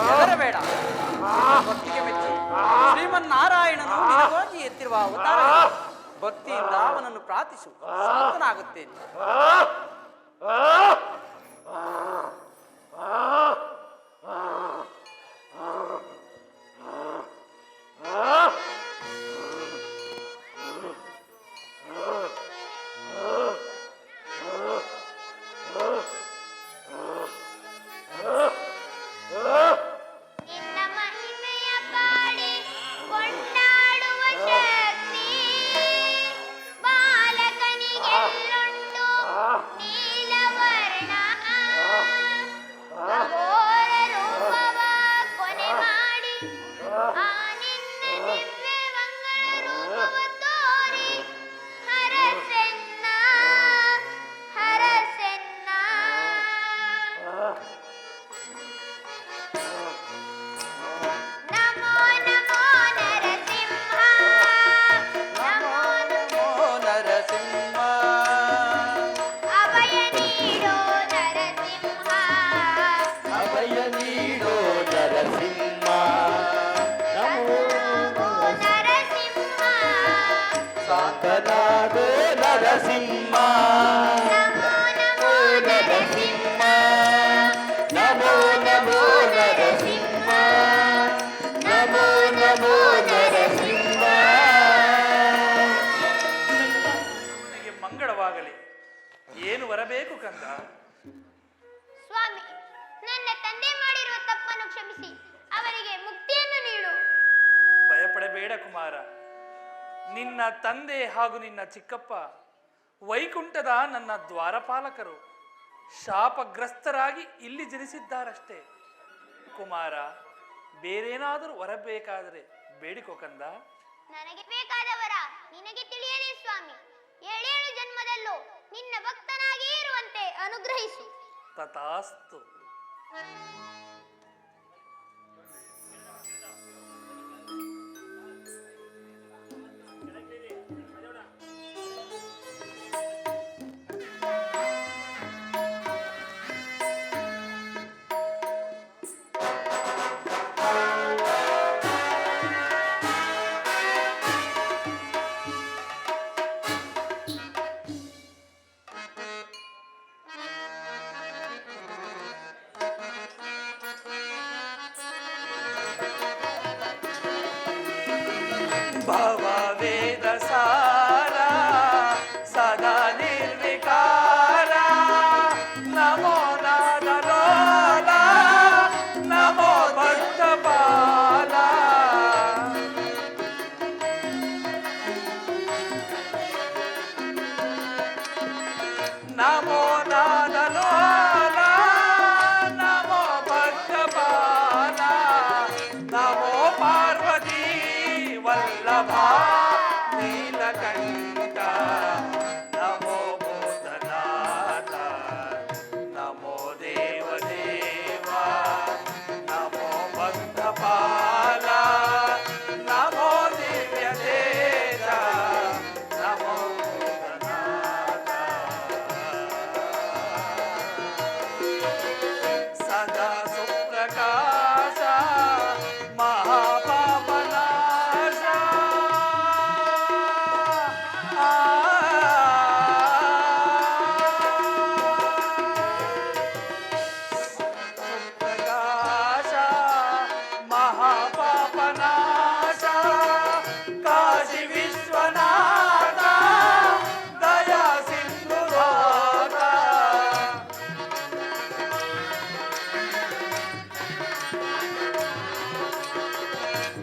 ಹೆದರಬೇಡ, ಭಕ್ತಿಗೆ ಮೆಚ್ಚಿ ಶ್ರೀಮನ್ನಾರಾಯಣನು ನಿನಗಾಗಿ ಎತ್ತಿರುವ ಅವತಾರ. ಭಕ್ತಿಯಿಂದ ಅವನನ್ನು ಪ್ರಾರ್ಥಿಸು, ಶಾಂತನಾಗುತ್ತೇನೆ. ನಿನ್ನ ಮಹಿಮೆಯ ಪಾಡಿ ಕೊಂಡಾಡುವ ಶಕ್ತಿ ಕಂದ. ಸ್ವಾಮಿ, ನನ್ನ ತಂದೆ ಮಾಡಿರುವ ತಪ್ಪನ್ನು ಕ್ಷಮಿಸಿ ಅವರಿಗೆ ಮುಕ್ತಿಯನ್ನು ನೀಡು. ಭಯಪಡಬೇಡ ಕುಮಾರ. ನಿನ್ನ ತಂದೆ ಹಾಗೂ ನಿನ್ನ ಚಿಕ್ಕಪ್ಪ ವೈಕುಂಠದ ನನ್ನ ದ್ವಾರಪಾಲಕರು. ಶಾಪಗ್ರಸ್ತರಾಗಿ ಇಲ್ಲಿ ಜನಿಸಿದ್ದಾರಷ್ಟೇ. ಕುಮಾರ, ಬೇರೇನಾದರೂ ಹೊರಬೇಕಾದರೆ ಬೇಡಿಕೋ ಕಂದ. ನನಗೆ ಬೇಕಾದವರ ನಿನಗೆ ತಿಳಿಯಲಿ ಸ್ವಾಮಿ. 7 ಜನ್ಮದಲ್ಲೂ ನಿನ್ನ ಭಕ್ತನಾಗಿಯೇ ಇರುವಂತೆ ಅನುಗ್ರಹಿಸು. ತಥಾಸ್ತು. ಭವವೇದ ಸಾರ ಸದಾ ನಿರ್ವಿಕಾರ ನಮೋ ನಾದಲೋಲ ನಮೋ ಭಕ್ತಪಾಲ ನಮೋ ನಾದಲೋಲ ನಮೋ ಭಕ್ತಪಾಲ ನಮೋ ಪಾರ್ವತಿ ವಲ್ಲಭ ನೀಲಕಂಠ ನಮೋ ಭೂತನಾಥ ನಮೋ ದೇವದೇವ ನಮೋ ಭಕ್ತಪಾಲ ನಮೋ ದಿವ್ಯ ತೇಜ ನಮೋ ಭೂತನಾಥ ಸದಾ ಸುಪ್ರಕಾಶ ಮಹಾಪಾಪನಾಶ ಸುಪ್ರಕಾಶ ಮಹಾಪಾಪನಾಶ ಕಾಶಿ ವಿಶ್ವನಾಥ ದಯಾ ಸಿಂಧುನಾಥ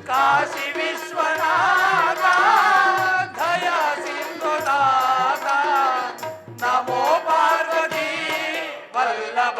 ಕಾಶಿ ವಿಶ್ವನಾಥ ದಯಾ ಸಿಂಧುನಾಥ ನಮೋ ಪಾರ್ವತಿ ವಲ್ಲಭ